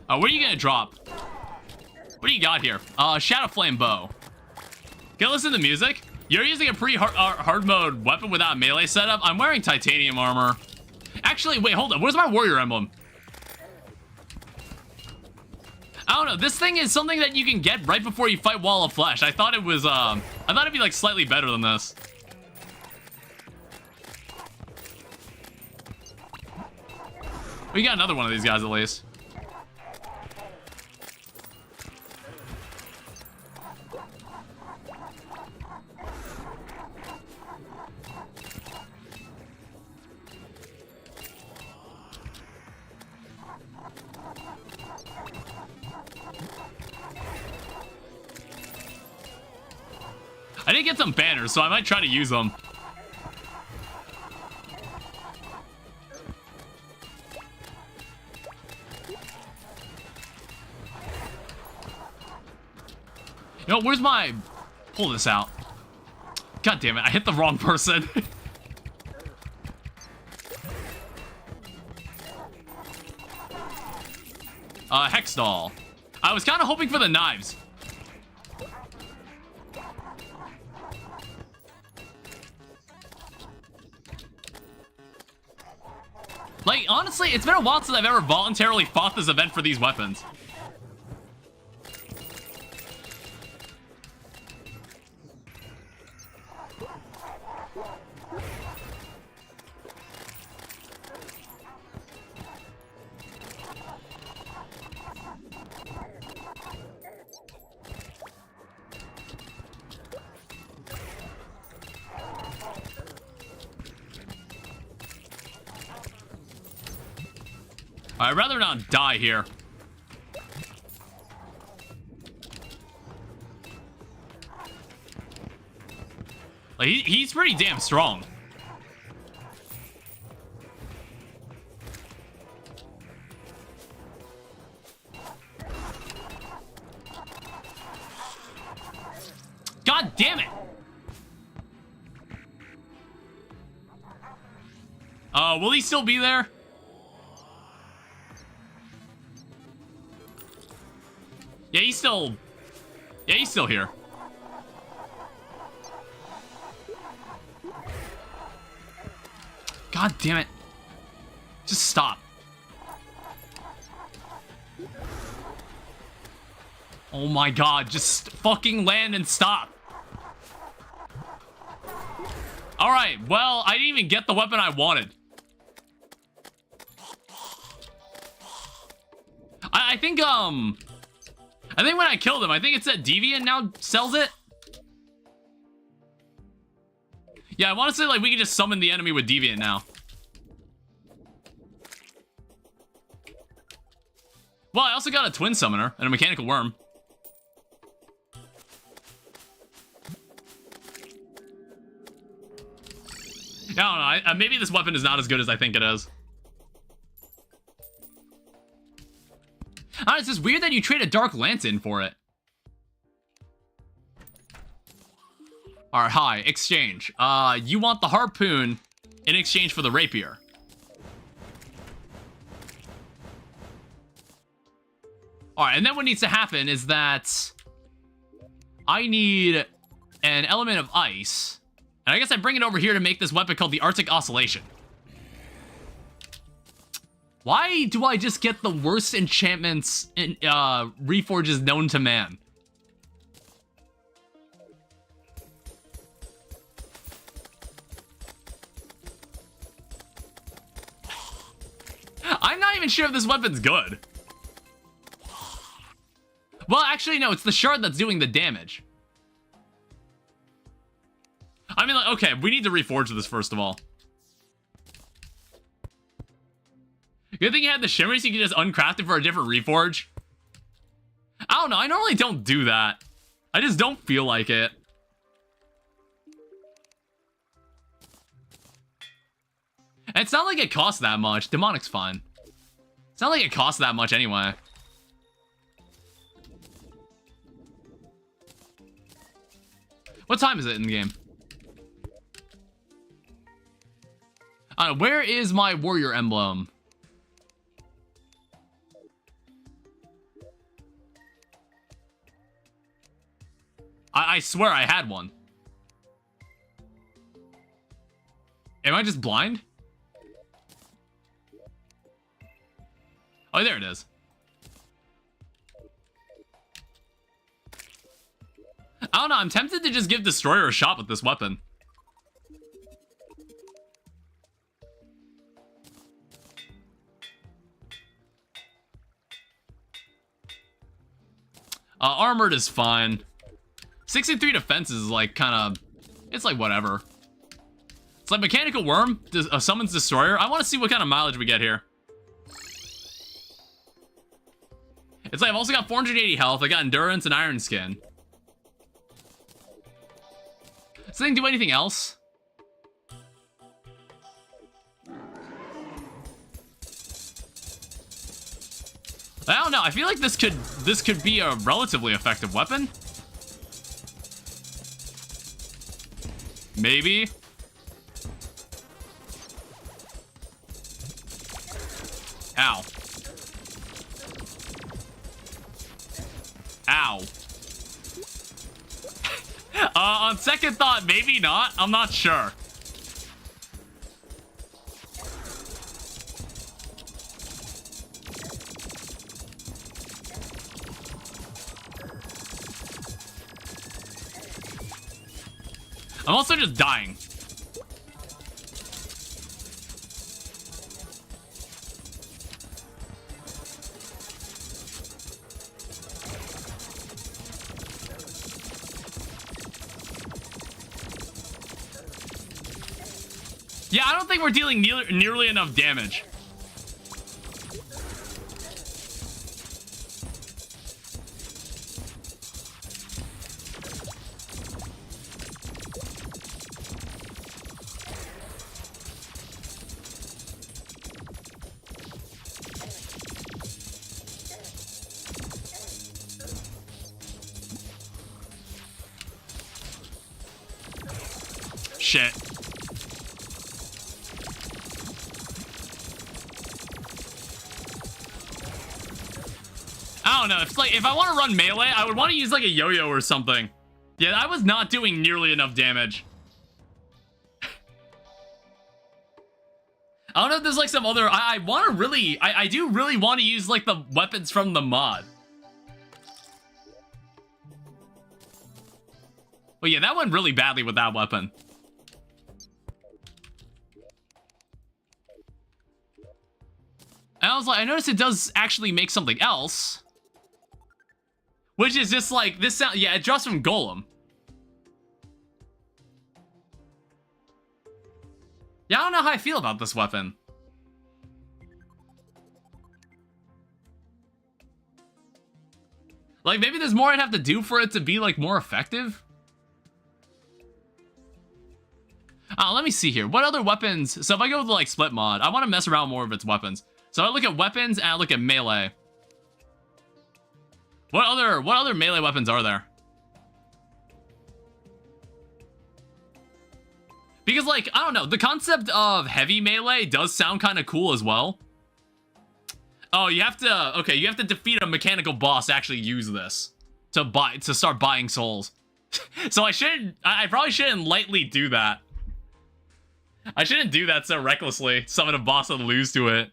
What are you gonna drop? What do you got here? Shadow Flame Bow. Can I listen to music? You're using a hard mode weapon without melee setup? I'm wearing titanium armor. Actually, wait, hold on. Where's my warrior emblem? I don't know. This thing is something that you can get right before you fight Wall of Flesh. I thought it was, I thought it'd be like slightly better than this. We got another one of these guys at least. I did get some banners, so I might try to use them. You know, where's my... Pull this out. God damn it, I hit the wrong person. Hex doll. I was kind of hoping for the knives. Like, honestly, it's been a while since I've ever voluntarily fought this event for these weapons. I'd rather not die here. Like, he's pretty damn strong. God damn it! Will he still be there? Yeah, he's still here. God damn it. Just stop. Oh my god, just fucking land and stop. Alright, well, I didn't even get the weapon I wanted. I think when I killed him, I think it said Deviant now sells it. Yeah, I want to say, like, we can just summon the enemy with Deviant now. Well, I also got a Twin Summoner and a Mechanical Worm. I don't know, maybe this weapon is not as good as I think it is. It's just weird that you trade a Dark Lance in for it. Alright, hi, exchange. You want the harpoon in exchange for the rapier. Alright, and then what needs to happen is that I need an element of ice. And I guess I bring it over here to make this weapon called the Arctic Oscillation. Why do I just get the worst enchantments in Reforges known to man? I'm not even sure if this weapon's good. Well, actually, no, it's the shard that's doing the damage. I mean, like, okay, we need to reforge this first of all. Good thing you had the shimmer so you can just uncraft it for a different reforge. I don't know, I normally don't do that. I just don't feel like it. And it's not like it costs that much. Demonic's fine. It's not like it costs that much anyway. What time is it in the game? Where is my warrior emblem? I swear I had one. Am I just blind? Oh, there it is. I don't know, I'm tempted to just give Destroyer a shot with this weapon. Armored is fine. 63 defense is like kind of, it's like whatever. It's like Mechanical Worm summons Destroyer. I want to see what kind of mileage we get here. It's like I've also got 480 health. I got Endurance and Iron Skin. Does this thing do anything else? I don't know. I feel like this could be a relatively effective weapon. Maybe. Ow. Ow. On second thought, maybe not. I'm not sure. I'm also just dying. Yeah, I don't think we're dealing nearly enough damage. Shit. I don't know. It's like if I want to run melee, I would want to use like a yo-yo or something. Yeah, I was not doing nearly enough damage. I don't know if there's like some other. I want to really. I do really want to use like the weapons from the mod. But yeah, that went really badly with that weapon. And I was like, I noticed it does actually make something else. Which is just like, this sound, yeah, it drops from Golem. Yeah, I don't know how I feel about this weapon. Like, maybe there's more I'd have to do for it to be, like, more effective? Let me see here. What other weapons? So if I go with, like, split mod, I want to mess around more with its weapons. So I look at weapons and I look at melee. What other melee weapons are there? Because, like, I don't know, the concept of heavy melee does sound kind of cool as well. Oh, you have to, okay, you have to defeat a mechanical boss to actually use this to start buying souls. So I probably shouldn't lightly do that. I shouldn't do that so recklessly, summon a boss and lose to it.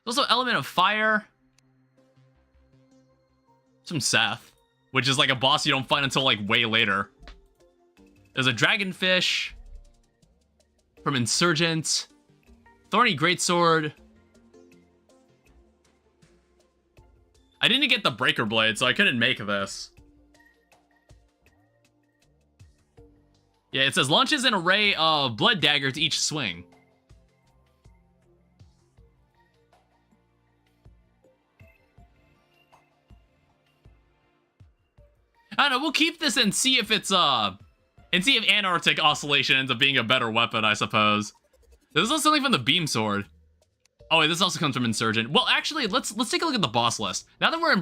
There's also element of fire. Some Seth, which is like a boss you don't find until like way later. There's a dragonfish from Insurgent. Thorny Greatsword. I didn't get the Breaker Blade, so I couldn't make this. Yeah, it says launches an array of blood daggers each swing. I don't know, we'll keep this and see if it's, and see if Antarctic Oscillation ends up being a better weapon, I suppose. There's also something from the Beam Sword. Oh, wait, this also comes from Insurgent. Well, actually, let's take a look at the boss list. Now that we're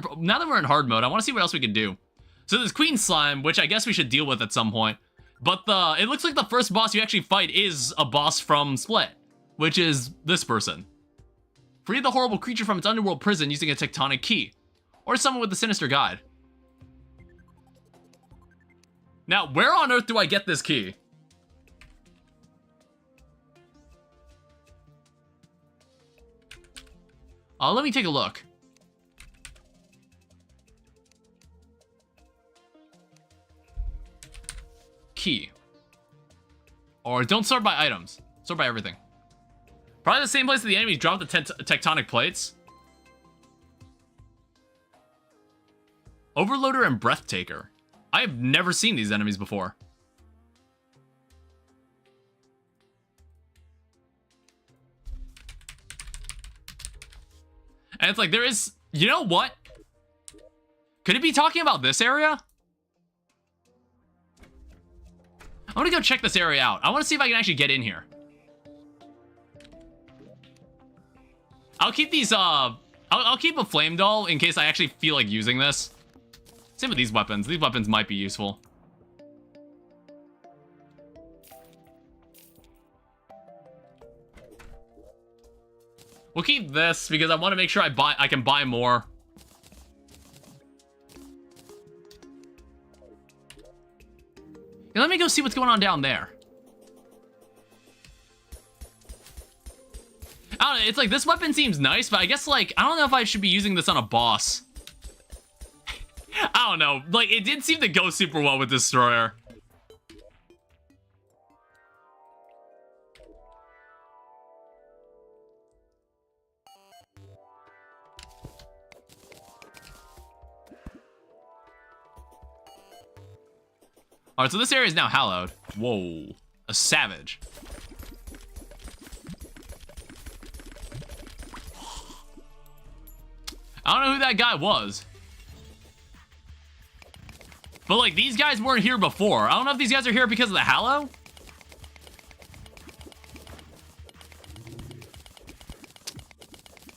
in hard mode, I want to see what else we can do. So there's Queen Slime, which I guess we should deal with at some point. But it looks like the first boss you actually fight is a boss from Split, which is this person. Free the horrible creature from its underworld prison using a tectonic key, or someone with a sinister guide. Now, where on earth do I get this key? Let me take a look. Key. Or don't sort by items. Sort by everything. Probably the same place that the enemies drop the tectonic plates. Overloader and Breathtaker. I've never seen these enemies before. And it's like, there is... You know what? Could it be talking about this area? I'm gonna go check this area out. I want to see if I can actually get in here. I'll keep these, I'll keep a flame doll in case I actually feel like using this. Same with these weapons. These weapons might be useful. We'll keep this because I want to make sure I can buy more. Yeah, let me go see what's going on down there. I don't know, it's like this weapon seems nice, but I guess like I don't know if I should be using this on a boss. I don't know. Like, it did seem to go super well with Destroyer. Alright, so this area is now hallowed. Whoa. A savage. I don't know who that guy was. But, like, these guys weren't here before. I don't know if these guys are here because of the hallow.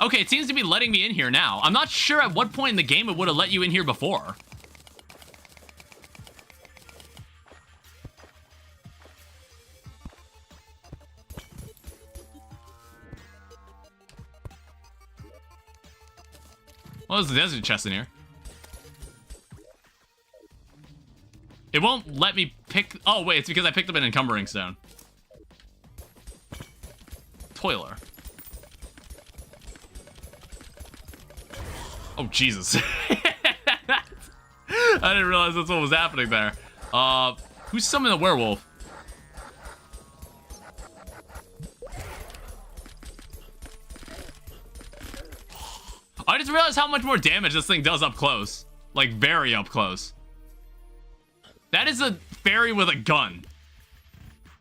Okay, it seems to be letting me in here now. I'm not sure at what point in the game it would have let you in here before. Well, there's a desert chest in here. It won't let me pick... Oh, wait, it's because I picked up an encumbering stone. Toiler. Oh, Jesus. I didn't realize that's what was happening there. Who's summoning the werewolf? I just realized how much more damage this thing does up close. Like, very up close. That is a fairy with a gun.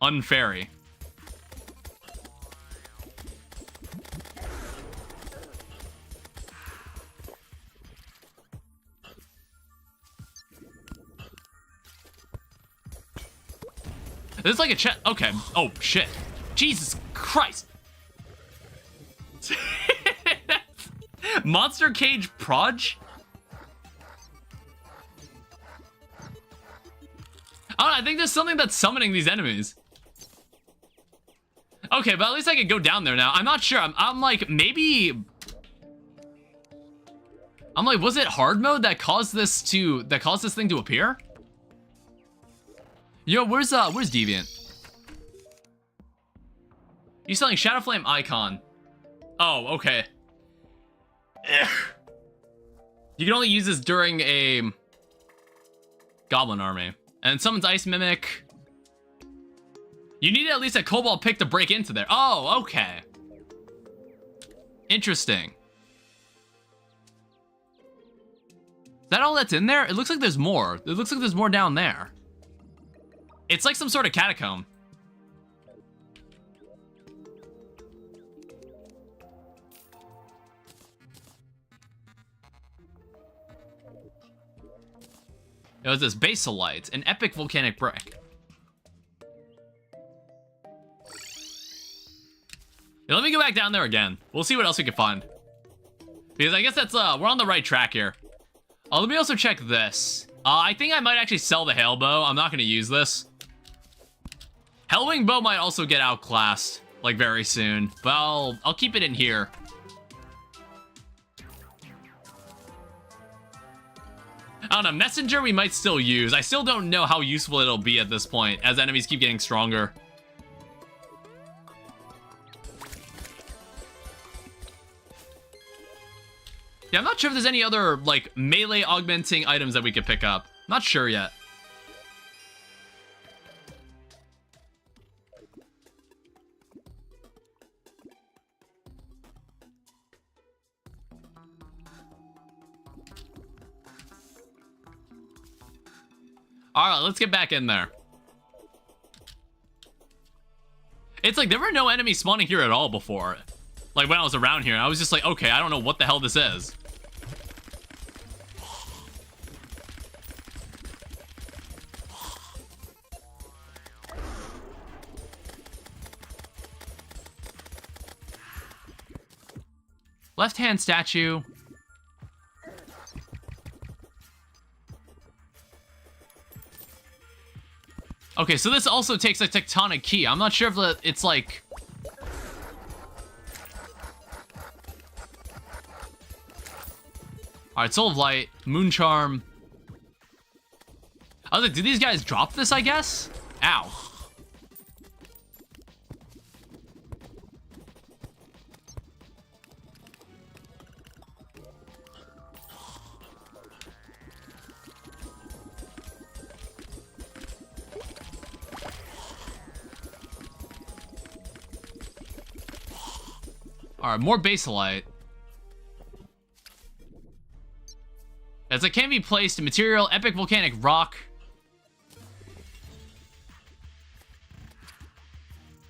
Unfairy. This is like a chest. Okay. Oh, shit. Jesus Christ. Monster Cage Proj? I don't know, I think there's something that's summoning these enemies. Okay, but at least I can go down there now. I'm not sure. I'm like, maybe... I'm like, was it hard mode that caused this thing to appear? Yo, where's Deviant? He's selling Shadowflame Icon. Oh, okay. Ugh. You can only use this during a goblin army. And summons Ice Mimic. You need at least a Cobalt pick to break into there. Oh, okay. Interesting. Is that all that's in there? It looks like there's more. It looks like there's more down there. It's like some sort of catacomb. It was this basalite, an epic volcanic brick. Yeah, let me go back down there again. We'll see what else we can find. Because I guess that's, we're on the right track here. Let me also check this. I think I might actually sell the Hail Bow. I'm not going to use this. Hellwing Bow might also get outclassed, like, very soon. But I'll keep it in here. I don't know, Messenger we might still use. I still don't know how useful it'll be at this point, as enemies keep getting stronger. Yeah, I'm not sure if there's any other, like, melee augmenting items that we could pick up. Not sure yet. Alright, let's get back in there. It's like, there were no enemies spawning here at all before. Like, when I was around here, I was just like, okay, I don't know what the hell this is. Left-hand statue. Okay, so this also takes a tectonic key. I'm not sure if it's like... Alright, Soul of Light, Moon Charm. I was like, did these guys drop this, I guess? Ow. Alright, more basalite. As it can be placed in material, epic volcanic rock.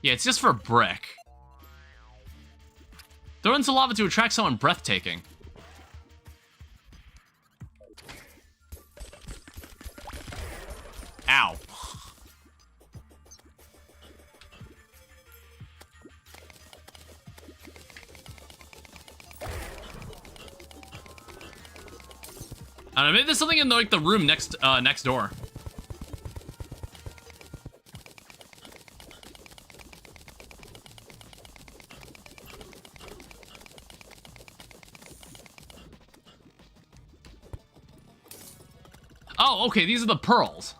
Yeah, it's just for brick. Throw into lava to attract someone breathtaking. Ow. I don't know, maybe there's something in like the room next door. Oh, okay, these are the pearls.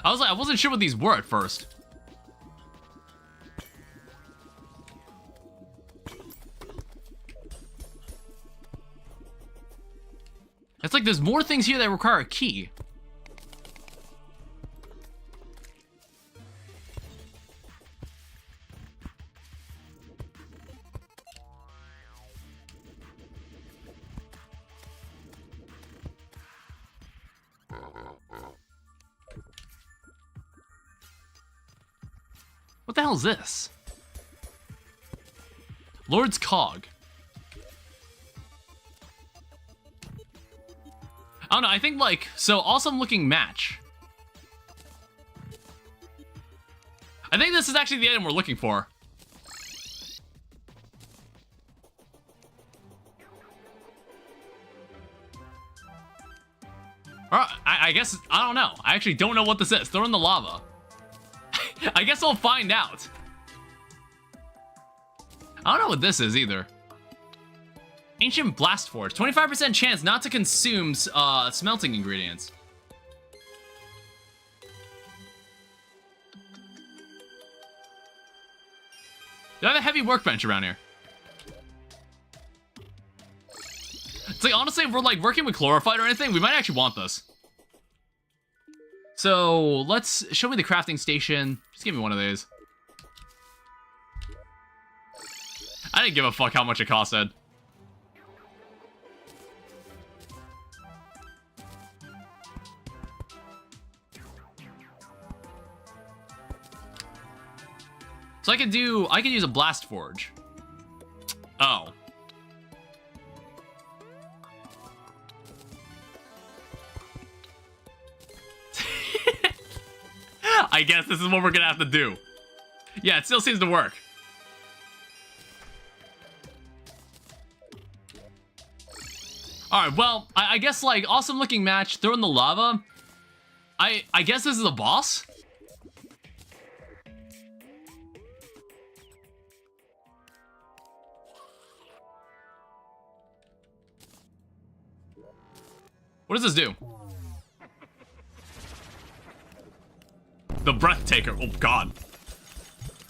I wasn't sure what these were at first. It's like there's more things here that require a key. What the hell is this? Lord's Cog. I don't know, I think like, so awesome looking match. I think this is actually the item we're looking for. I guess, I don't know. I actually don't know what this is. Throw in the lava. I guess I'll find out. I don't know what this is either. Ancient Blast Forge. 25% chance not to consume smelting ingredients. Do I have a heavy workbench around here? It's like, honestly, if we're like working with chlorophyte or anything, we might actually want this. So let's show me the crafting station. Just give me one of these. I didn't give a fuck how much it costed. So I could use a blast forge. Oh. I guess this is what we're gonna have to do. Yeah, it still seems to work. Alright, well, I guess, like, awesome looking match, throw in the lava. I guess this is a boss? What does this do? The Breathtaker. Oh, God.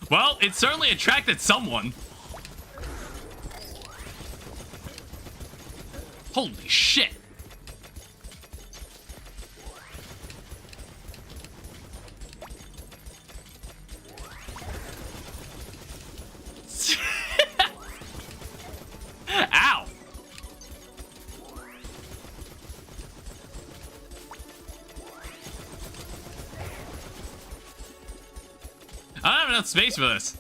Well, it certainly attracted someone. Holy shit. Ow. I don't have enough space for this.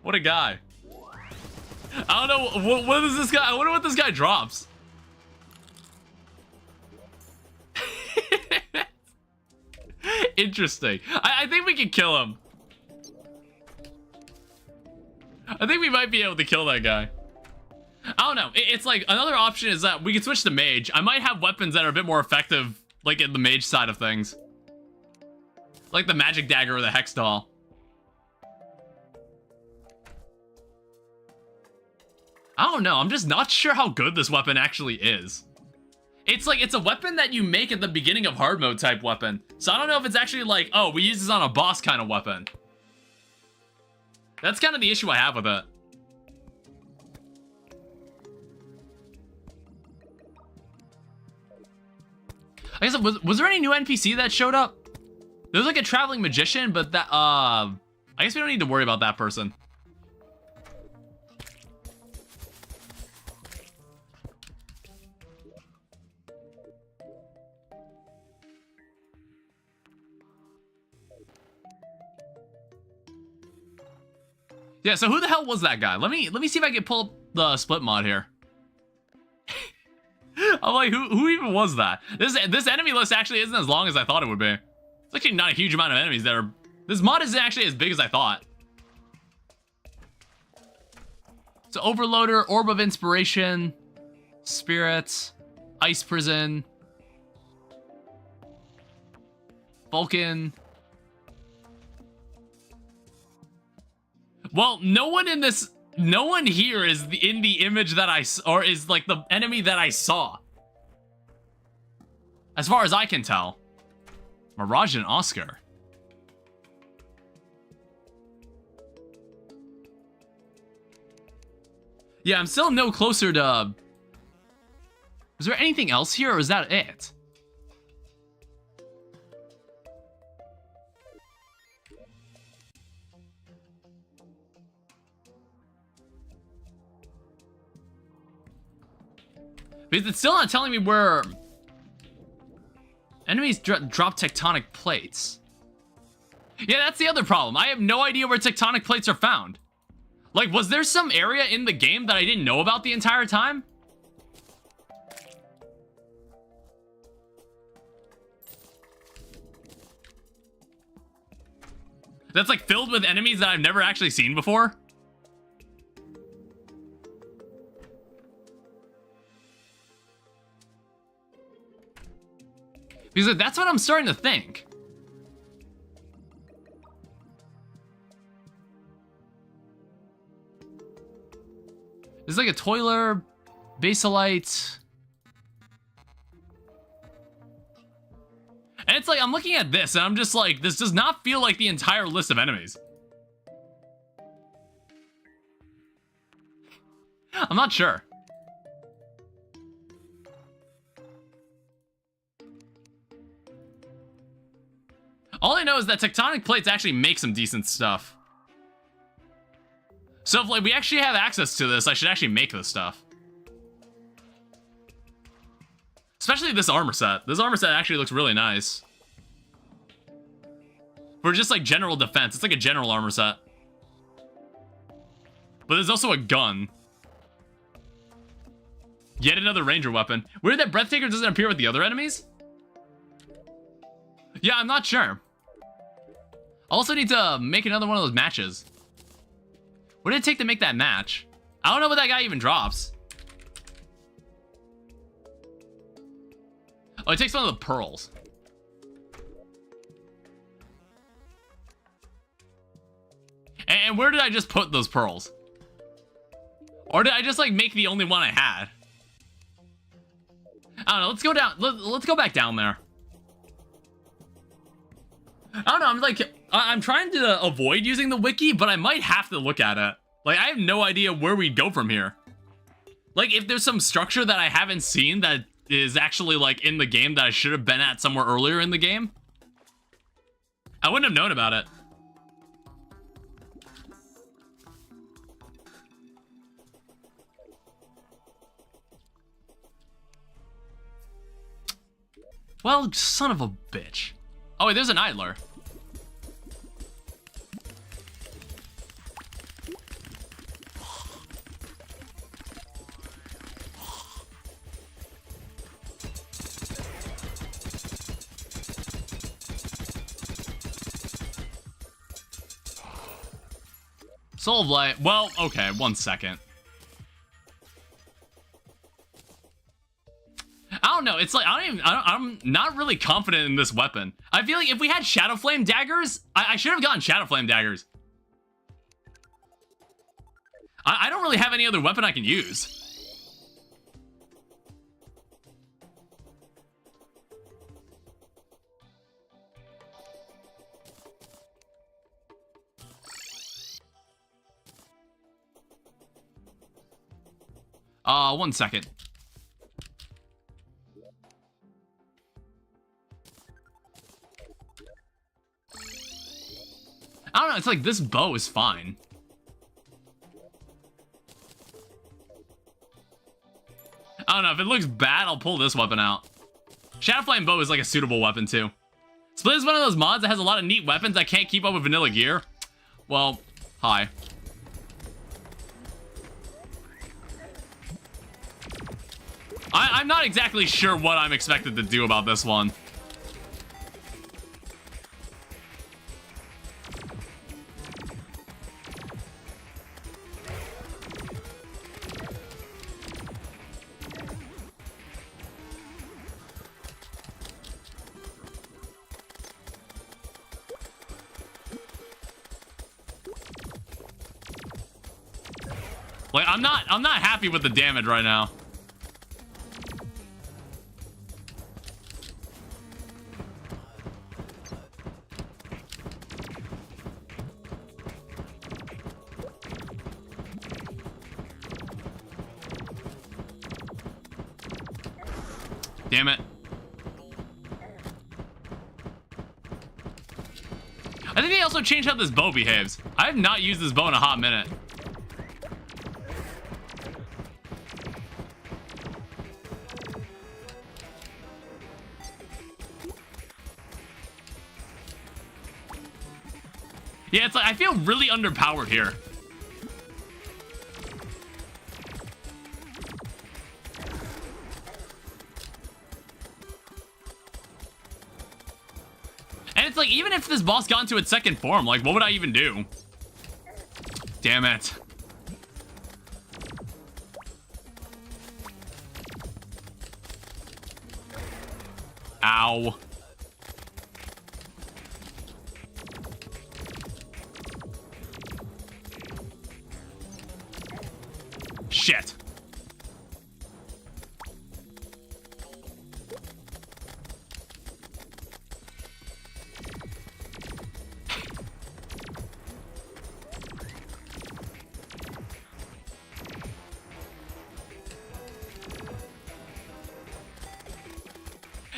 What a guy. I don't know, what is this guy? I wonder what this guy drops. Interesting. I think we can kill him. I think we might be able to kill that guy. I don't know. It's like, another option is that we can switch to mage. I might have weapons that are a bit more effective, like in the mage side of things. Like the magic dagger or the hex doll. I don't know. I'm just not sure how good this weapon actually is. It's like, it's a weapon that you make at the beginning of hard mode type weapon. So I don't know if it's actually like, oh, we use this on a boss kind of weapon. That's kind of the issue I have with it. I guess, was there any new NPC that showed up? There was like a traveling magician, but that, I guess we don't need to worry about that person. Yeah, so who the hell was that guy? Let me see if I can pull up the split mod here. I'm like, who even was that? This enemy list actually isn't as long as I thought it would be. It's actually not a huge amount of enemies that are... This mod isn't actually as big as I thought. So Overloader, Orb of Inspiration, Spirits, Ice Prison, Vulcan. Well, no one here is in the image that or is like the enemy that I saw. As far as I can tell. Mirage and Oscar. Yeah, I'm still no closer to... Is there anything else here, or is that it? Because it's still not telling me where... Enemies drop tectonic plates. Yeah, that's the other problem. I have no idea where tectonic plates are found. Like, was there some area in the game that I didn't know about the entire time? That's like filled with enemies that I've never actually seen before? Because that's what I'm starting to think. There's like a toiler, basalite. And it's like, I'm looking at this and I'm just like, this does not feel like the entire list of enemies. I'm not sure. All I know is that tectonic plates actually make some decent stuff. So if like we actually have access to this, I should actually make this stuff. Especially this armor set. This armor set actually looks really nice. For just like general defense. It's like a general armor set. But there's also a gun. Yet another ranger weapon. Weird that Breathtaker doesn't appear with the other enemies? Yeah, I'm not sure. I also need to make another one of those matches. What did it take to make that match? I don't know what that guy even drops. Oh, it takes one of the pearls. And where did I just put those pearls? Or did I just like make the only one I had? I don't know, let's go down, let's go back down there. I don't know, I'm trying to avoid using the wiki, but I might have to look at it. Like, I have no idea where we go from here. Like, if there's some structure that I haven't seen that is actually, like, in the game that I should have been at somewhere earlier in the game, I wouldn't have known about it. Well, son of a bitch. Oh, wait, there's an idler. Soul of Light. Well, okay, 1 second. I don't know. It's like I'm not really confident in this weapon. I feel like if we had Shadow Flame daggers, I should have gotten Shadow Flame daggers. I don't really have any other weapon I can use. 1 second. I don't know, it's like this bow is fine. I don't know, if it looks bad, I'll pull this weapon out. Shadowflame bow is like a suitable weapon too. Split is one of those mods that has a lot of neat weapons that can't keep up with vanilla gear. Well, hi. I'm not exactly sure what I'm expected to do about this one. Like, I'm not happy with the damage right now. Damn it. I think they also changed how this bow behaves. I have not used this bow in a hot minute. Yeah, it's like, I feel really underpowered here. And it's like, even if this boss got into its second form, like, what would I even do? Damn it. Ow. Shit.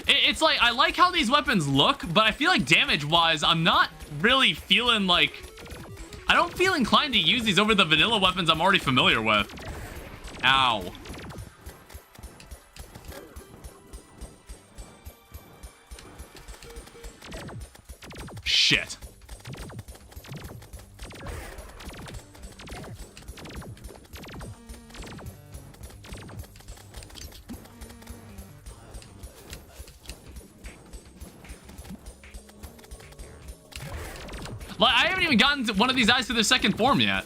It's like, I like how these weapons look, but I feel like damage-wise, I'm not really feeling like... I don't feel inclined to use these over the vanilla weapons I'm already familiar with. Ow. Shit. Like, I haven't even gotten to one of these guys to their second form yet.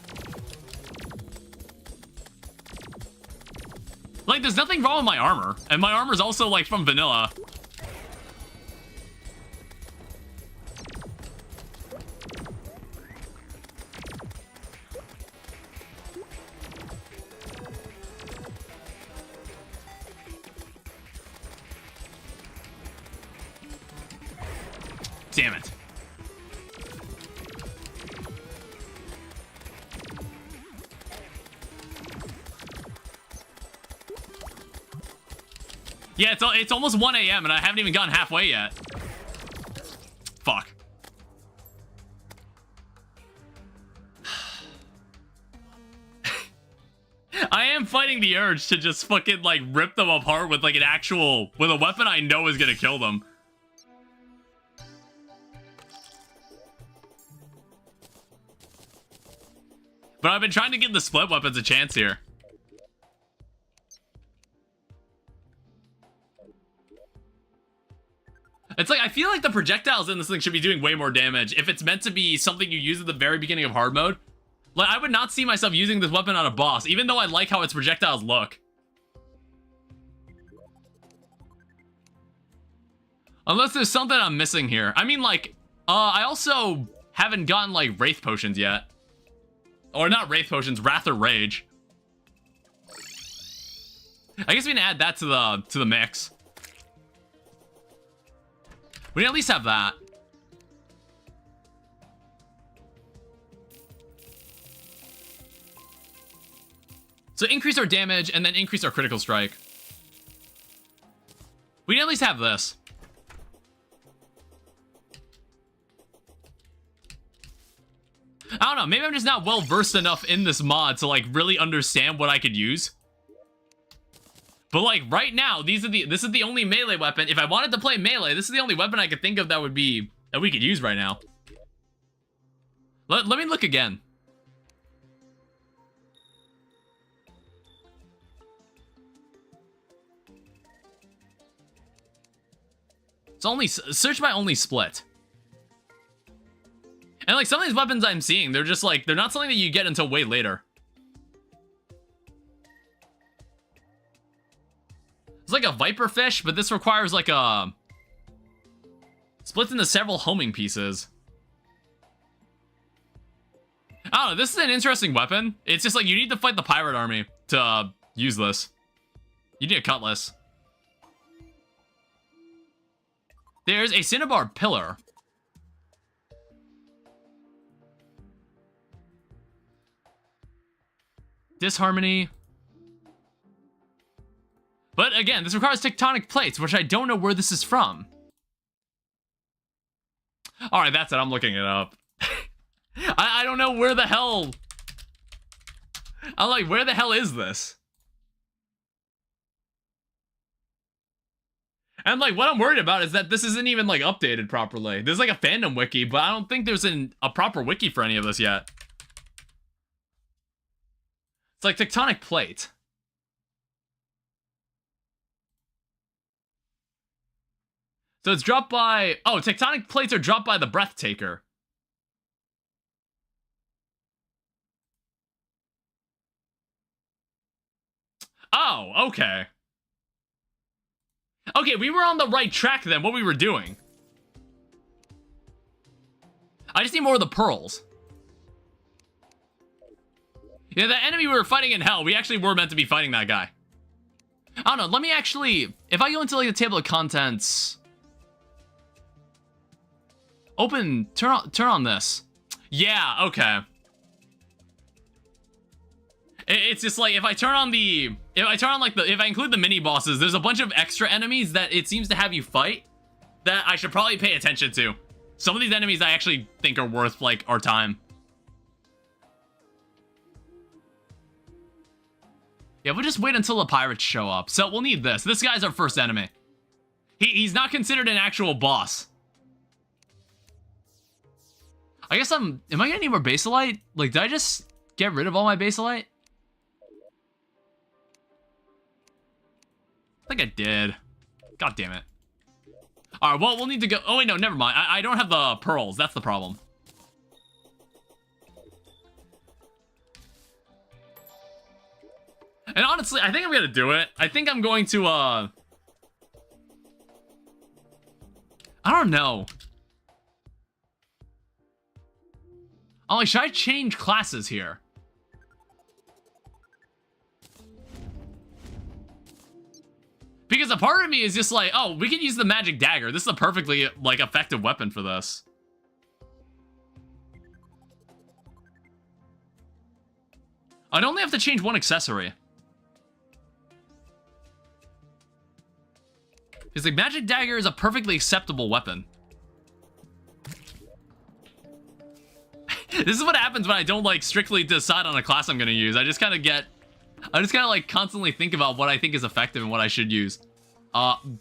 Like, there's nothing wrong with my armor. And my armor's also, like, from vanilla. Damn it. Yeah, it's almost 1 a.m. and I haven't even gotten halfway yet. Fuck. I am fighting the urge to just fucking, like, rip them apart with, like, an actual... with a weapon I know is gonna kill them. But I've been trying to give the split weapons a chance here. It's like, I feel like the projectiles in this thing should be doing way more damage if it's meant to be something you use at the very beginning of hard mode. Like, I would not see myself using this weapon on a boss, even though I like how its projectiles look. Unless there's something I'm missing here. I mean, like, I also haven't gotten, like, Wraith Potions yet. Or not Wraith Potions, Wrath or Rage. I guess we can add that to the mix. We can at least have that. So increase our damage and then increase our critical strike. We can at least have this. I don't know, maybe I'm just not well versed enough in this mod to like really understand what I could use. But like right now, this is the only melee weapon. If I wanted to play melee, this is the only weapon I could think of that we could use right now. Let me look again. It's only search by only split. And like some of these weapons I'm seeing, they're just like, they're not something that you get until way later. It's like a viper fish, but this requires like a splits into several homing pieces. I don't know, this is an interesting weapon. It's just like you need to fight the pirate army to use this. You need a cutlass. There's a cinnabar pillar. Disharmony. But again, this requires tectonic plates, which I don't know where this is from. Alright, that's it. I'm looking it up. I don't know where the hell... I'm like, where the hell is this? And like, what I'm worried about is that this isn't even like updated properly. There's like a fandom wiki, but I don't think there's a proper wiki for any of this yet. It's like tectonic plate. So it's dropped by... Oh, tectonic plates are dropped by the Breathtaker. Oh, okay. Okay, we were on the right track then, what we were doing. I just need more of the pearls. Yeah, the enemy we were fighting in hell, we actually were meant to be fighting that guy. I don't know, let me actually... If I go into like the table of contents... turn on this. Yeah, okay. It's just like, if I include the mini bosses, there's a bunch of extra enemies that it seems to have you fight that I should probably pay attention to. Some of these enemies I actually think are worth, like, our time. Yeah, we'll just wait until the pirates show up. So we'll need this. This guy's our first enemy. He's not considered an actual boss. I guess am I gonna need more baselite? Like, did I just get rid of all my baselite? I think I did. God damn it. Alright, well, we'll need to go... Oh, wait, no, never mind. I don't have the pearls. That's the problem. And honestly, I think I'm gonna do it. I think I'm going to, I don't know. I'm like, should I change classes here? Because a part of me is just like, oh, we can use the magic dagger. This is a perfectly, like, effective weapon for this. I'd only have to change one accessory. Because the magic dagger is a perfectly acceptable weapon. This is what happens when I don't, like, strictly decide on a class I'm gonna use. I just kind of like constantly think about what I think is effective and what I should use.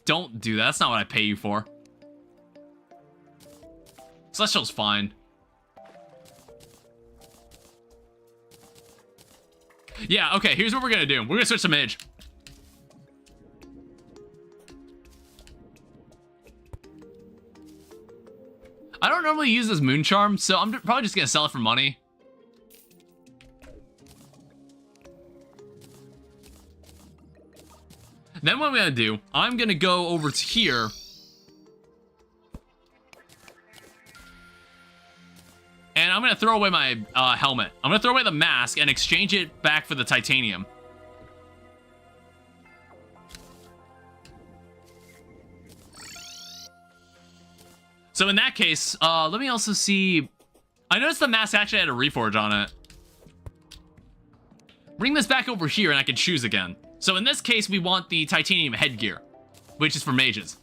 Don't do that. That's not what I pay you for. Celestial's fine. Yeah, okay, here's what we're gonna do. We're gonna switch to mage. I don't normally use this moon charm, so I'm probably just gonna sell it for money. Then what I'm gonna do, I'm gonna go over to here. And I'm gonna throw away my helmet. I'm gonna throw away the mask and exchange it back for the titanium. So in that case, let me also see. I noticed the mask actually had a reforge on it. Bring this back over here and I can choose again. So in this case, we want the titanium headgear, which is for mages.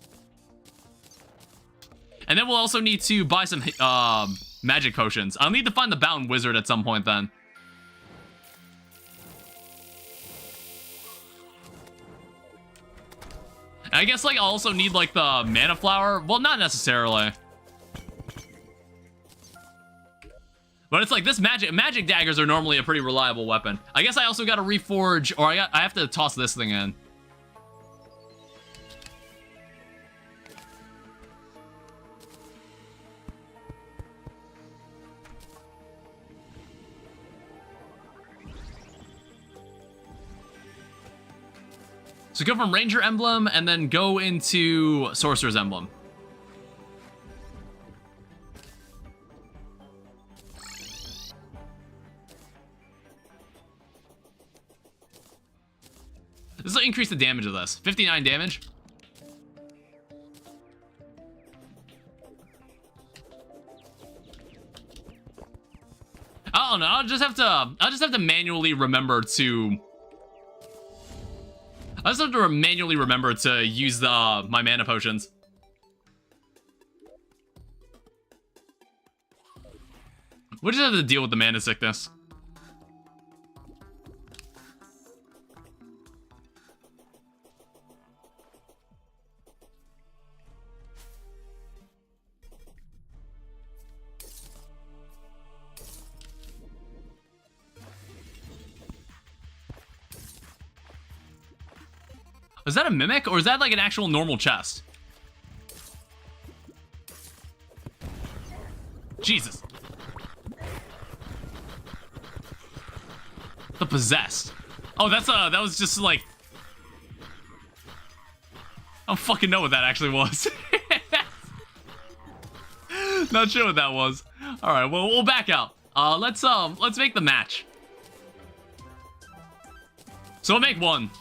And then we'll also need to buy some magic potions. I'll need to find the Bound Wizard at some point then. And I guess like I'll also need like the mana flower. Well, not necessarily. But it's like this magic daggers are normally a pretty reliable weapon. I guess I also got to reforge, or I have to toss this thing in. So go from Ranger Emblem and then go into Sorcerer's Emblem. This will increase the damage of this. 59 damage. I don't know. I'll just have to manually remember to. I just have to manually remember to use my mana potions. We'll just have to deal with the mana sickness. Is that a mimic, or is that like an actual normal chest? Jesus. The possessed. Oh, that was just like... I don't fucking know what that actually was. Not sure what that was. Alright, well, we'll back out. Let's make the match. So we'll make one.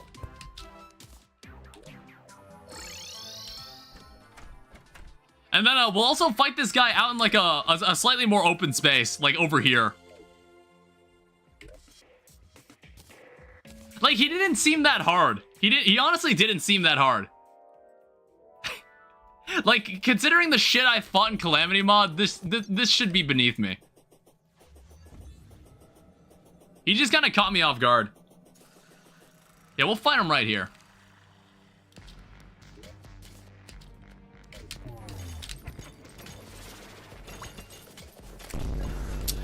And then we'll also fight this guy out in like a slightly more open space, like over here. Like, he didn't seem that hard. He honestly didn't seem that hard. Like, considering the shit I fought in Calamity Mod, this should be beneath me. He just kind of caught me off guard. Yeah, we'll fight him right here.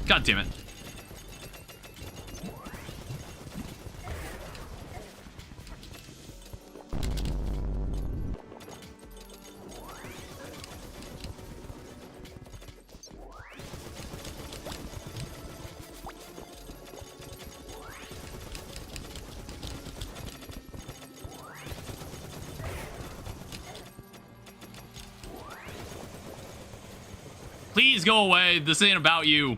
God damn it. Please go away. This ain't about you.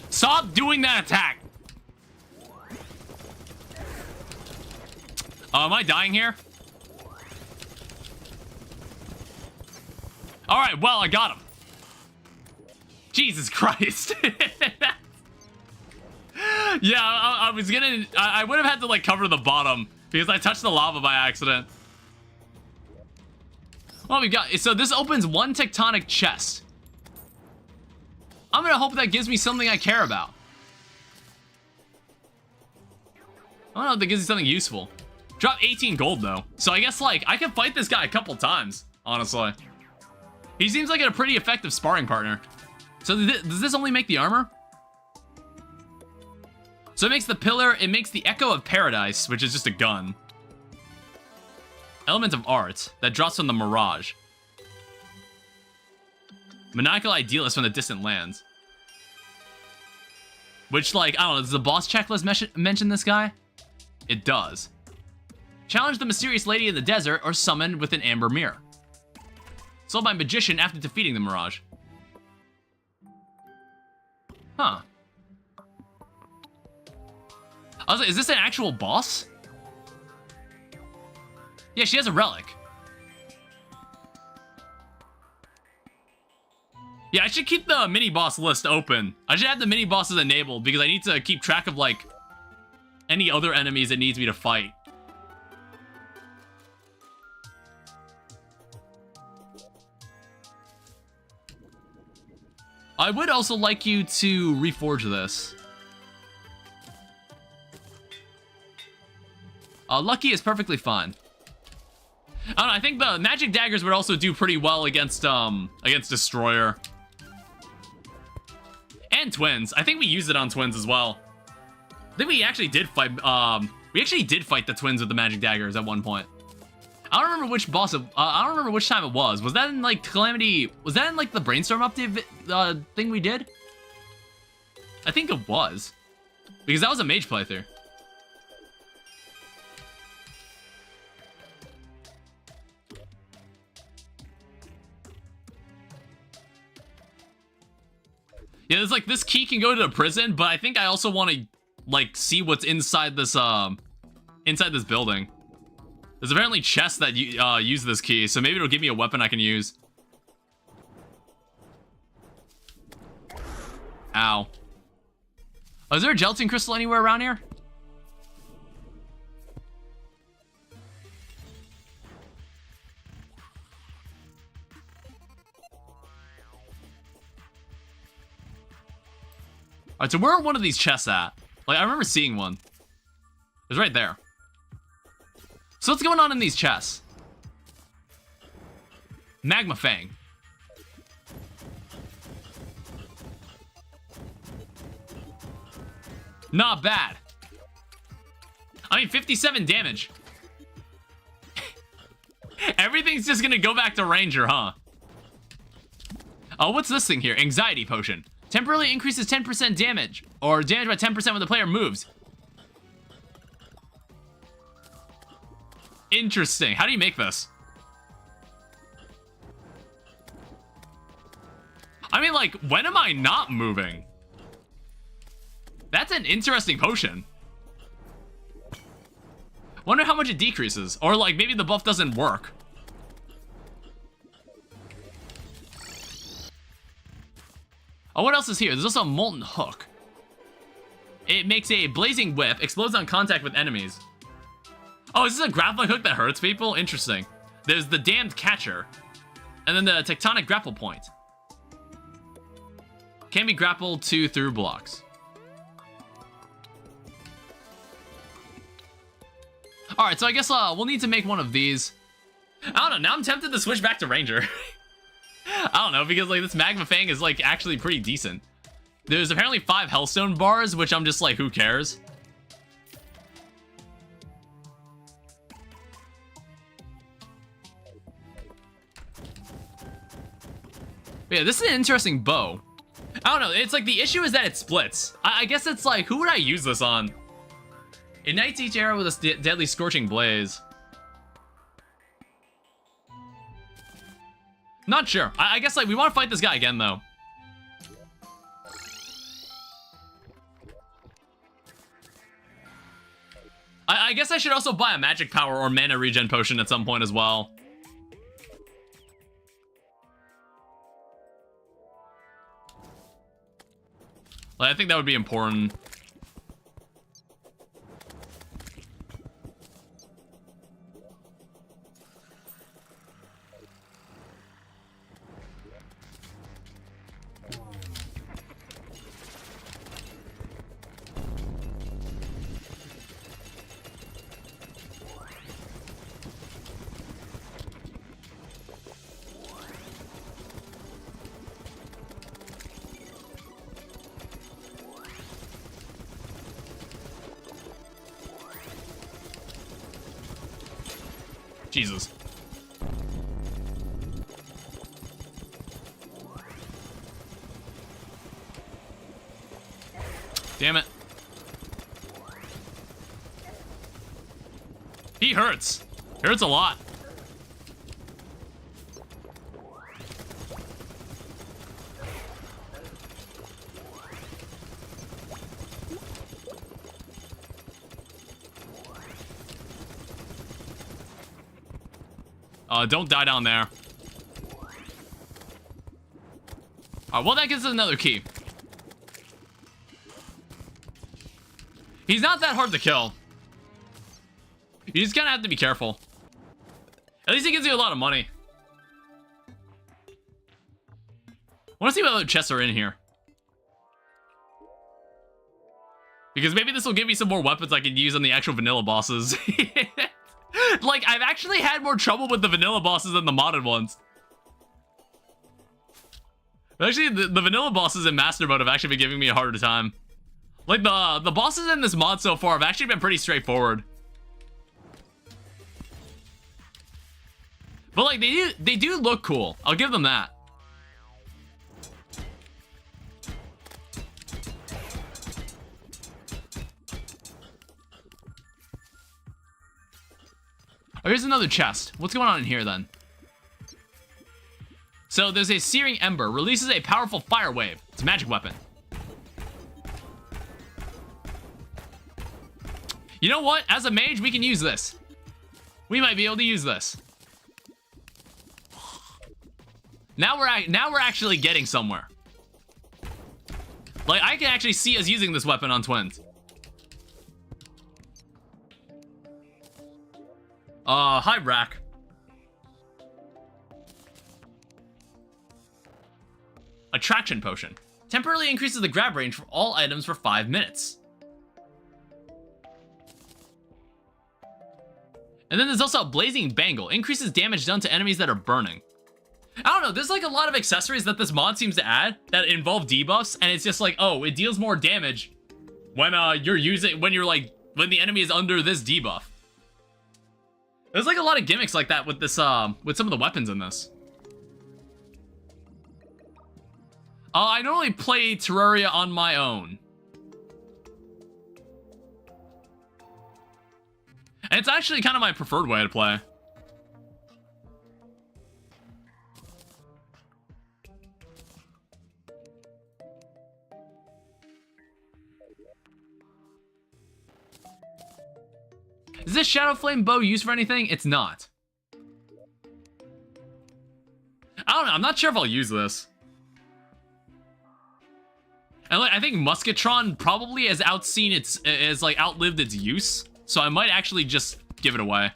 Stop doing that attack! Am I dying here? Alright, well, I got him. Jesus Christ. Yeah, I was gonna... I would have had to, like, cover the bottom because I touched the lava by accident. Well, we got... So this opens one tectonic chest. I'm gonna hope that gives me something I care about. I don't know if that gives me something useful. Drop 18 gold, though. So I guess, like, I can fight this guy a couple times, honestly. He seems like a pretty effective sparring partner. So does this only make the armor? So it makes the pillar, it makes the Echo of Paradise, which is just a gun. Element of Art, that drops from the Mirage. Maniacal Idealist from the Distant Lands. Which, like, I don't know, does the boss checklist mention this guy? It does. Challenge the mysterious lady in the desert or summon with an amber mirror. Sold by Magician after defeating the Mirage. Huh. I was like, is this an actual boss? Yeah, she has a relic. Yeah, I should keep the mini boss list open. I should have the mini bosses enabled because I need to keep track of like any other enemies it needs me to fight. I would also like you to reforge this. Lucky is perfectly fine. I don't know, I think the magic daggers would also do pretty well against Destroyer. And Twins. I think we used it on Twins as well. I think we actually did fight the Twins with the magic daggers at one point. I don't remember which boss I don't remember which time it was. Was that in like Calamity? Was that in like the Brainstorm update thing we did? I think it was. Because that was a mage playthrough. Yeah, it's like this key can go to the prison, but I think I also want to like see what's inside this building. There's apparently chests that use this key, so maybe it'll give me a weapon I can use. Ow. Oh, is there a gelatin crystal anywhere around here? Alright, so where are one of these chests at? Like, I remember seeing one. It was right there. So what's going on in these chests? Magma Fang. Not bad. I mean, 57 damage. Everything's just gonna go back to Ranger, huh? Oh, what's this thing here? Anxiety Potion. Temporarily increases 10% damage, or damage by 10% when the player moves. Interesting. How do you make this? I mean, like, when am I not moving? That's an interesting potion. Wonder how much it decreases. Or, like, maybe the buff doesn't work. Oh, what else is here? There's also a Molten Hook. It makes a blazing whip, explodes on contact with enemies. Oh, is this a grappling hook that hurts people? Interesting. There's the Damned Catcher. And then the Tectonic Grapple Point. Can be grappled to through blocks. Alright, so I guess we'll need to make one of these. I don't know, now I'm tempted to switch back to Ranger. I don't know, because like this Magma Fang is like actually pretty decent. There's apparently 5 Hellstone bars, which I'm just like, who cares? But yeah, this is an interesting bow. I don't know, it's like the issue is that it splits. I guess it's like, who would I use this on? Ignites each arrow with a deadly scorching blaze. Not sure. I guess like we want to fight this guy again though. I guess I should also buy a magic power or mana regen potion at some point as well. Like, I think that would be important. Jesus. Damn it. He hurts. He hurts a lot. Don't die down there. Alright, well, that gives us another key. He's not that hard to kill. You just kind of have to be careful. At least he gives you a lot of money. I want to see what other chests are in here. Because maybe this will give me some more weapons I can use on the actual vanilla bosses. Like, I've actually had more trouble with the vanilla bosses than the modded ones. Actually, the vanilla bosses in Master Mode have actually been giving me a harder time. Like, the bosses in this mod so far have actually been pretty straightforward. But, like, they do look cool. I'll give them that. Oh, here's another chest. What's going on in here, then? So, there's a Searing Ember. Releases a powerful fire wave. It's a magic weapon. You know what? As a mage, we can use this. We might be able to use this. Now we're actually getting somewhere. Like, I can actually see us using this weapon on Twins. Hi, Rack. Attraction Potion. Temporarily increases the grab range for all items for 5 minutes. And then there's also a Blazing Bangle. Increases damage done to enemies that are burning. I don't know, there's like a lot of accessories that this mod seems to add that involve debuffs, and it's just like, oh, it deals more damage when when the enemy is under this debuff. There's like a lot of gimmicks like that with this, with some of the weapons in this. I normally play Terraria on my own. And it's actually kind of my preferred way to play. Is this Shadow Flame bow used for anything? It's not. I don't know. I'm not sure if I'll use this. And like, I think Musketron probably has outlived its use. So I might actually just give it away.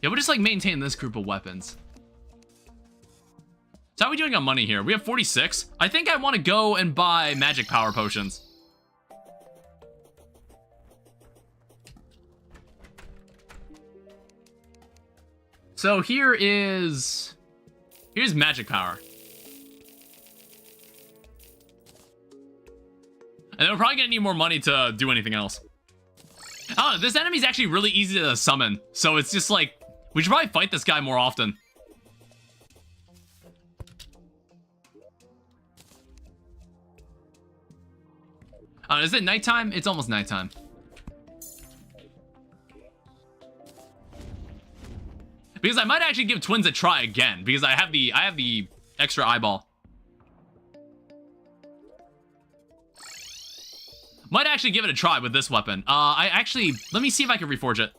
Yeah, we'll just like maintain this group of weapons. So how are we doing on money here? We have 46. I think I want to go and buy magic power potions. So here's magic power. And then we're probably gonna need more money to do anything else. I don't know, this enemy's actually really easy to summon. So it's just like, we should probably fight this guy more often. Is it nighttime? It's almost nighttime. Because I might actually give Twins a try again, because I have the extra eyeball. Might actually give it a try with this weapon. Let me see if I can reforge it.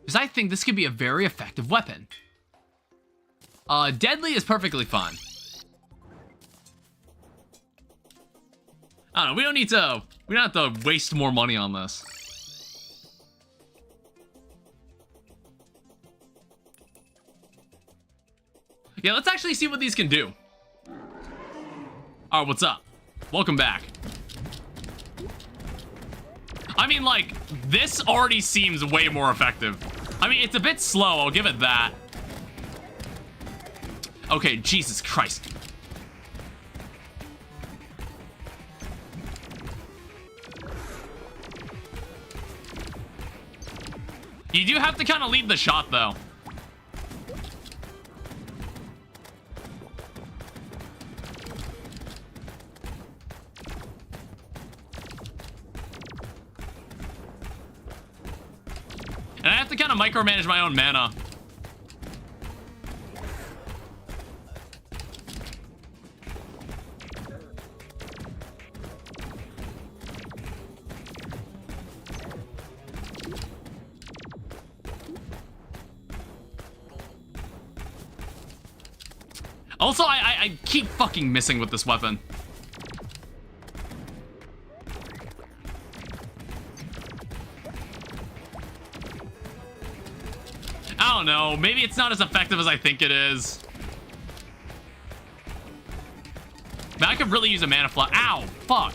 Because I think this could be a very effective weapon. Deadly is perfectly fine. I don't know, we don't have to waste more money on this. Yeah, let's actually see what these can do. Alright, what's up? Welcome back. I mean, like, this already seems way more effective. I mean, it's a bit slow, I'll give it that. Okay, Jesus Christ. You do have to kind of lead the shot, though. And I have to kind of micromanage my own mana. Also, I keep fucking missing with this weapon. I don't know. Maybe it's not as effective as I think it is. Man, I could really use a mana flood. Ow! Fuck.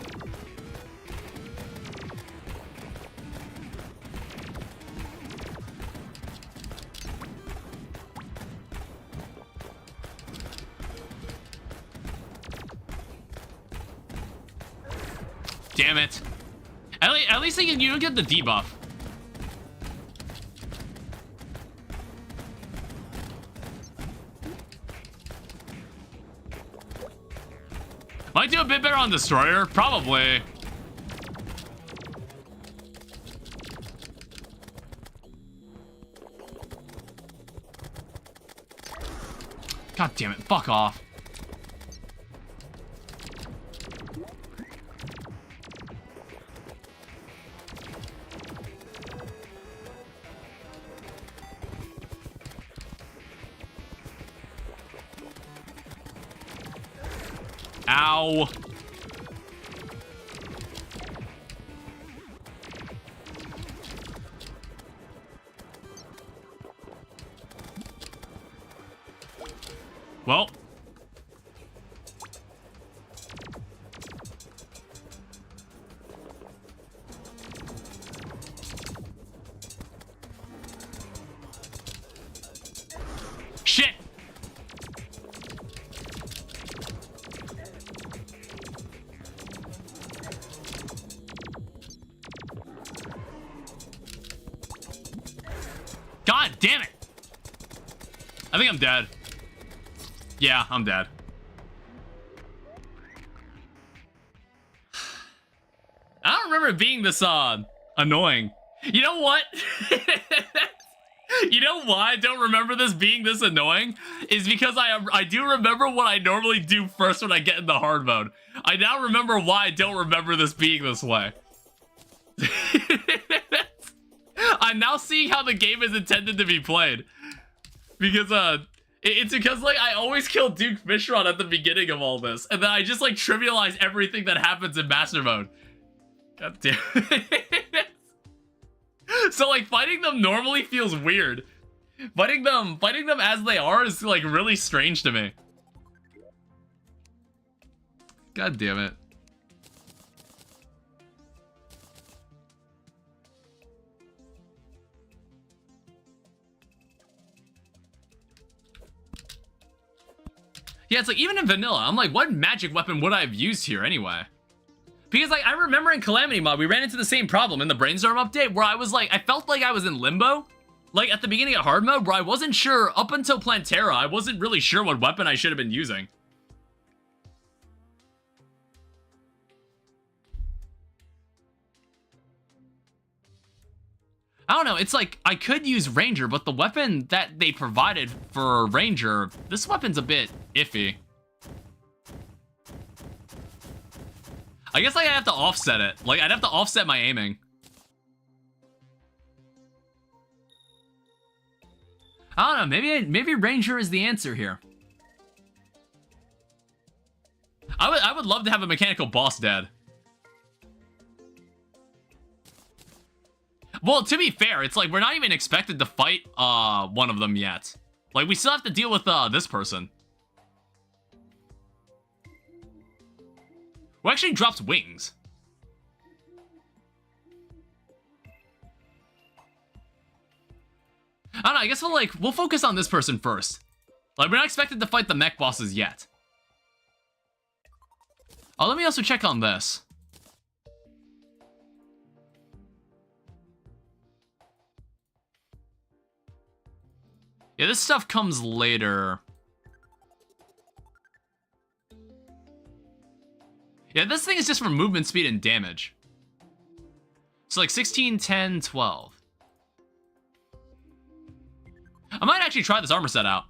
Damn it. At least you don't get the debuff. Might do a bit better on Destroyer. Probably. God damn it. Fuck off. Ow. Well. Shit. God damn it! I think I'm dead. Yeah, I'm dead. I don't remember it being this annoying. You know what? You know why I don't remember this being this annoying? Is because I do remember what I normally do first when I get in the hard mode. I now remember why I don't remember this being this way. I'm now seeing how the game is intended to be played. Because, it's because, like, I always kill Duke Fishron at the beginning of all this. And then I just, like, trivialize everything that happens in Master Mode. God damn it. So, like, fighting them normally feels weird. Fighting them as they are is, like, really strange to me. God damn it. Yeah, it's like, even in vanilla, I'm like, what magic weapon would I have used here anyway? Because, like, I remember in Calamity Mod, we ran into the same problem in the Brainstorm update, where I was like, I felt like I was in limbo. Like, at the beginning of hard mode, where I wasn't sure, up until Plantera, I wasn't really sure what weapon I should have been using. I don't know, it's like, I could use Ranger, but the weapon that they provided for Ranger, this weapon's a bit iffy. I guess, like, I have to offset it. Like, I'd have to offset my aiming. I don't know, maybe Ranger is the answer here. I would love to have a mechanical boss dead. Well, to be fair, it's like we're not even expected to fight one of them yet. Like, we still have to deal with this person. Who actually drops wings? I don't know, I guess we'll focus on this person first. Like, we're not expected to fight the mech bosses yet. Oh, let me also check on this. Yeah, this stuff comes later. Yeah, this thing is just for movement speed and damage. So like 16, 10, 12. I might actually try this armor set out.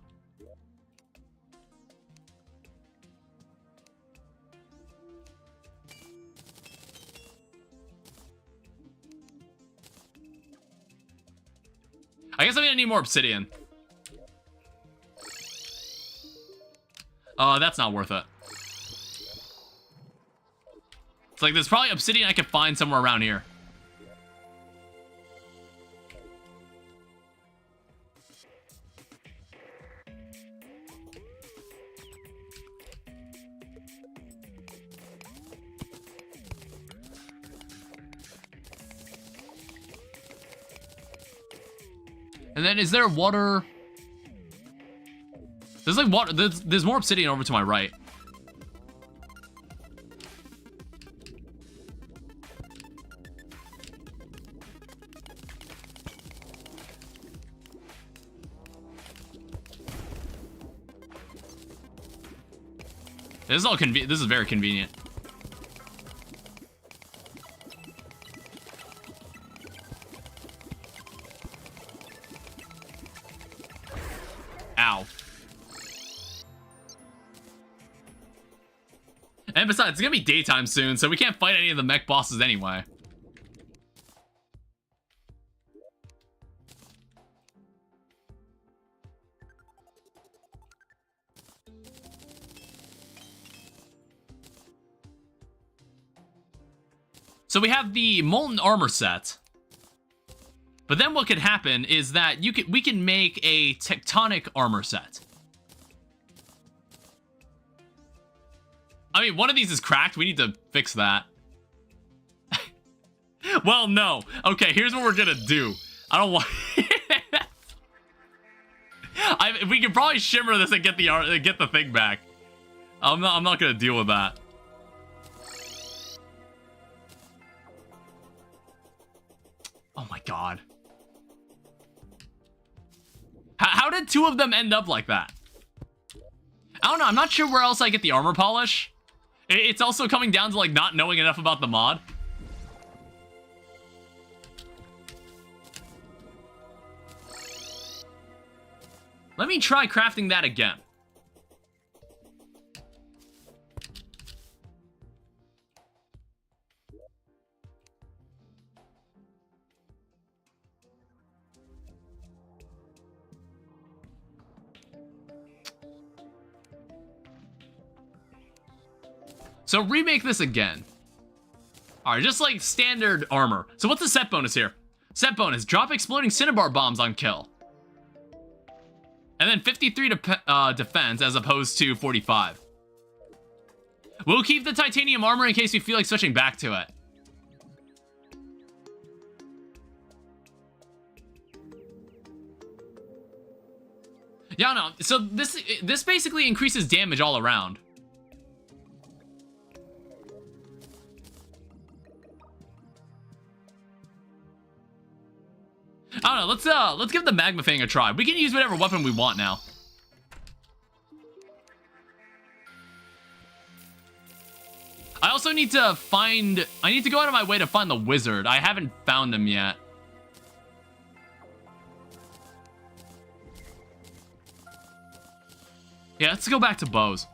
I guess I'm gonna need more obsidian. That's not worth it. It's like there's probably obsidian I could find somewhere around here. And then is there water? There's like water. There's more obsidian over to my right. This is all convenient. This is very convenient. Ow. And besides, it's gonna be daytime soon, so we can't fight any of the mech bosses anyway. So we have the molten armor set. But then what could happen is that we can make a tectonic armor set. I mean, one of these is cracked. We need to fix that. Well, no. Okay, here's what we're gonna do. I don't want... we can probably shimmer this and get the thing back. I'm not gonna deal with that. Oh my god. How did two of them end up like that? I don't know. I'm not sure where else I get the armor polish. It's also coming down to like not knowing enough about the mod. Let me try crafting that again. So remake this again. Alright, just like standard armor. So what's the set bonus here? Set bonus, drop exploding cinnabar bombs on kill. And then 53 defense as opposed to 45. We'll keep the titanium armor in case we feel like switching back to it. Yeah, no. So this basically increases damage all around. I don't know, let's give the magma thing a try. We can use whatever weapon we want now. I also need to I need to go out of my way to find the wizard. I haven't found him yet. Yeah, let's go back to bows.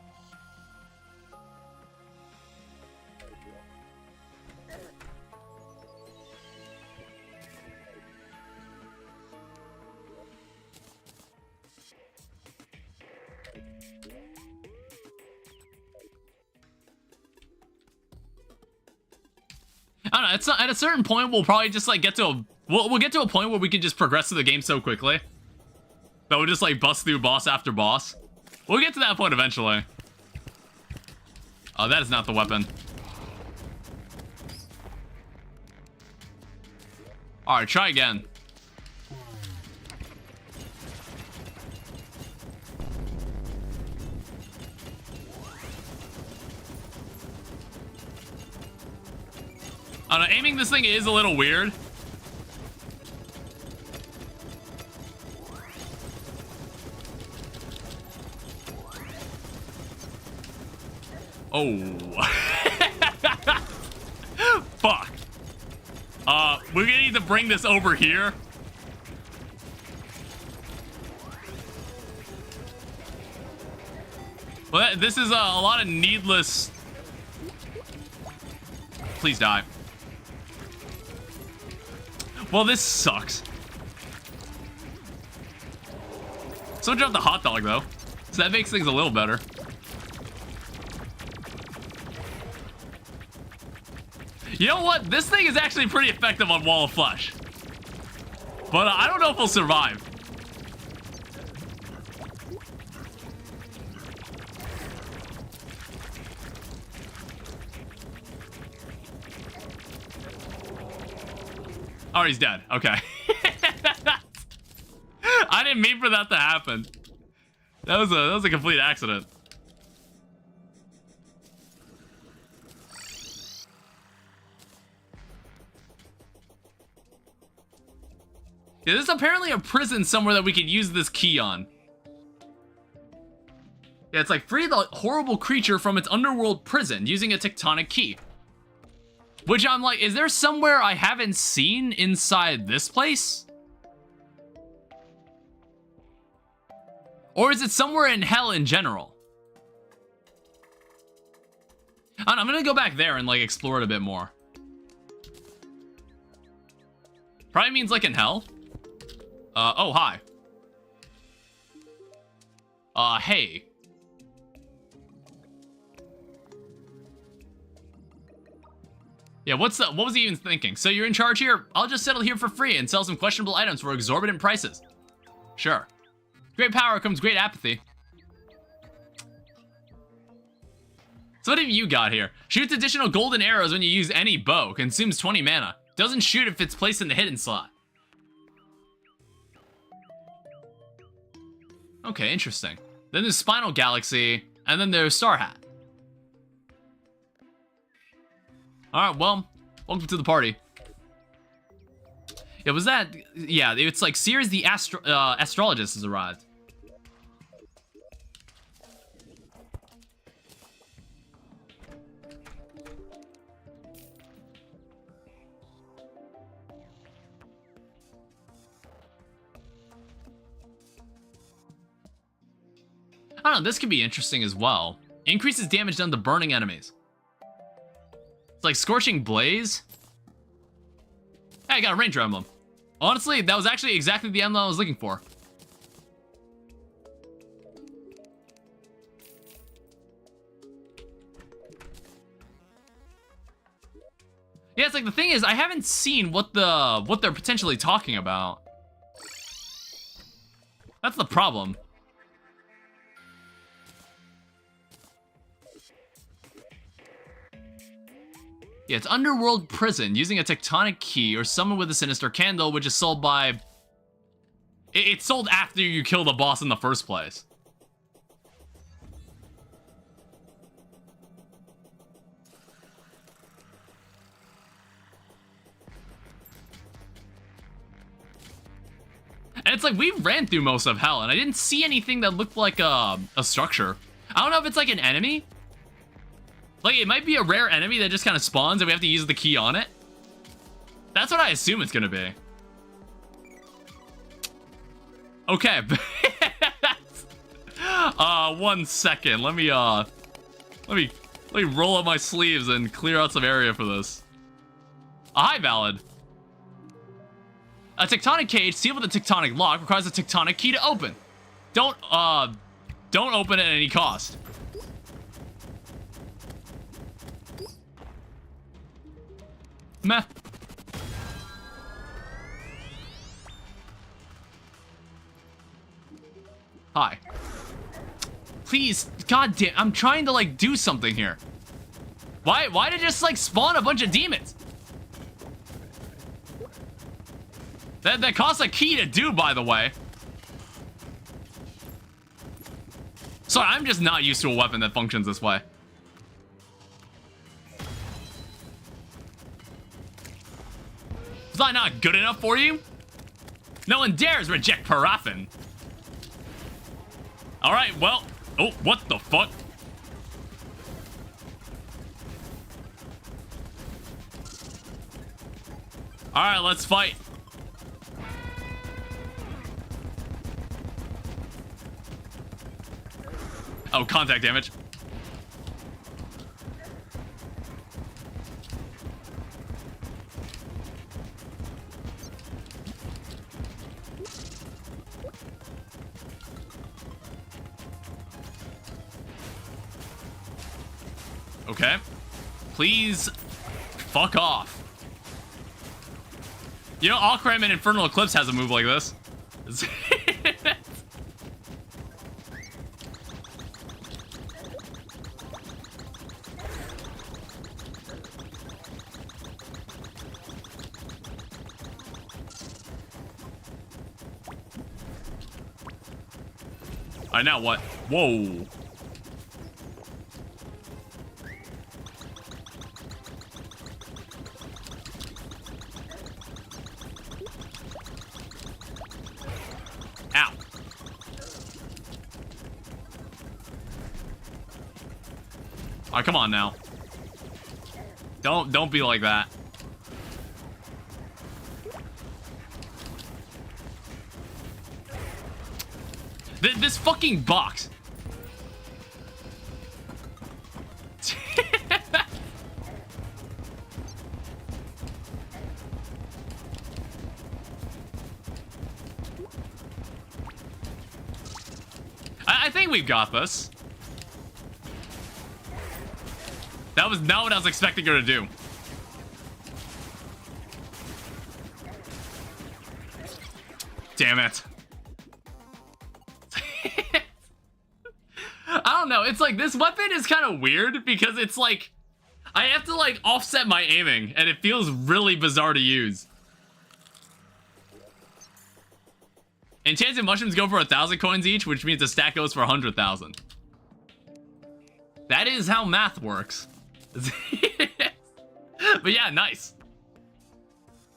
I don't know, it's not, at a certain point, we'll probably just, like, get to a... We'll get to a point where we can just progress through the game so quickly that we'll just, like, bust through boss after boss. We'll get to that point eventually. Oh, that is not the weapon. Alright, try again. I don't know, aiming this thing is a little weird. Oh. Fuck. We're gonna need to bring this over here. Well, this is a lot of needless... Please die. Well, this sucks. Someone dropped the hot dog, though. So that makes things a little better. You know what? This thing is actually pretty effective on Wall of Flesh. But I don't know if he'll survive. Oh, he's dead. Okay. I didn't mean for that to happen. That was a complete accident. Yeah, there's apparently a prison somewhere that we could use this key on. Yeah, it's like free the horrible creature from its underworld prison using a tectonic key. Which I'm like, is there somewhere I haven't seen inside this place? Or is it somewhere in hell in general? I don't know, I'm gonna go back there and like explore it a bit more. Probably means like in hell. Oh, hi. Hey. Yeah, what was he even thinking? So you're in charge here? I'll just settle here for free and sell some questionable items for exorbitant prices. Sure. Great power comes great apathy. So what have you got here? Shoots additional golden arrows when you use any bow. Consumes 20 mana. Doesn't shoot if it's placed in the hidden slot. Okay, interesting. Then there's Spinal Galaxy, and then there's Star Hat. Alright, well, welcome to the party. Yeah, was that... Yeah, it's like Sears the astrologist has arrived. I don't know, this could be interesting as well. Increases damage done to burning enemies. It's like Scorching Blaze. Hey, I got a Ranger emblem. Honestly, that was actually exactly the emblem I was looking for. Yeah, it's like the thing is, I haven't seen what they're potentially talking about. That's the problem. Yeah, it's Underworld Prison, using a tectonic key or summon with a sinister candle, which is sold by... It's sold after you kill the boss in the first place. And it's like, we ran through most of hell, and I didn't see anything that looked like a structure. I don't know if it's like an enemy. Like, it might be a rare enemy that just kind of spawns and we have to use the key on it. That's what I assume it's gonna be. Okay. 1 second. Let me roll up my sleeves and clear out some area for this. A high ballad. A tectonic cage sealed with a tectonic lock requires a tectonic key to open. Don't open at any cost. Meh. Hi. Please, goddamn, I'm trying to like do something here. Why did it just like spawn a bunch of demons? That costs a key to do, by the way. Sorry, I'm just not used to a weapon that functions this way. Was I not good enough for you? No one dares reject paraffin. Alright, well... Oh, what the fuck? Alright, let's fight. Oh, contact damage. Okay. Please fuck off. You know, Alcram in Infernal Eclipse has a move like this. Alright, now what? Whoa. Ow. Alright, come on now. Don't be like that. This fucking box. I think we've got this. That was not what I was expecting her to do. Damn it. I don't know. It's like this weapon is kind of weird because it's like I have to like offset my aiming and it feels really bizarre to use. Enchanted mushrooms go for 1,000 coins each, which means the stack goes for 100,000. That is how math works. But yeah, nice.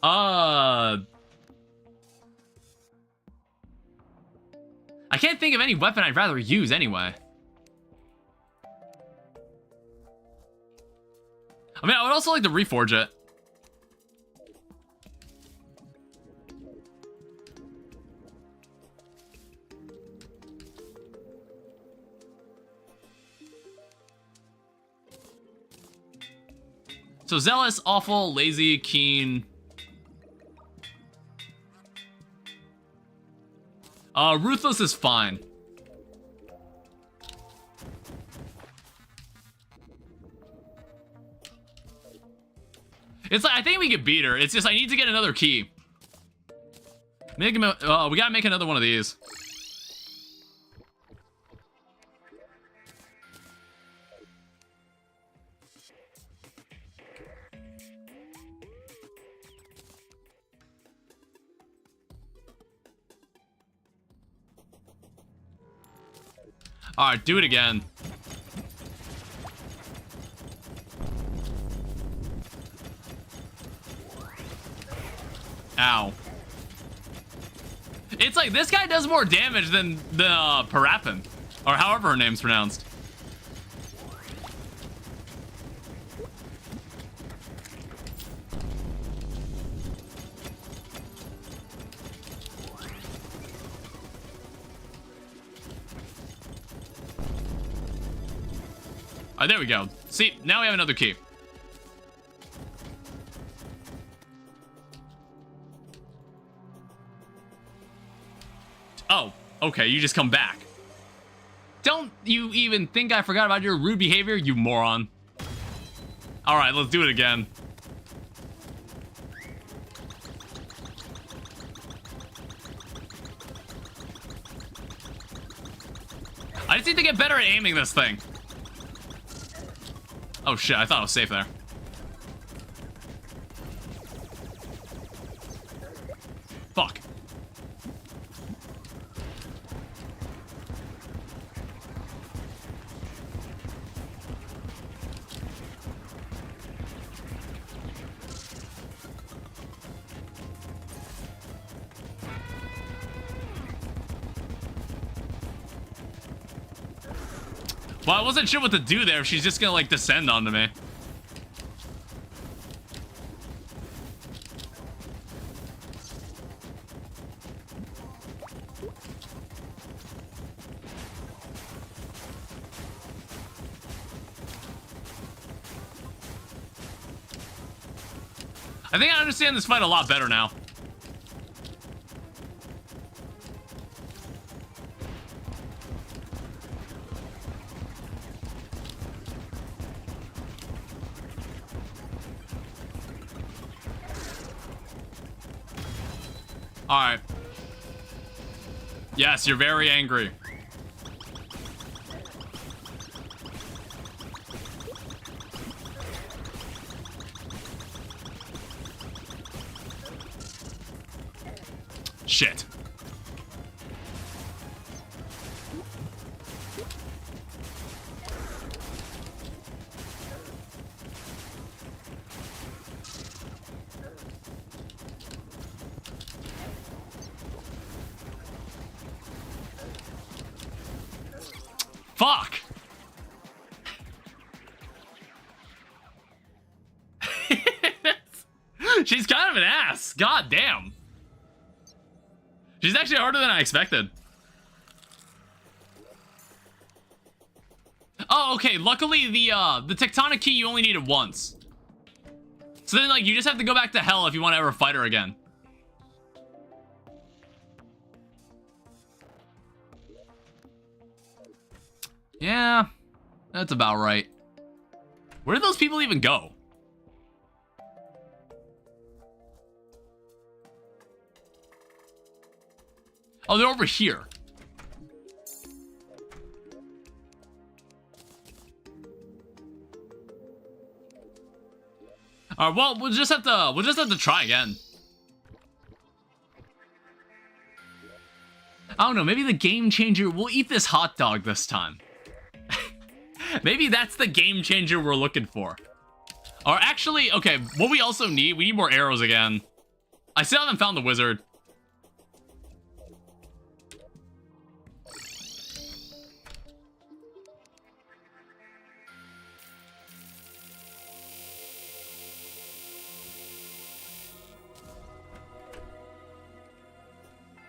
I can't think of any weapon I'd rather use anyway. I mean, I would also like to reforge it. So zealous, awful, lazy, keen. Ruthless is fine. It's like, I think we could beat her. It's just I need to get another key. We gotta make another one of these. Alright, do it again. Ow. It's like, this guy does more damage than the Parapin. Or however her name's pronounced. Alright, there we go. See, now we have another key. Oh, okay, you just come back. Don't you even think I forgot about your rude behavior, you moron. Alright, let's do it again. I just need to get better at aiming this thing. Oh shit, I thought I was safe there. Fuck. Well, I wasn't sure what to do there if she's just gonna, like, descend onto me. I think I understand this fight a lot better now. Alright. Yes, you're very angry. Shit. Fuck! She's kind of an ass. God damn. She's actually harder than I expected. Oh, okay. Luckily, the tectonic key you only need it once. So then, like, you just have to go back to hell if you want to ever fight her again. Yeah, that's about right. Where did those people even go? Oh, they're over here. All right, well, we'll just have to try again. I don't know, maybe the game changer, we'll eat this hot dog this time. Maybe that's the game changer we're looking for. Or actually, okay, what we also need, we need more arrows again. I still haven't found the wizard.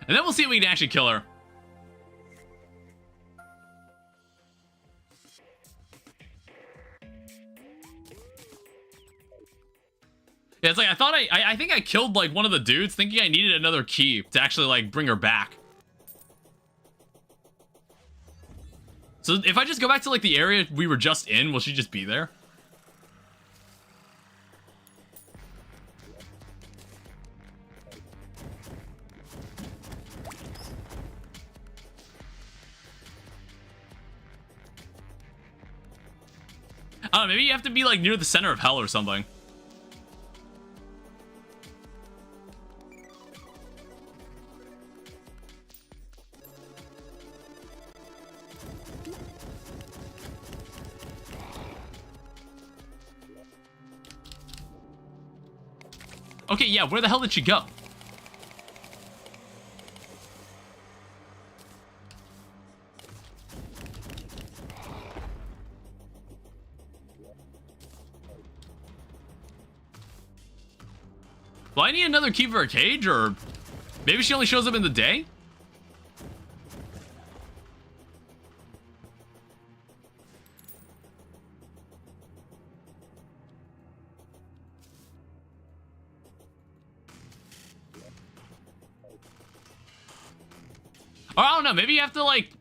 And then we'll see if we can actually kill her. Yeah, it's like, I think I killed, like, one of the dudes thinking I needed another key to actually, like, bring her back. So if I just go back to, like, the area we were just in, will she just be there? I don't know, maybe you have to be, like, near the center of hell or something. Okay, yeah, where the hell did she go? Do I need another key for a cage, or maybe she only shows up in the day? Or I don't know, maybe you have to, like,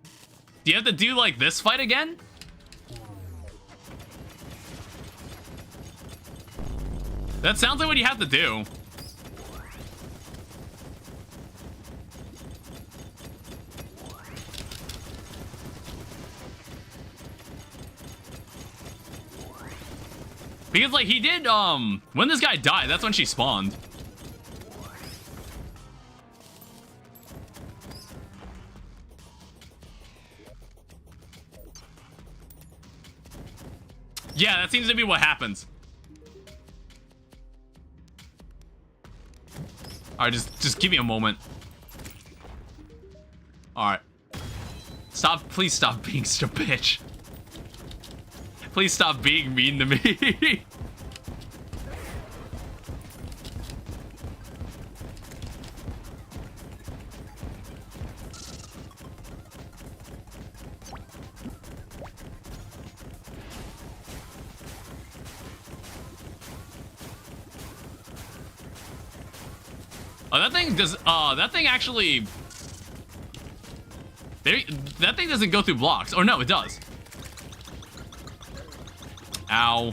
do you have to do, like, this fight again? That sounds like what you have to do. Because, like, he did, when this guy died, that's when she spawned. Yeah, that seems to be what happens. Alright, just give me a moment. Alright. Please stop being such a bitch. Please stop being mean to me. Oh, that thing does, that thing actually... That thing doesn't go through blocks. Or no, it does. Ow.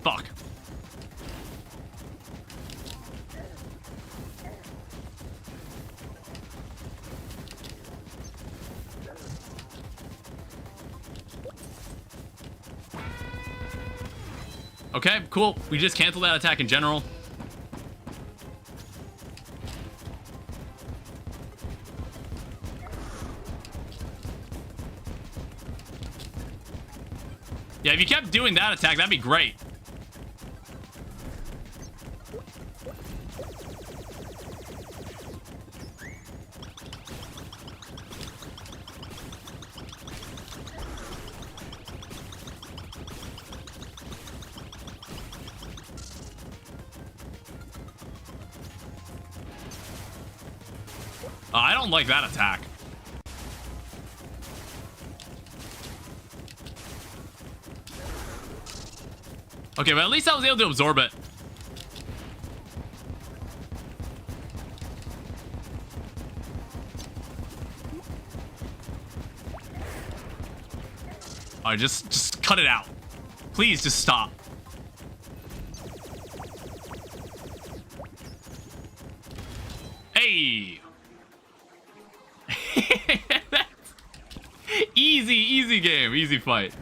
Fuck. Okay, cool. We just canceled that attack in general. Yeah, if you kept doing that attack, that'd be great. I don't like that attack. Okay, but at least I was able to absorb it. Alright, just cut it out. Please, just stop. Hey! Easy game, easy fight.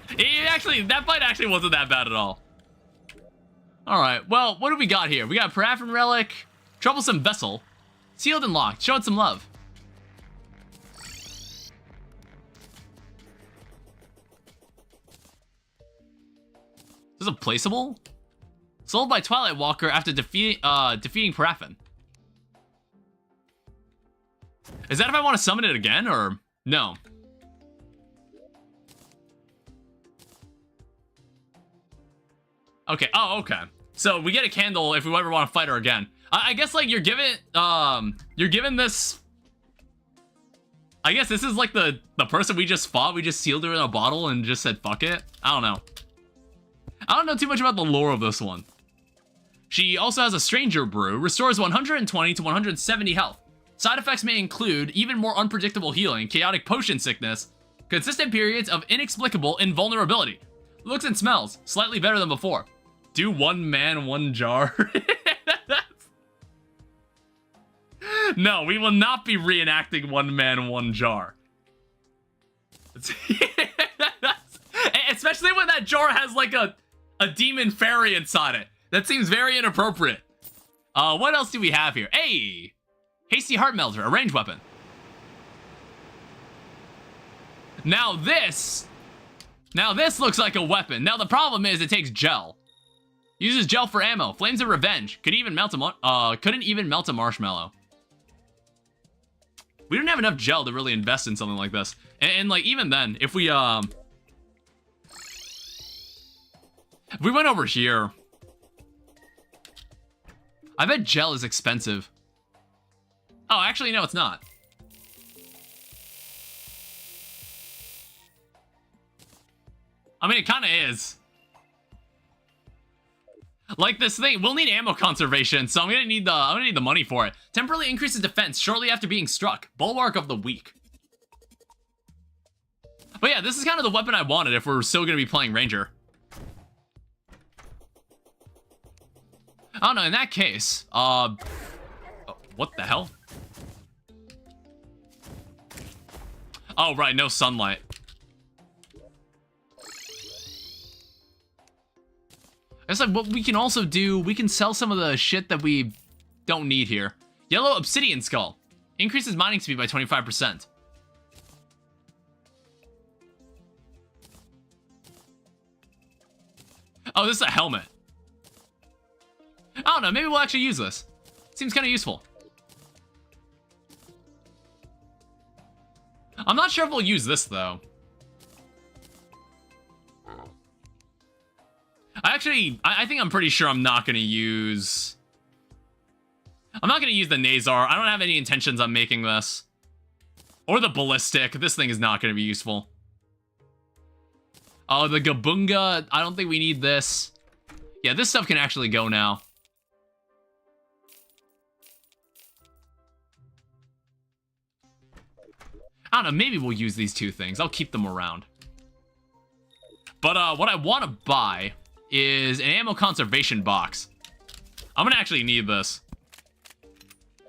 That fight actually wasn't that bad at all. Alright, well, what do we got here? We got Paraffin Relic, Troublesome Vessel, Sealed and Locked, showing some love. Is this a placeable? Sold by Twilight Walker after defeating Paraffin. Is that if I want to summon it again, or no? Okay, oh, okay. So we get a candle if we ever want to fight her again. I guess, like, you're given this... I guess this is like the person we just fought. We just sealed her in a bottle and just said, fuck it. I don't know. I don't know too much about the lore of this one. She also has a Stranger Brew, restores 120 to 170 health. Side effects may include even more unpredictable healing, chaotic potion sickness, consistent periods of inexplicable invulnerability. Looks and smells slightly better than before. Do one man, one jar. No, we will not be reenacting one man, one jar. Especially when that jar has like a demon fairy inside it. That seems very inappropriate. What else do we have here? Hey! Hasty Heart Melter, a ranged weapon. Now this looks like a weapon. Now the problem is it takes gel. Uses gel for ammo. Flames of Revenge. Couldn't even melt a marshmallow. We don't have enough gel to really invest in something like this. And like, even then, if we went over here, I bet gel is expensive. Oh, actually, no, it's not. I mean, it kind of is. Like this thing, we'll need ammo conservation, so I'm gonna need the money for it. Temporarily increases defense shortly after being struck. Bulwark of the weak. But yeah, this is kind of the weapon I wanted if we're still gonna be playing Ranger. I don't know, in that case, oh, what the hell? Oh, right, no sunlight. It's like what we can also do, we can sell some of the shit that we don't need here. Yellow Obsidian Skull. Increases mining speed by 25%. Oh, this is a helmet. I don't know, maybe we'll actually use this. Seems kind of useful. I'm not sure if we'll use this, though. I think I'm pretty sure I'm not going to use... I'm not gonna use the Nazar. I don't have any intentions on making this. Or the Ballistic. This thing is not gonna be useful. Oh, the Gabunga. I don't think we need this. Yeah, this stuff can actually go now. I don't know, maybe we'll use these two things. I'll keep them around. But what I want to buy is an ammo conservation box. I'm gonna actually need this.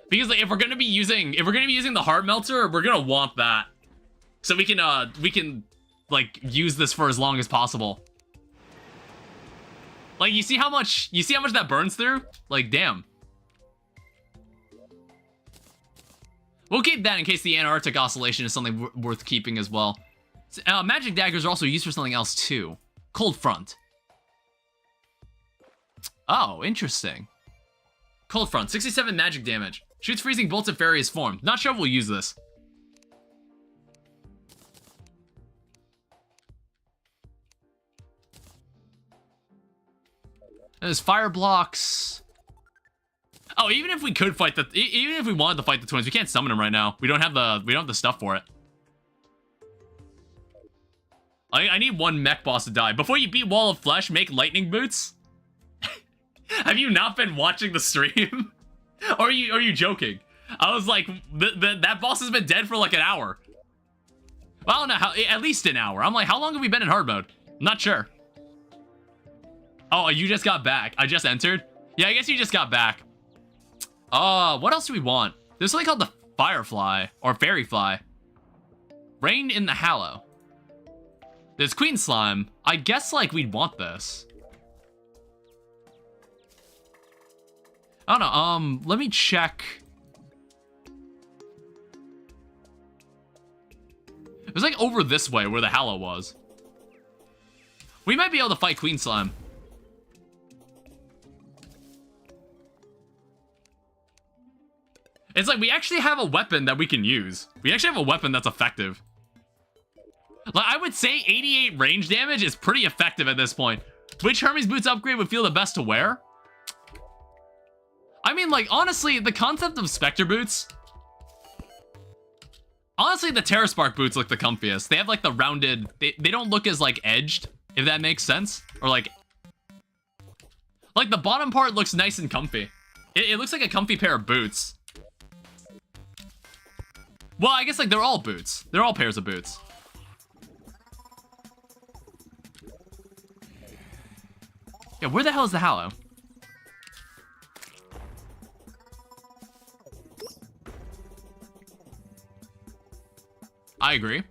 Because like, if we're gonna be using the heart melter, we're gonna want that. So we can like use this for as long as possible. Like you see how much that burns through? Like damn. We'll keep that in case the Antarctic Oscillation is something worth keeping as well. Magic daggers are also used for something else too. Cold Front. Oh, interesting. Cold Front, 67 magic damage. Shoots freezing bolts at various forms. Not sure we'll use this. There's fire blocks. Oh, even if we could fight even if we wanted to fight the twins, we can't summon them right now. We don't have the stuff for it. I need one mech boss to die. Before you beat Wall of Flesh, make lightning boots? Have you not been watching the stream? Or are you joking? I was like, that boss has been dead for like an hour. Well, I don't know how, at least an hour. I'm like, how long have we been in hard mode? I'm not sure. Oh, you just got back. I just entered? Yeah, I guess you just got back. What else do we want? There's something called the Firefly, or Fairy Fly. Rain in the Hallow. There's Queen Slime. I guess, like, we'd want this. I don't know, let me check. It was, like, over this way where the Hallow was. We might be able to fight Queen Slime. It's like, we actually have a weapon that we can use. We actually have a weapon that's effective. Like, I would say 88 range damage is pretty effective at this point. Which Hermes Boots upgrade would feel the best to wear? I mean, like, honestly, the concept of Spectre Boots... Honestly, the Terraspark boots look the comfiest. They have, like, the rounded... They don't look as, like, edged, if that makes sense. Or, like... Like, the bottom part looks nice and comfy. It looks like a comfy pair of boots. Well, I guess, like, they're all boots. They're all pairs of boots. Yeah, where the hell is the Hallow? I agree.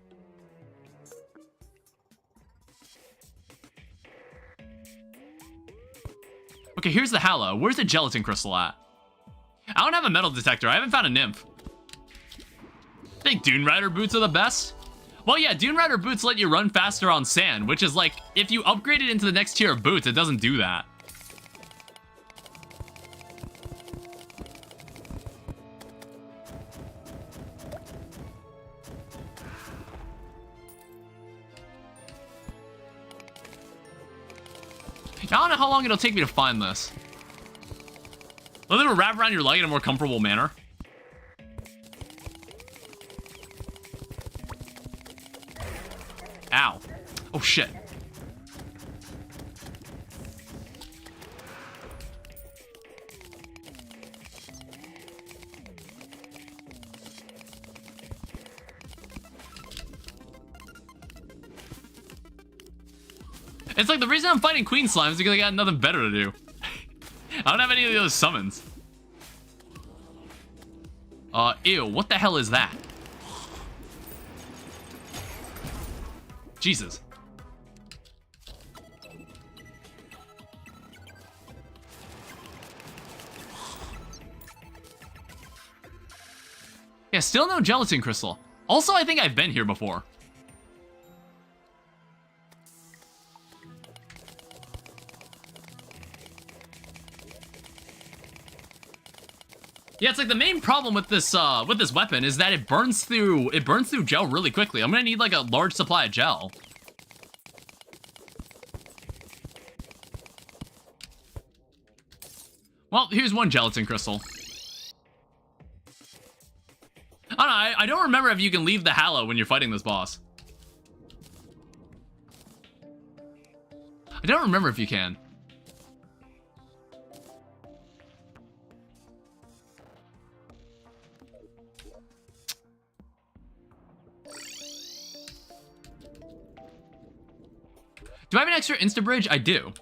Okay, here's the Hallow. Where's the gelatin crystal at? I don't have a metal detector. I haven't found a nymph. I think Dune Rider boots are the best. Well, yeah, Dune Rider boots let you run faster on sand, which is like, if you upgrade it into the next tier of boots, it doesn't do that. I don't know how long it'll take me to find this. Let it wrap around your leg in a more comfortable manner. Ow. Oh, shit. It's like the reason I'm fighting Queen Slime is because I got nothing better to do. I don't have any of those summons. Ew, what the hell is that? Jesus. Yeah, still no gelatin crystal. Also, I think I've been here before. Yeah, it's like the main problem with this weapon is that it burns through gel really quickly. I'm gonna need like a large supply of gel. Well, here's one gelatin crystal. I don't remember if you can leave the Hallow when you're fighting this boss. I don't remember if you can. Do I have an extra Insta Bridge? I do.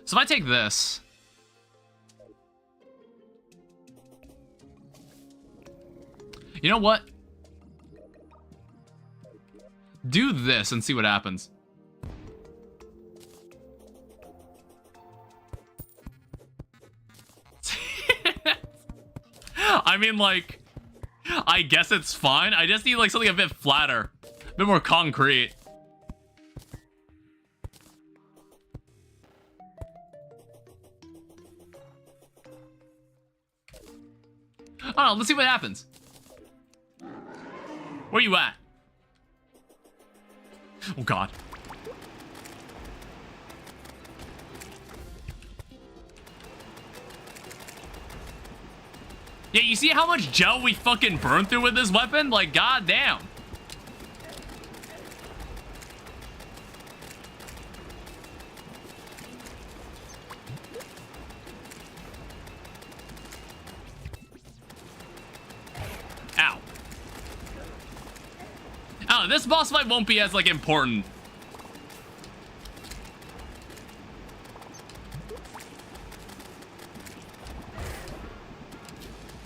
So if I take this. You know what? Do this and see what happens. I mean, like, I guess it's fine. I just need, like, something a bit flatter. A bit more concrete. I don't know, let's see what happens. Where you at? Oh, God. Yeah, you see how much gel we fucking burned through with this weapon? Like, goddamn. Ow. Oh, this boss fight won't be as, like, important.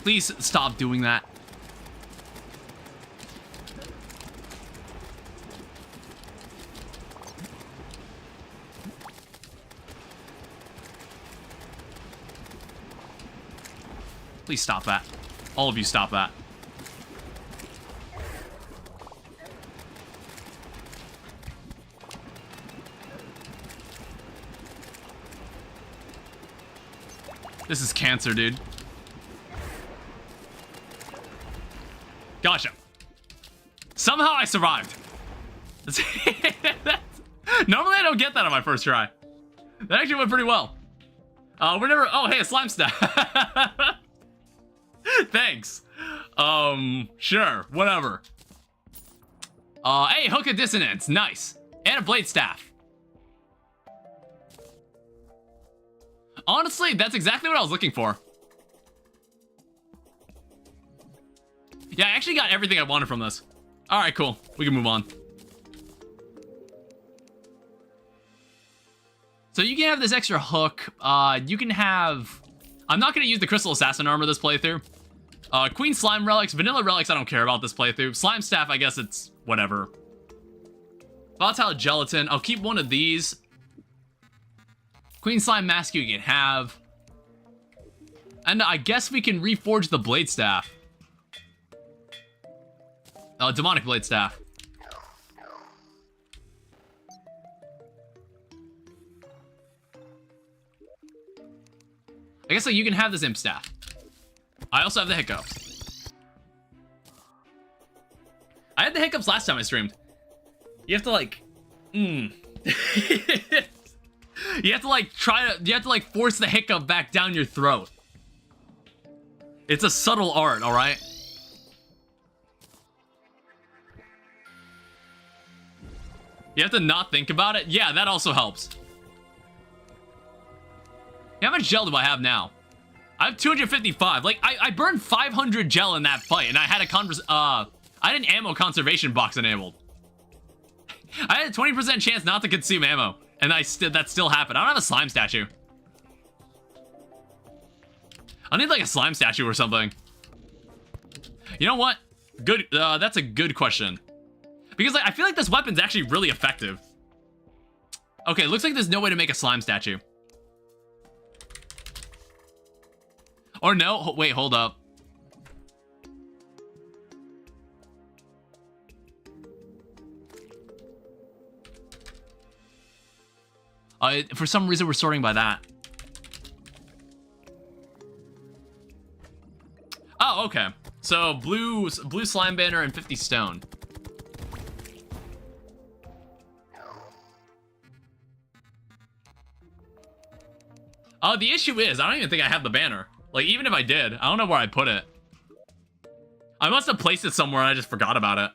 Please stop doing that. Please stop that. All of you stop that. This is cancer, dude. Gotcha. Somehow I survived. Normally I don't get that on my first try. That actually went pretty well. We're never... Oh, hey, a slime staff. Thanks. Sure, whatever. Hey, Hook of Dissonance. Nice. And a blade staff. Honestly, that's exactly what I was looking for. Yeah, I actually got everything I wanted from this. Alright, cool. We can move on. So you can have this extra hook. You can have... I'm not going to use the Crystal Assassin armor this playthrough. Queen Slime Relics. Vanilla Relics, I don't care about this playthrough. Slime Staff, I guess it's whatever. Volatile Gelatin. I'll keep one of these. Queen Slime Mask you can have. And I guess we can reforge the Blade Staff. Demonic Blade Staff. I guess like you can have this Imp Staff. I also have the Hiccups. I had the Hiccups last time I streamed. You have to like... You have to like you have to like force the hiccup back down your throat. It's a subtle art, alright? You have to not think about it? Yeah, that also helps. How much gel do I have now? I have 255. Like, I burned 500 gel in that fight, and I had I had an ammo conservation box enabled. I had a 20% chance not to consume ammo, and that still happened. I don't have a slime statue. I need, like, a slime statue or something. You know what? Good, that's a good question. Because, like, I feel like this weapon's actually really effective. Okay, looks like there's no way to make a slime statue. Or no, wait, hold up. For some reason, we're sorting by that. Oh, okay. So, blue slime banner and 50 stone. The issue is, I don't even think I have the banner. Like, even if I did, I don't know where I put it. I must have placed it somewhere and I just forgot about it.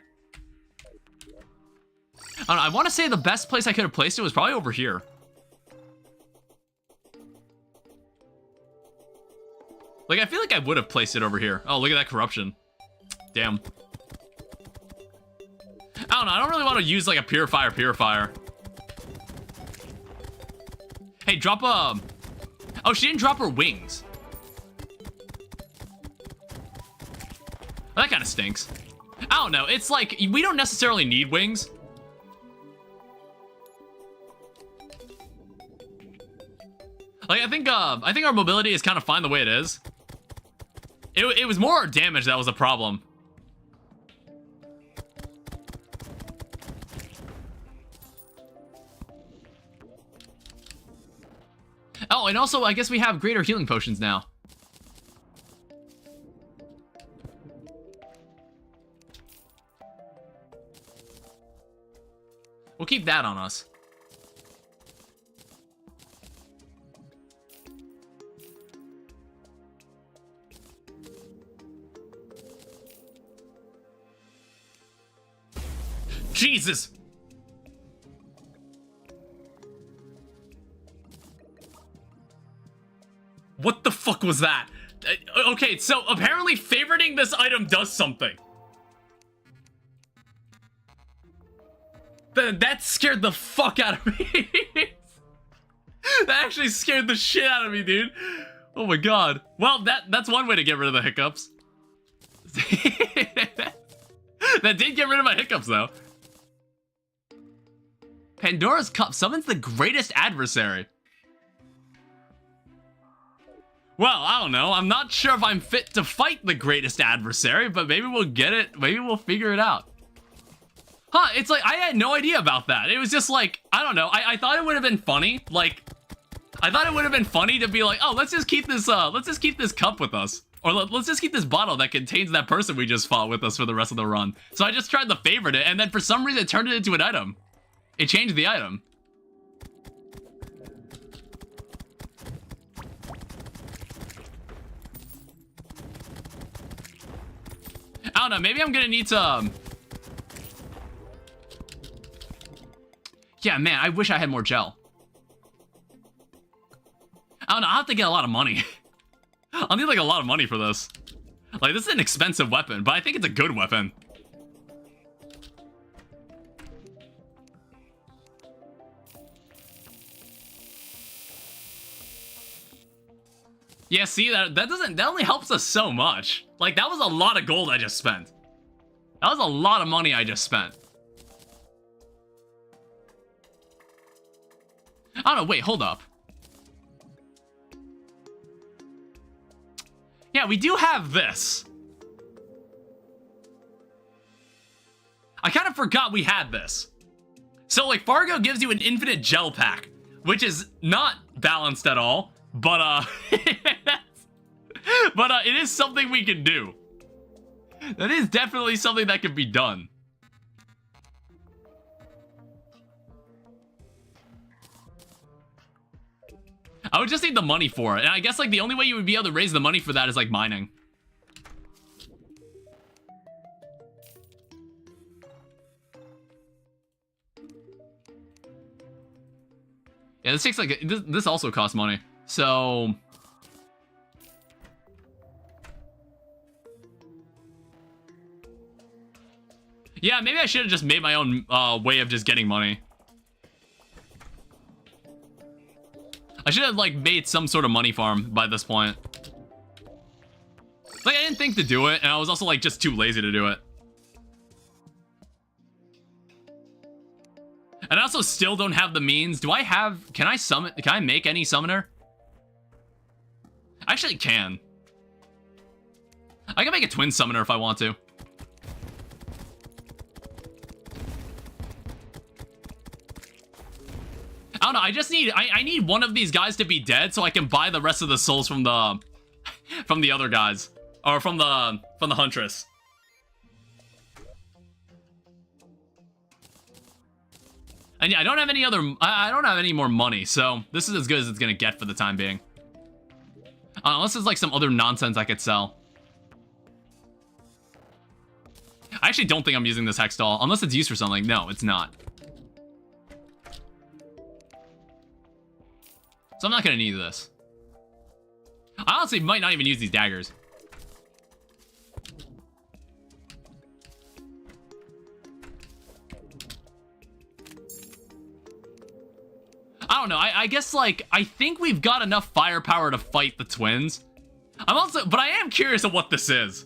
I don't know, I want to say the best place I could have placed it was probably over here. Like, I feel like I would have placed it over here. Oh, look at that corruption. Damn. I don't know, I don't really want to use, like, a purifier. Hey, drop a... Oh, she didn't drop her wings. Well, that kind of stinks. I don't know, it's like, we don't necessarily need wings. Like, I think our mobility is kind of fine the way it is. It was more our damage that was a problem. Oh, and also, I guess we have greater healing potions now. We'll keep that on us. Jesus! What the fuck was that? Okay, so apparently favoriting this item does something. That scared the fuck out of me. That actually scared the shit out of me, dude. Oh my god. Well, that's one way to get rid of the hiccups. That did get rid of my hiccups, though. Pandora's Cup summons the greatest adversary. Well, I don't know. I'm not sure if I'm fit to fight the greatest adversary, but maybe we'll get it. Maybe we'll figure it out. Huh, it's like, I had no idea about that. It was just like, I don't know. I thought it would have been funny. Like, I thought it would have been funny to be like, oh, let's just keep this cup with us. Or let's just keep this bottle that contains that person we just fought with us for the rest of the run. So I just tried to favorite it, and then for some reason it turned it into an item. It changed the item. I don't know, maybe I'm gonna need to... Yeah, man, I wish I had more gel. I don't know, I'll have to get a lot of money. I'll need, like, a lot of money for this. Like, this is an expensive weapon, but I think it's a good weapon. Yeah, see, that only helps us so much. Like, that was a lot of gold I just spent. That was a lot of money I just spent. I don't know, wait, hold up. Yeah, we do have this. I kind of forgot we had this. So, like, Fargo gives you an infinite gel pack, which is not balanced at all, but, it is something we can do. That is definitely something that can be done. I would just need the money for it. And I guess, like, the only way you would be able to raise the money for that is, like, mining. Yeah, this takes, like, this also costs money. So... yeah, maybe I should have just made my own way of just getting money. I should have, like, made some sort of money farm by this point. Like, I didn't think to do it, and I was also, like, just too lazy to do it. And I also still don't have the means. Do I have... can I make any summoner? I actually can. I can make a twin summoner if I want to. I don't know, I just need... I need one of these guys to be dead so I can buy the rest of the souls from the... from the other guys. Or from the Huntress. And yeah, I don't have any other... I don't have any more money, so this is as good as it's gonna get for the time being. Unless there's like some other nonsense I could sell. I actually don't think I'm using this hex doll, unless it's used for something. No, it's not. So I'm not gonna need this. I honestly might not even use these daggers. I don't know. I guess, like, I think we've got enough firepower to fight the twins. But I am curious of what this is.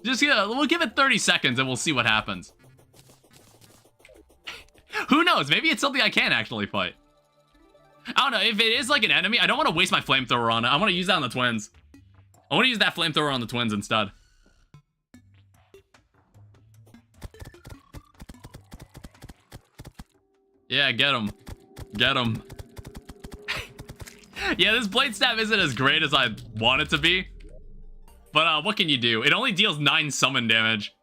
We'll give it 30 seconds and we'll see what happens. Who knows? Maybe it's something I can actually fight. I don't know. If it is like an enemy, I don't want to waste my flamethrower on it. I want to use that on the twins. I want to use that flamethrower on the twins instead. Yeah, get him. Get him. Yeah, this blade stab isn't as great as I want it to be. But what can you do? It only deals 9 summon damage.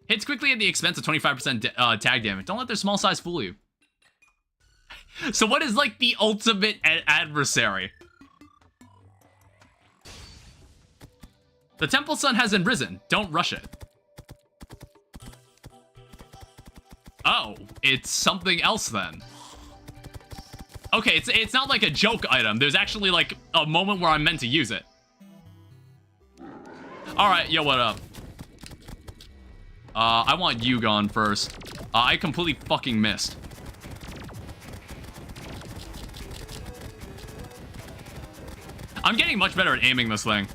Hits quickly at the expense of 25% tag damage. Don't let their small size fool you. So what is like the ultimate adversary? The Temple Sun hasn't risen. Don't rush it. Oh, it's something else then. Okay, it's not like a joke item. There's actually like a moment where I'm meant to use it. Alright, yo, what up? I want you gone first. I completely fucking missed. I'm getting much better at aiming this thing.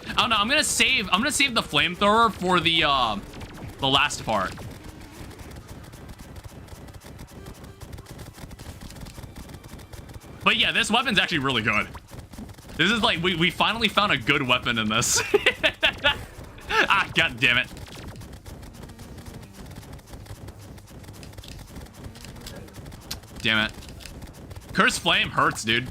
I don't know, I'm gonna save the flamethrower for the last part. But yeah, this weapon's actually really good. This is like, we finally found a good weapon in this. Ah, god damn it. Damn it. Curse Flame hurts, dude.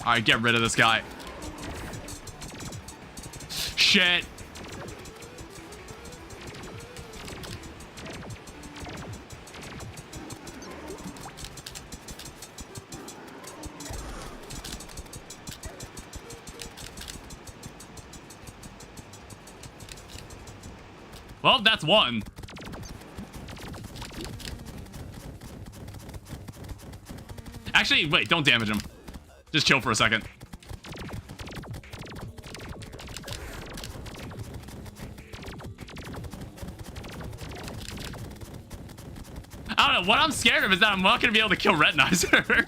Alright, get rid of this guy. Shit. Well, that's one. Actually, wait, don't damage him. Just chill for a second. I don't know, what I'm scared of is that I'm not gonna be able to kill Retinizer.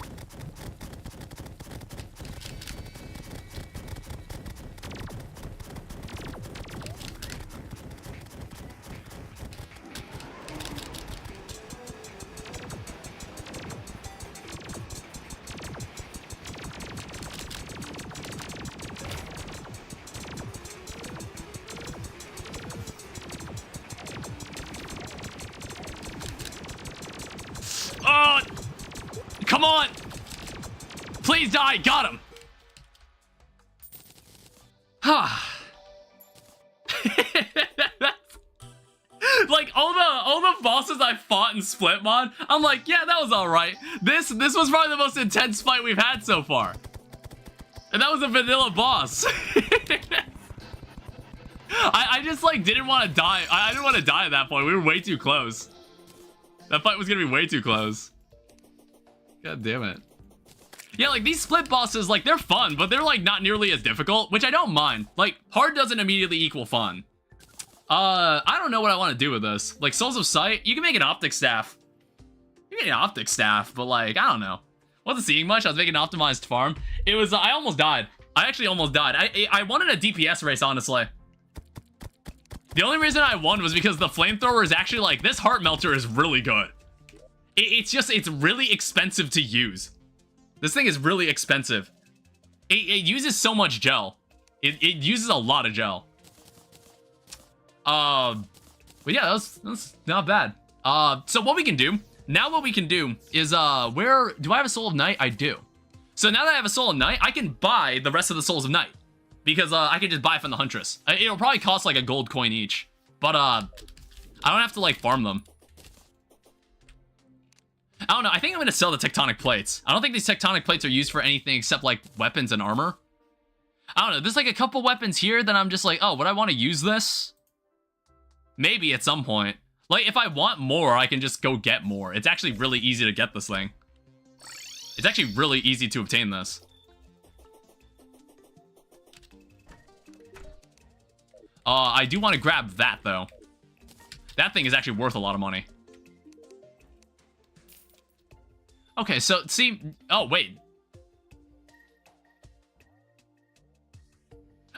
Oh, come on. Please die. Got him. Like all the bosses I fought in Splitmon, I'm like, yeah, that was all right. This was probably the most intense fight we've had so far. And that was a vanilla boss. I just like didn't want to die. I didn't want to die at that point. We were way too close. That fight was gonna be way too close. God damn it. Yeah, like these split bosses, like they're fun, but they're like not nearly as difficult, which I don't mind. Like hard doesn't immediately equal fun. I don't know what I want to do with this. Like Souls of Sight, you can make an optic staff. You can make an optic staff, but like, I don't know. Wasn't seeing much. I was making an optimized farm. It was, I almost died. I actually almost died. I wanted a DPS race, honestly. The only reason I won was because the flamethrower is actually like, this heart melter is really good. It's really expensive to use. This thing is really expensive. It uses so much gel. It uses a lot of gel. But yeah, that's not bad. So what we can do is, where, do I have a Soul of Night? I do. So now that I have a Soul of Night, I can buy the rest of the Souls of Night. Because, I can just buy from the Huntress. It'll probably cost, like, a gold coin each. But, I don't have to, like, farm them. I don't know, I think I'm gonna sell the tectonic plates. I don't think these tectonic plates are used for anything except, like, weapons and armor. I don't know, there's, like, a couple weapons here that I'm just like, oh, would I want to use this? Maybe at some point. Like, if I want more, I can just go get more. It's actually really easy to get this thing. It's actually really easy to obtain this. I do want to grab that, though. That thing is actually worth a lot of money. Okay, so, see... Oh, wait.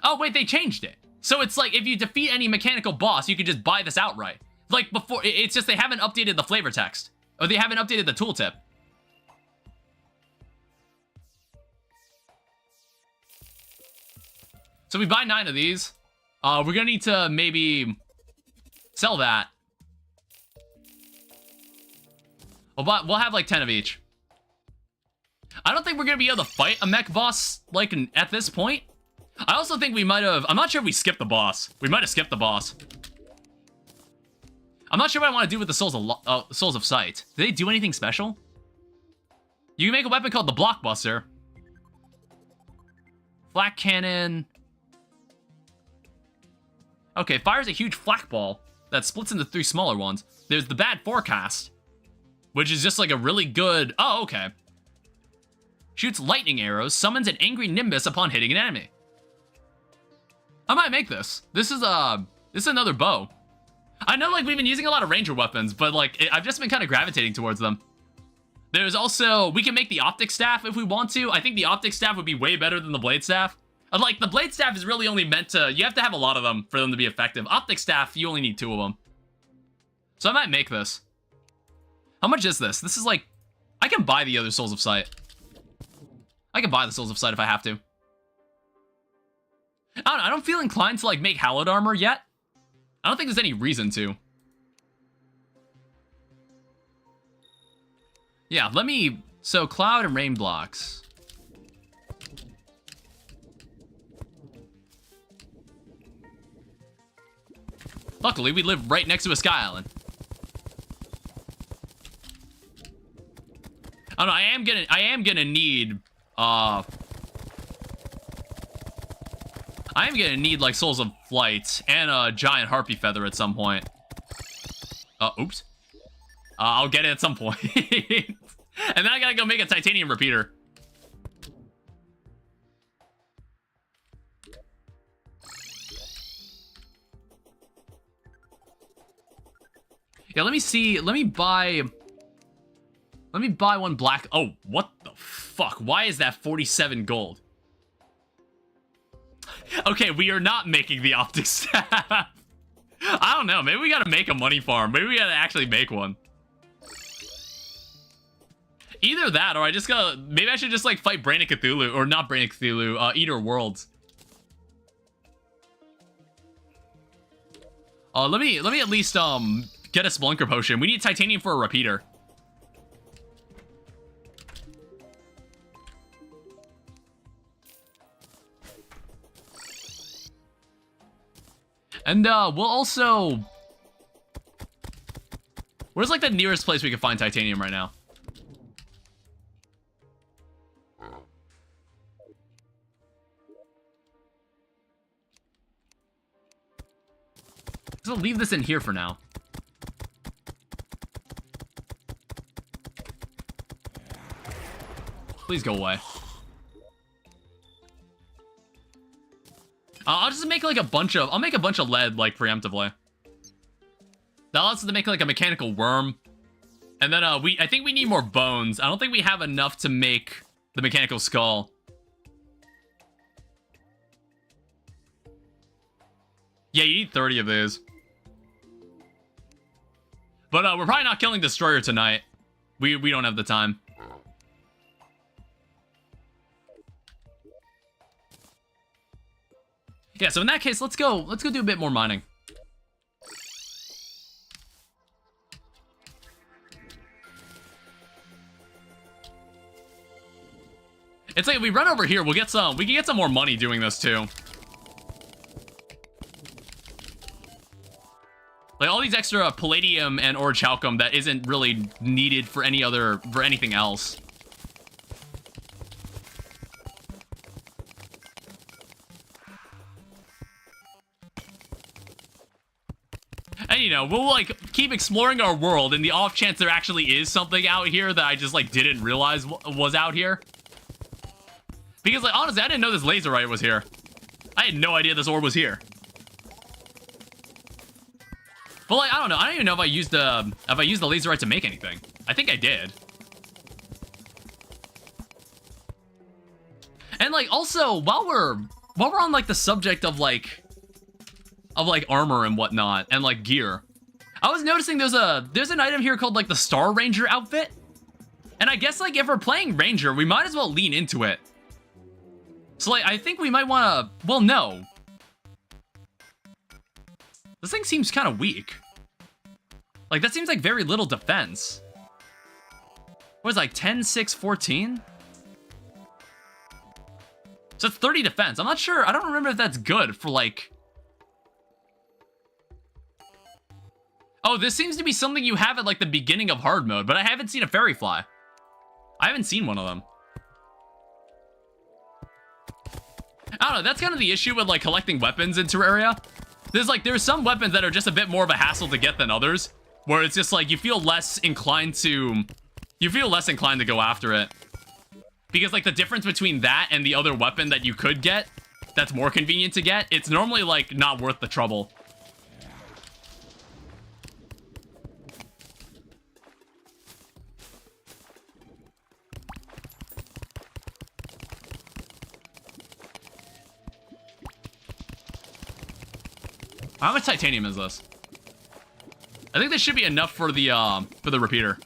Oh, wait, they changed it. So it's like, if you defeat any mechanical boss, you can just buy this outright. Like, before... It's just they haven't updated the flavor text. Or they haven't updated the tooltip. So we buy 9 of these. We're gonna need to maybe sell that. We'll have like 10 of each. I don't think we're gonna be able to fight a mech boss like at this point. I also think we might have. I'm not sure if we skipped the boss. We might have skipped the boss. I'm not sure what I want to do with the Souls of Sight. Do they do anything special? You can make a weapon called the Blockbuster. Flak cannon. Okay, fires a huge flak ball that splits into 3 smaller ones. There's the Bad Forecast, which is just like a really good... Oh, okay. Shoots lightning arrows, summons an angry nimbus upon hitting an enemy. I might make this. This is another bow. I know, like, we've been using a lot of ranger weapons, but, like, I've just been kind of gravitating towards them. There's also... We can make the optic staff if we want to. I think the optic staff would be way better than the blade staff. Like, the blade staff is really only meant to... You have to have a lot of them for them to be effective. Optic staff, you only need 2 of them. So I might make this. How much is this? This is like... I can buy the other Souls of Sight. I can buy the Souls of Sight if I have to. I don't know, I don't feel inclined to, like, make hallowed armor yet. I don't think there's any reason to. Yeah, let me... So, cloud and rain blocks. Luckily, we live right next to a sky island. I don't know, I am gonna need, like, Souls of Flight and a giant harpy feather at some point. Oops. I'll get it at some point. And then I gotta go make a titanium repeater. Yeah, let me see. Let me buy one black. Oh, what the fuck? Why is that 47 gold? Okay, we are not making the optic staff. I don't know. Maybe we gotta make a money farm. Maybe we gotta actually make one. Either that, or I just gotta... Maybe I should just, like, fight Brain of Cthulhu. Or not Brain of Cthulhu. Eater Worlds. Let me at least, get a Splunker Potion. We need titanium for a repeater. And, we'll also... Where's, like, the nearest place we can find titanium right now? So I'll leave this in here for now. Please go away. I'll just make like a bunch of... I'll make a bunch of lead, like, preemptively. That allows us to make like a mechanical worm. And then I think we need more bones. I don't think we have enough to make the mechanical skull. Yeah, you need 30 of these. But we're probably not killing Destroyer tonight. We don't have the time. Yeah, so in that case, let's go do a bit more mining. It's like if we run over here, we can get some more money doing this too. Like all these extra palladium and orichalcum that isn't really needed for anything else. And you know, we'll like keep exploring our world in the off chance there actually is something out here that I just like didn't realize was out here. Because like honestly, I didn't know this laserite was here. I had no idea this orb was here. But like I don't know. I don't even know if I used the laserite to make anything. I think I did. And like also while we're on like the subject of like armor and whatnot and like gear, I was noticing there's an item here called like the Star Ranger outfit. And I guess like if we're playing Ranger, we might as well lean into it. So like I think we might want to, well no. This thing seems kind of weak. Like that seems like very little defense. What is it, like 10, 6, 14? So it's 30 defense. I'm not sure. I don't remember if that's good for like... Oh, this seems to be something you have at like the beginning of hard mode, but I haven't seen a fairy fly. I haven't seen one of them. I don't know, that's kind of the issue with like collecting weapons in Terraria. There's some weapons that are just a bit more of a hassle to get than others, where it's just like you feel less inclined to go after it. Because like the difference between that and the other weapon that you could get, that's more convenient to get, it's normally like not worth the trouble. How much titanium is this? I think this should be enough for the repeater.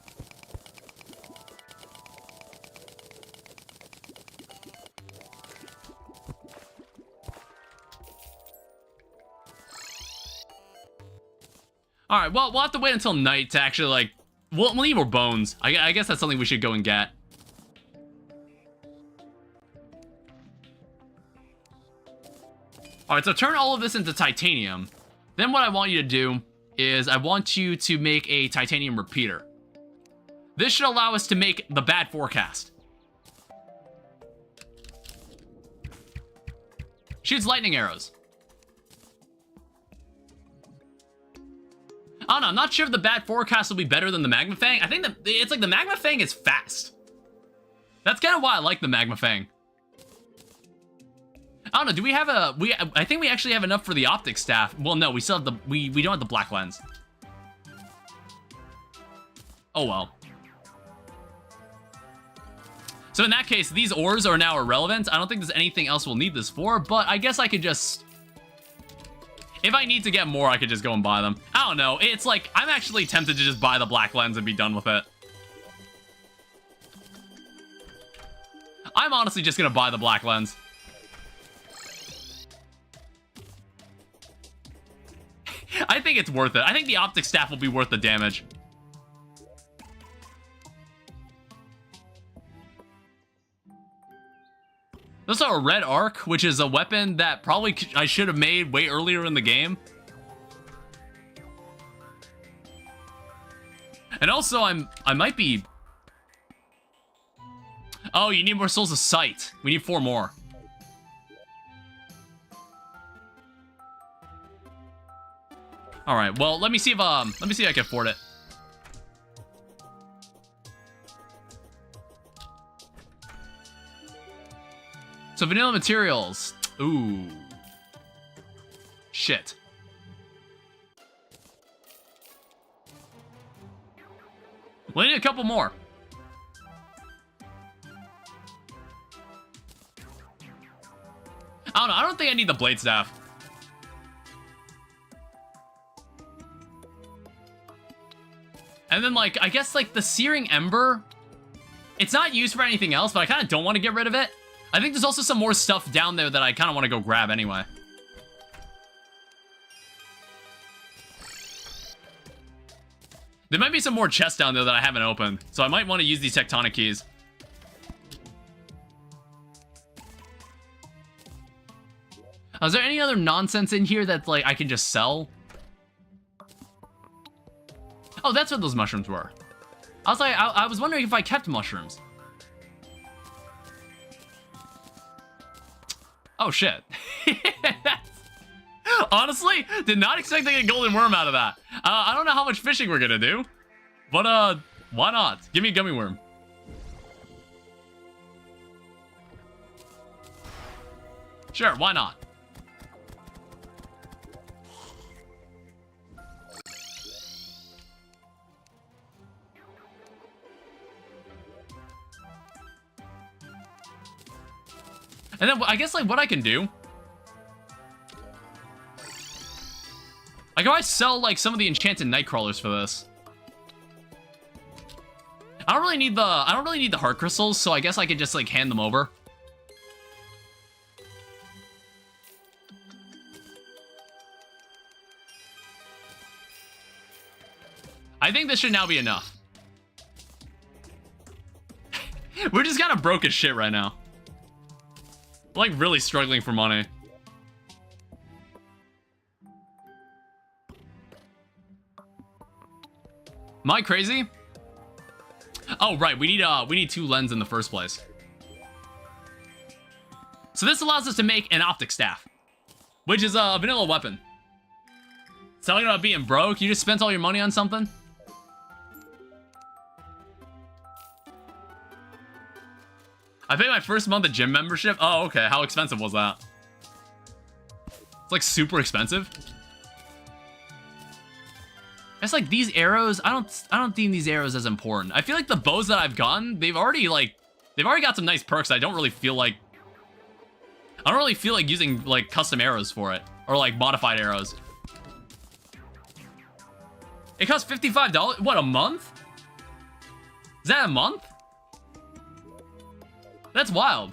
All right, well, we'll have to wait until night to actually like, we'll need more bones. I guess that's something we should go and get. All right, so turn all of this into titanium. Then what I want you to do is I want you to make a titanium repeater. This should allow us to make the bad forecast. Shoots lightning arrows. I don't know, I'm not sure if the bad forecast will be better than the Magma Fang. I think that it's like the Magma Fang is fast. That's kind of why I like the Magma Fang. I don't know, do we have I think we actually have enough for the optic staff. Well, no, we still have we don't have the black lens. Oh well. So in that case, these ores are now irrelevant. I don't think there's anything else we'll need this for, but I guess I could just... If I need to get more, I could just go and buy them. I don't know, it's like, I'm actually tempted to just buy the black lens and be done with it. I'm honestly just gonna buy the black lens. I think it's worth it. I think the optic staff will be worth the damage. There's a red arc, which is a weapon that probably I should have made way earlier in the game. And also, I might be... Oh, you need more souls of sight. We need 4 more. All right. Well, let me see if I can afford it. So vanilla materials. Ooh. Shit. We need a couple more. I don't know. I don't think I need the blade staff. And then, like, I guess, like, the Searing Ember, it's not used for anything else, but I kind of don't want to get rid of it. I think there's also some more stuff down there that I kind of want to go grab anyway. There might be some more chests down there that I haven't opened, so I might want to use these tectonic keys. Is there any other nonsense in here that, like, I can just sell? Oh, that's what those mushrooms were. I was like, I was wondering if I kept mushrooms. Oh, shit. Honestly, did not expect to get a golden worm out of that. I don't know how much fishing we're gonna do, but, why not? Give me a gummy worm. Sure, why not? And then I guess, like, what I can do, I can always sell, like, some of the enchanted nightcrawlers for this. I don't really need the heart crystals, so I guess I could just, like, hand them over. I think this should now be enough. We're just kind of broke as shit right now. Like, really struggling for money. Am I crazy? Oh, right. We need 2 lens in the first place. So this allows us to make an optic staff, which is a vanilla weapon. Talking about being broke, you just spent all your money on something? I paid my first month of gym membership. Oh, okay. How expensive was that? It's like super expensive. It's like these arrows. I don't deem these arrows as important. I feel like the bows that I've gotten, they've already got some nice perks. I don't really feel like using like custom arrows for it or like modified arrows. It costs $55. What, a month? Is that a month? That's wild.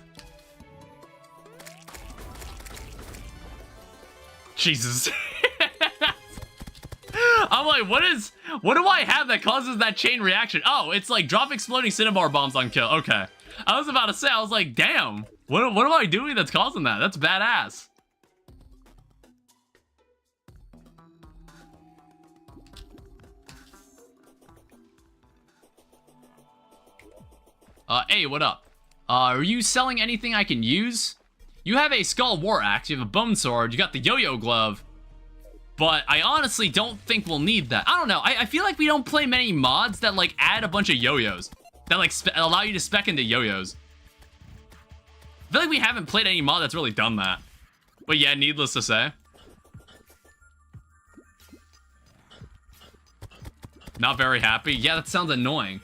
Jesus. I'm like, what do I have that causes that chain reaction? Oh, it's like drop exploding cinnabar bombs on kill. Okay. I was about to say, I was like, damn. What am I doing that's causing that? That's badass. Hey, what up? Are you selling anything I can use? You have a Skull War Axe, you have a Bone Sword, you got the Yo-Yo Glove, but I honestly don't think we'll need that. I don't know, I feel like we don't play many mods that, like, add a bunch of yo-yos, that, like, allow you to spec into yo-yos. I feel like we haven't played any mod that's really done that. But yeah, needless to say. Not very happy? Yeah, that sounds annoying.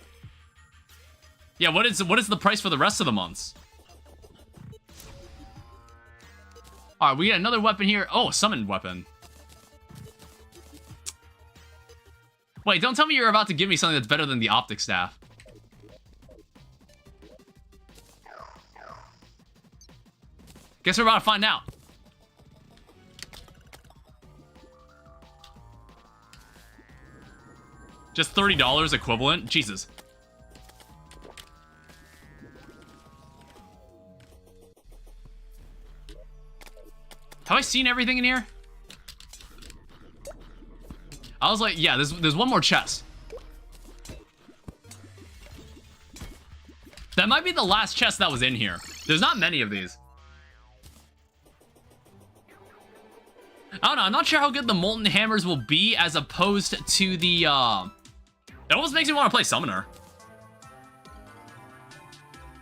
Yeah, what is the price for the rest of the months? Alright, we got another weapon here. Oh, a summoned weapon. Wait, don't tell me you're about to give me something that's better than the optic staff. Guess we're about to find out. Just $30 equivalent? Jesus. Have I seen everything in here? I was like, yeah, there's one more chest. That might be the last chest that was in here. There's not many of these. I don't know, I'm not sure how good the Molten Hammers will be as opposed to the, It almost makes me want to play Summoner.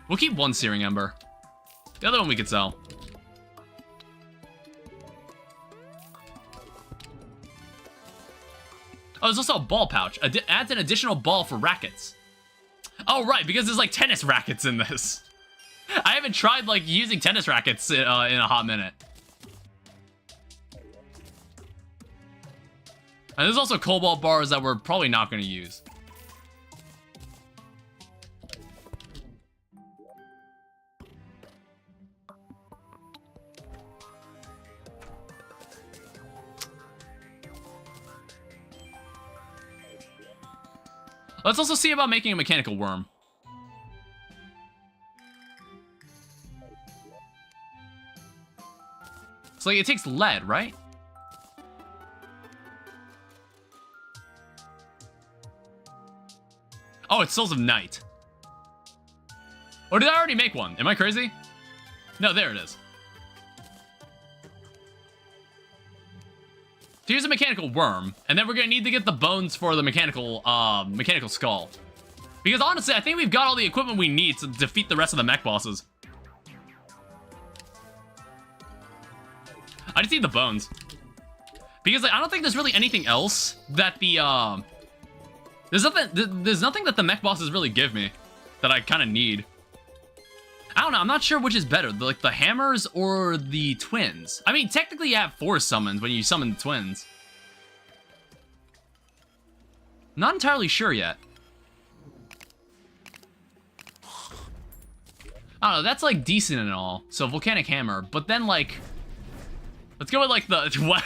We'll keep one Searing Ember. The other one we could sell. Oh, there's also a ball pouch. Adds an additional ball for rackets. Oh, right, because there's, like, tennis rackets in this. I haven't tried, like, using tennis rackets in a hot minute. And there's also cobalt bars that we're probably not going to use. Let's also see about making a mechanical worm. So like, it takes lead, right? Oh, it's Souls of Night. Or did I already make one? Am I crazy? No, there it is. So here's a mechanical worm, and then we're gonna need to get the bones for the mechanical skull. Because honestly, I think we've got all the equipment we need to defeat the rest of the mech bosses. I just need the bones. Because like, I don't think there's really anything else that the, there's nothing that the mech bosses really give me that I kind of need. I don't know, I'm not sure which is better, like the hammers or the twins. I mean, technically you have 4 summons when you summon the twins. Not entirely sure yet. I don't know, that's like decent and all. So volcanic hammer, but then like, let's go with like the, what?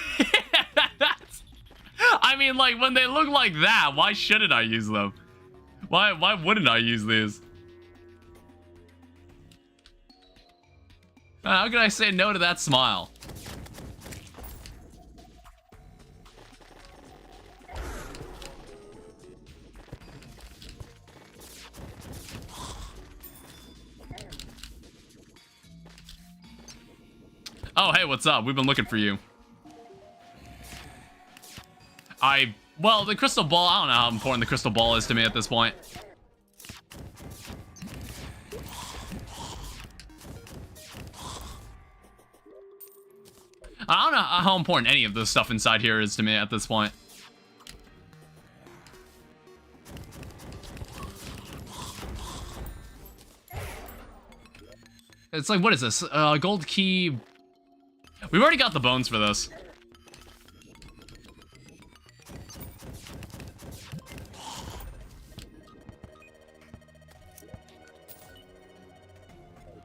I mean, like when they look like that, why shouldn't I use them? Why wouldn't I use these? How can I say no to that smile? Oh, hey, what's up? We've been looking for you. Well, the crystal ball, I don't know how important the crystal ball is to me at this point. I don't know how important any of this stuff inside here is to me at this point. It's like, what is this? Gold key. We've already got the bones for this.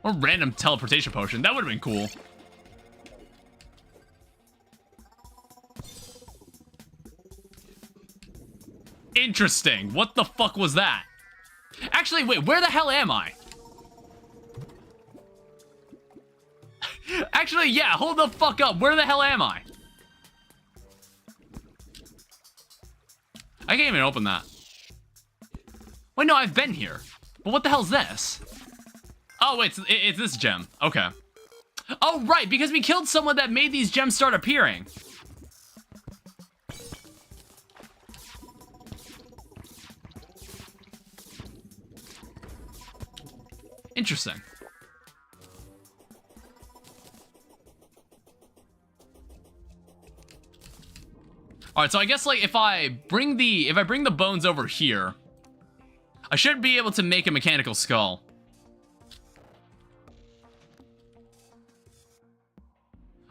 Or random teleportation potion. That would have been cool. Interesting. What the fuck was that? Actually, wait, where the hell am I? Actually, yeah, hold the fuck up. Where the hell am I? I can't even open that. Wait, no, I've been here. But what the hell's this? Oh, wait, it's this gem. Okay. Oh, right, because we killed someone that made these gems start appearing. Interesting. All right, so I guess like if I bring the bones over here, I should be able to make a mechanical skull.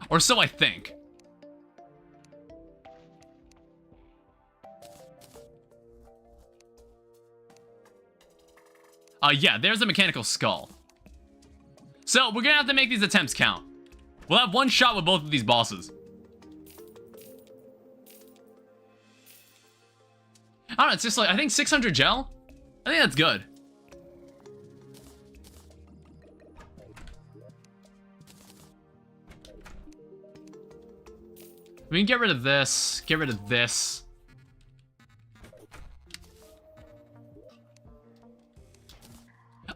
Or so I think. Yeah, there's a mechanical skull. So we're gonna have to make these attempts count. We'll have one shot with both of these bosses. I don't know, it's just like, I think 600 gel? I think that's good. We can get rid of this, get rid of this.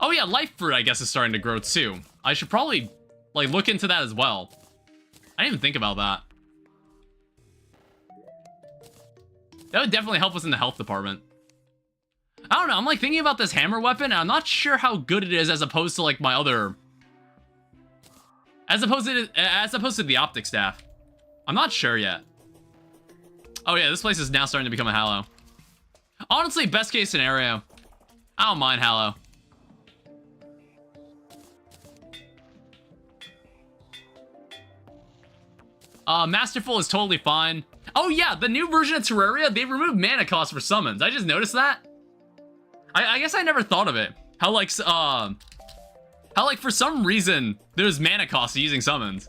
Oh yeah, life fruit I guess is starting to grow too. I should probably like look into that as well. I didn't even think about that. That would definitely help us in the health department. I don't know, I'm like thinking about this hammer weapon and I'm not sure how good it is as opposed to like my other... As opposed to the optic staff. I'm not sure yet. Oh yeah, this place is now starting to become a Hallow. Honestly, best case scenario. I don't mind Hallow. Masterful is totally fine. Oh yeah, the new version of Terraria, they removed mana cost for summons. I just noticed that. I guess I never thought of it. How like for some reason there's mana cost to using summons.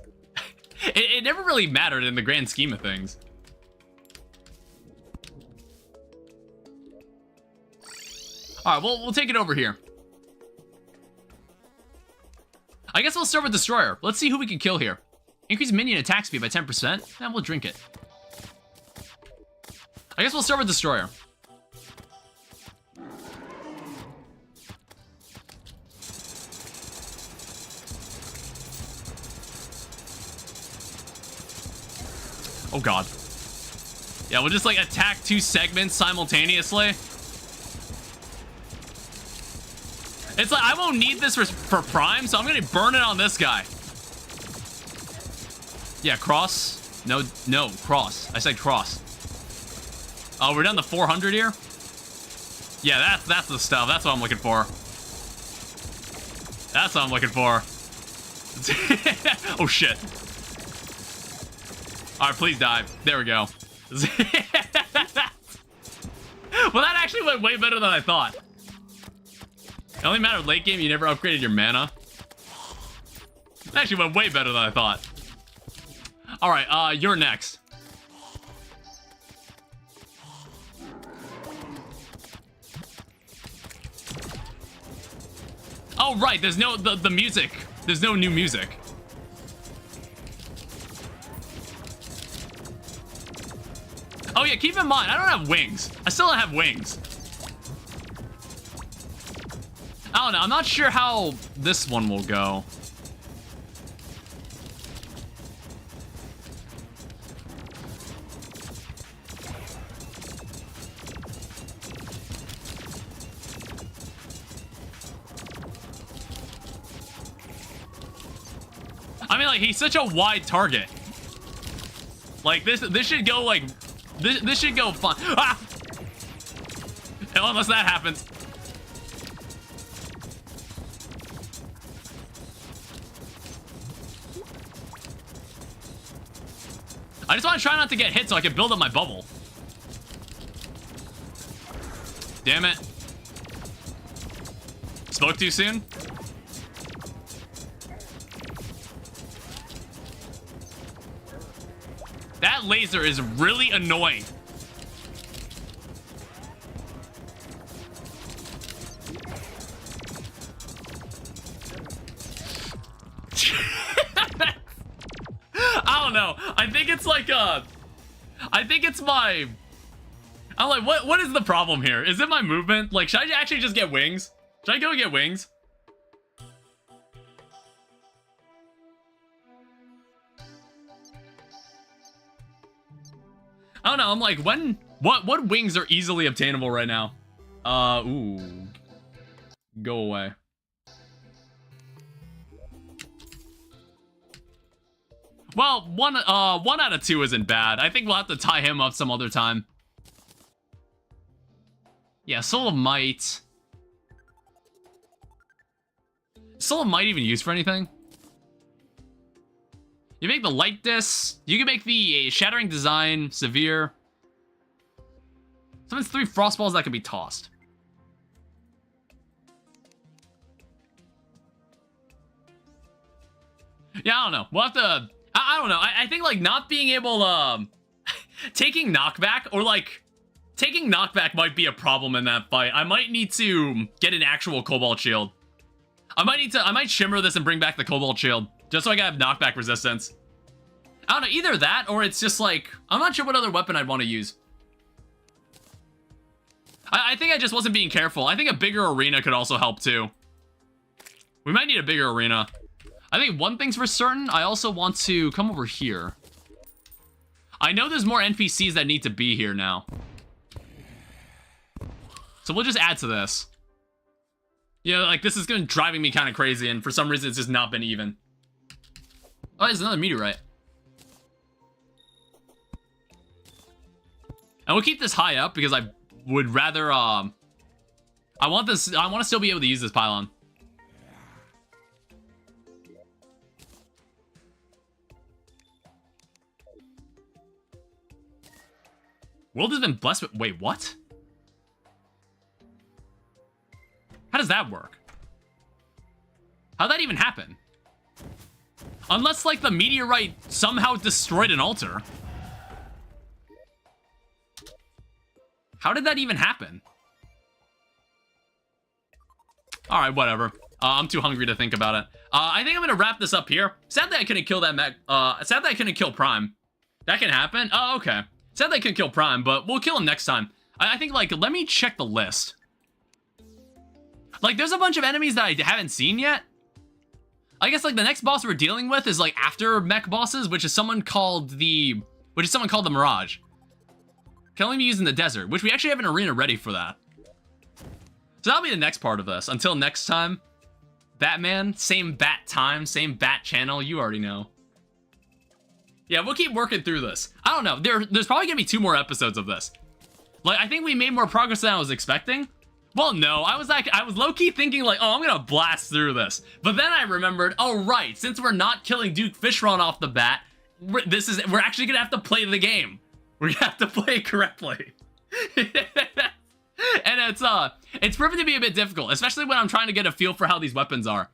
It never really mattered in the grand scheme of things. All right, we'll take it over here. I guess we'll start with Destroyer. Let's see who we can kill here. Increase minion attack speed by 10%. Then we'll drink it. I guess we'll start with Destroyer. Oh god. Yeah, we'll just like attack 2 segments simultaneously. It's like I won't need this for Prime, so I'm gonna burn it on this guy. Yeah, cross. No, cross. I said cross. Oh, we're down to 400 here? Yeah, that's the stuff. That's what I'm looking for. That's what I'm looking for. Oh shit. Alright, please die. There we go. Well, that actually went way better than I thought. It only mattered late game, you never upgraded your mana. It actually went way better than I thought. Alright, you're next. Oh, right, there's no, the music. There's no new music. Oh yeah, keep in mind, I don't have wings. I still don't have wings. I don't know, I'm not sure how this one will go. I mean, like, he's such a wide target. Like, this should go, like, this should go fun. Ah! Unless that happens. I just want to try not to get hit so I can build up my bubble. Damn it. Spoke too soon? That laser is really annoying. I don't know. I think it's like I think it's my... I'm like, what is the problem here? Is it my movement? Like, should I actually just get wings? Should I go get wings? I don't know, I'm like, what wings are easily obtainable right now? Ooh. Go away. Well, one out of 2 isn't bad. I think we'll have to tie him up some other time. Yeah, Soul of Might. Soul of Might even used for anything? You make the light disc. You can make the shattering design, severe. Summons 3 frost balls that can be tossed. Yeah, I don't know. We'll have to... I don't know. I think, like, not being able, taking knockback, or, like, taking knockback might be a problem in that fight. I might need to get an actual Cobalt Shield. I might shimmer this and bring back the Cobalt Shield, just so I can have knockback resistance. I don't know, either that, or it's just, like, I'm not sure what other weapon I'd want to use. I think I just wasn't being careful. I think a bigger arena could also help, too. We might need a bigger arena. I think one thing's for certain, I also want to come over here. I know there's more NPCs that need to be here now. So we'll just add to this. You know, like, this is going to driving me kind of crazy, and for some reason it's just not been even. Oh, there's another meteorite. And we'll keep this high up, because I would rather, I want to still be able to use this pylon. World has been blessed with... Wait, what? How does that work? How'd that even happen? Unless, like, the meteorite somehow destroyed an altar. How did that even happen? All right, whatever. I'm too hungry to think about it. I think I'm gonna wrap this up here. Sad that I couldn't kill that mech. Sad that I couldn't kill Prime. That can happen. Oh, okay. Sad that I couldn't kill Prime, but we'll kill him next time. I think, like, let me check the list. Like, there's a bunch of enemies that I haven't seen yet. I guess, like, the next boss we're dealing with is, like, after mech bosses, which is someone called the Mirage. Can only be used in the desert, which we actually have an arena ready for that. So that'll be the next part of this. Until next time, Batman, same bat time, same bat channel, you already know. Yeah, we'll keep working through this. I don't know, there's probably gonna be 2 more episodes of this. Like, I think we made more progress than I was expecting. Well, no, I was low-key thinking, like, oh, I'm gonna blast through this. But then I remembered, oh, right, since we're not killing Duke Fishron off the bat, we're actually gonna have to play the game. We're gonna have to play it correctly. And it's proven to be a bit difficult, especially when I'm trying to get a feel for how these weapons are.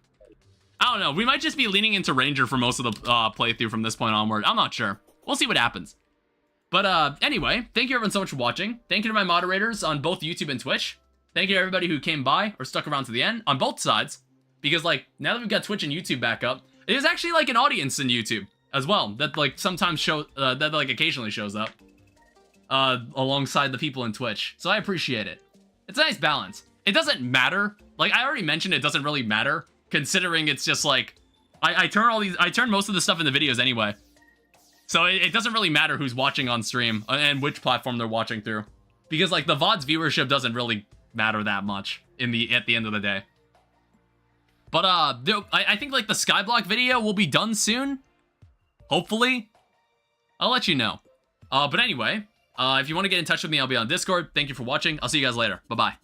I don't know, we might just be leaning into Ranger for most of the playthrough from this point onward. I'm not sure. We'll see what happens. But anyway, thank you everyone so much for watching. Thank you to my moderators on both YouTube and Twitch. Thank you to everybody who came by or stuck around to the end on both sides. Because, like, now that we've got Twitch and YouTube back up, there's actually, like, an audience in YouTube as well that, like, sometimes occasionally shows up alongside the people in Twitch. So I appreciate it. It's a nice balance. It doesn't matter. Like, I already mentioned, it doesn't really matter, considering it's just, like, I turn most of the stuff in the videos anyway. So it doesn't really matter who's watching on stream and which platform they're watching through. Because, like, the VOD's viewership doesn't really matter that much at the end of the day. But, I think, like, the Skyblock video will be done soon. Hopefully. I'll let you know. But anyway, if you want to get in touch with me, I'll be on Discord. Thank you for watching. I'll see you guys later. Bye-bye.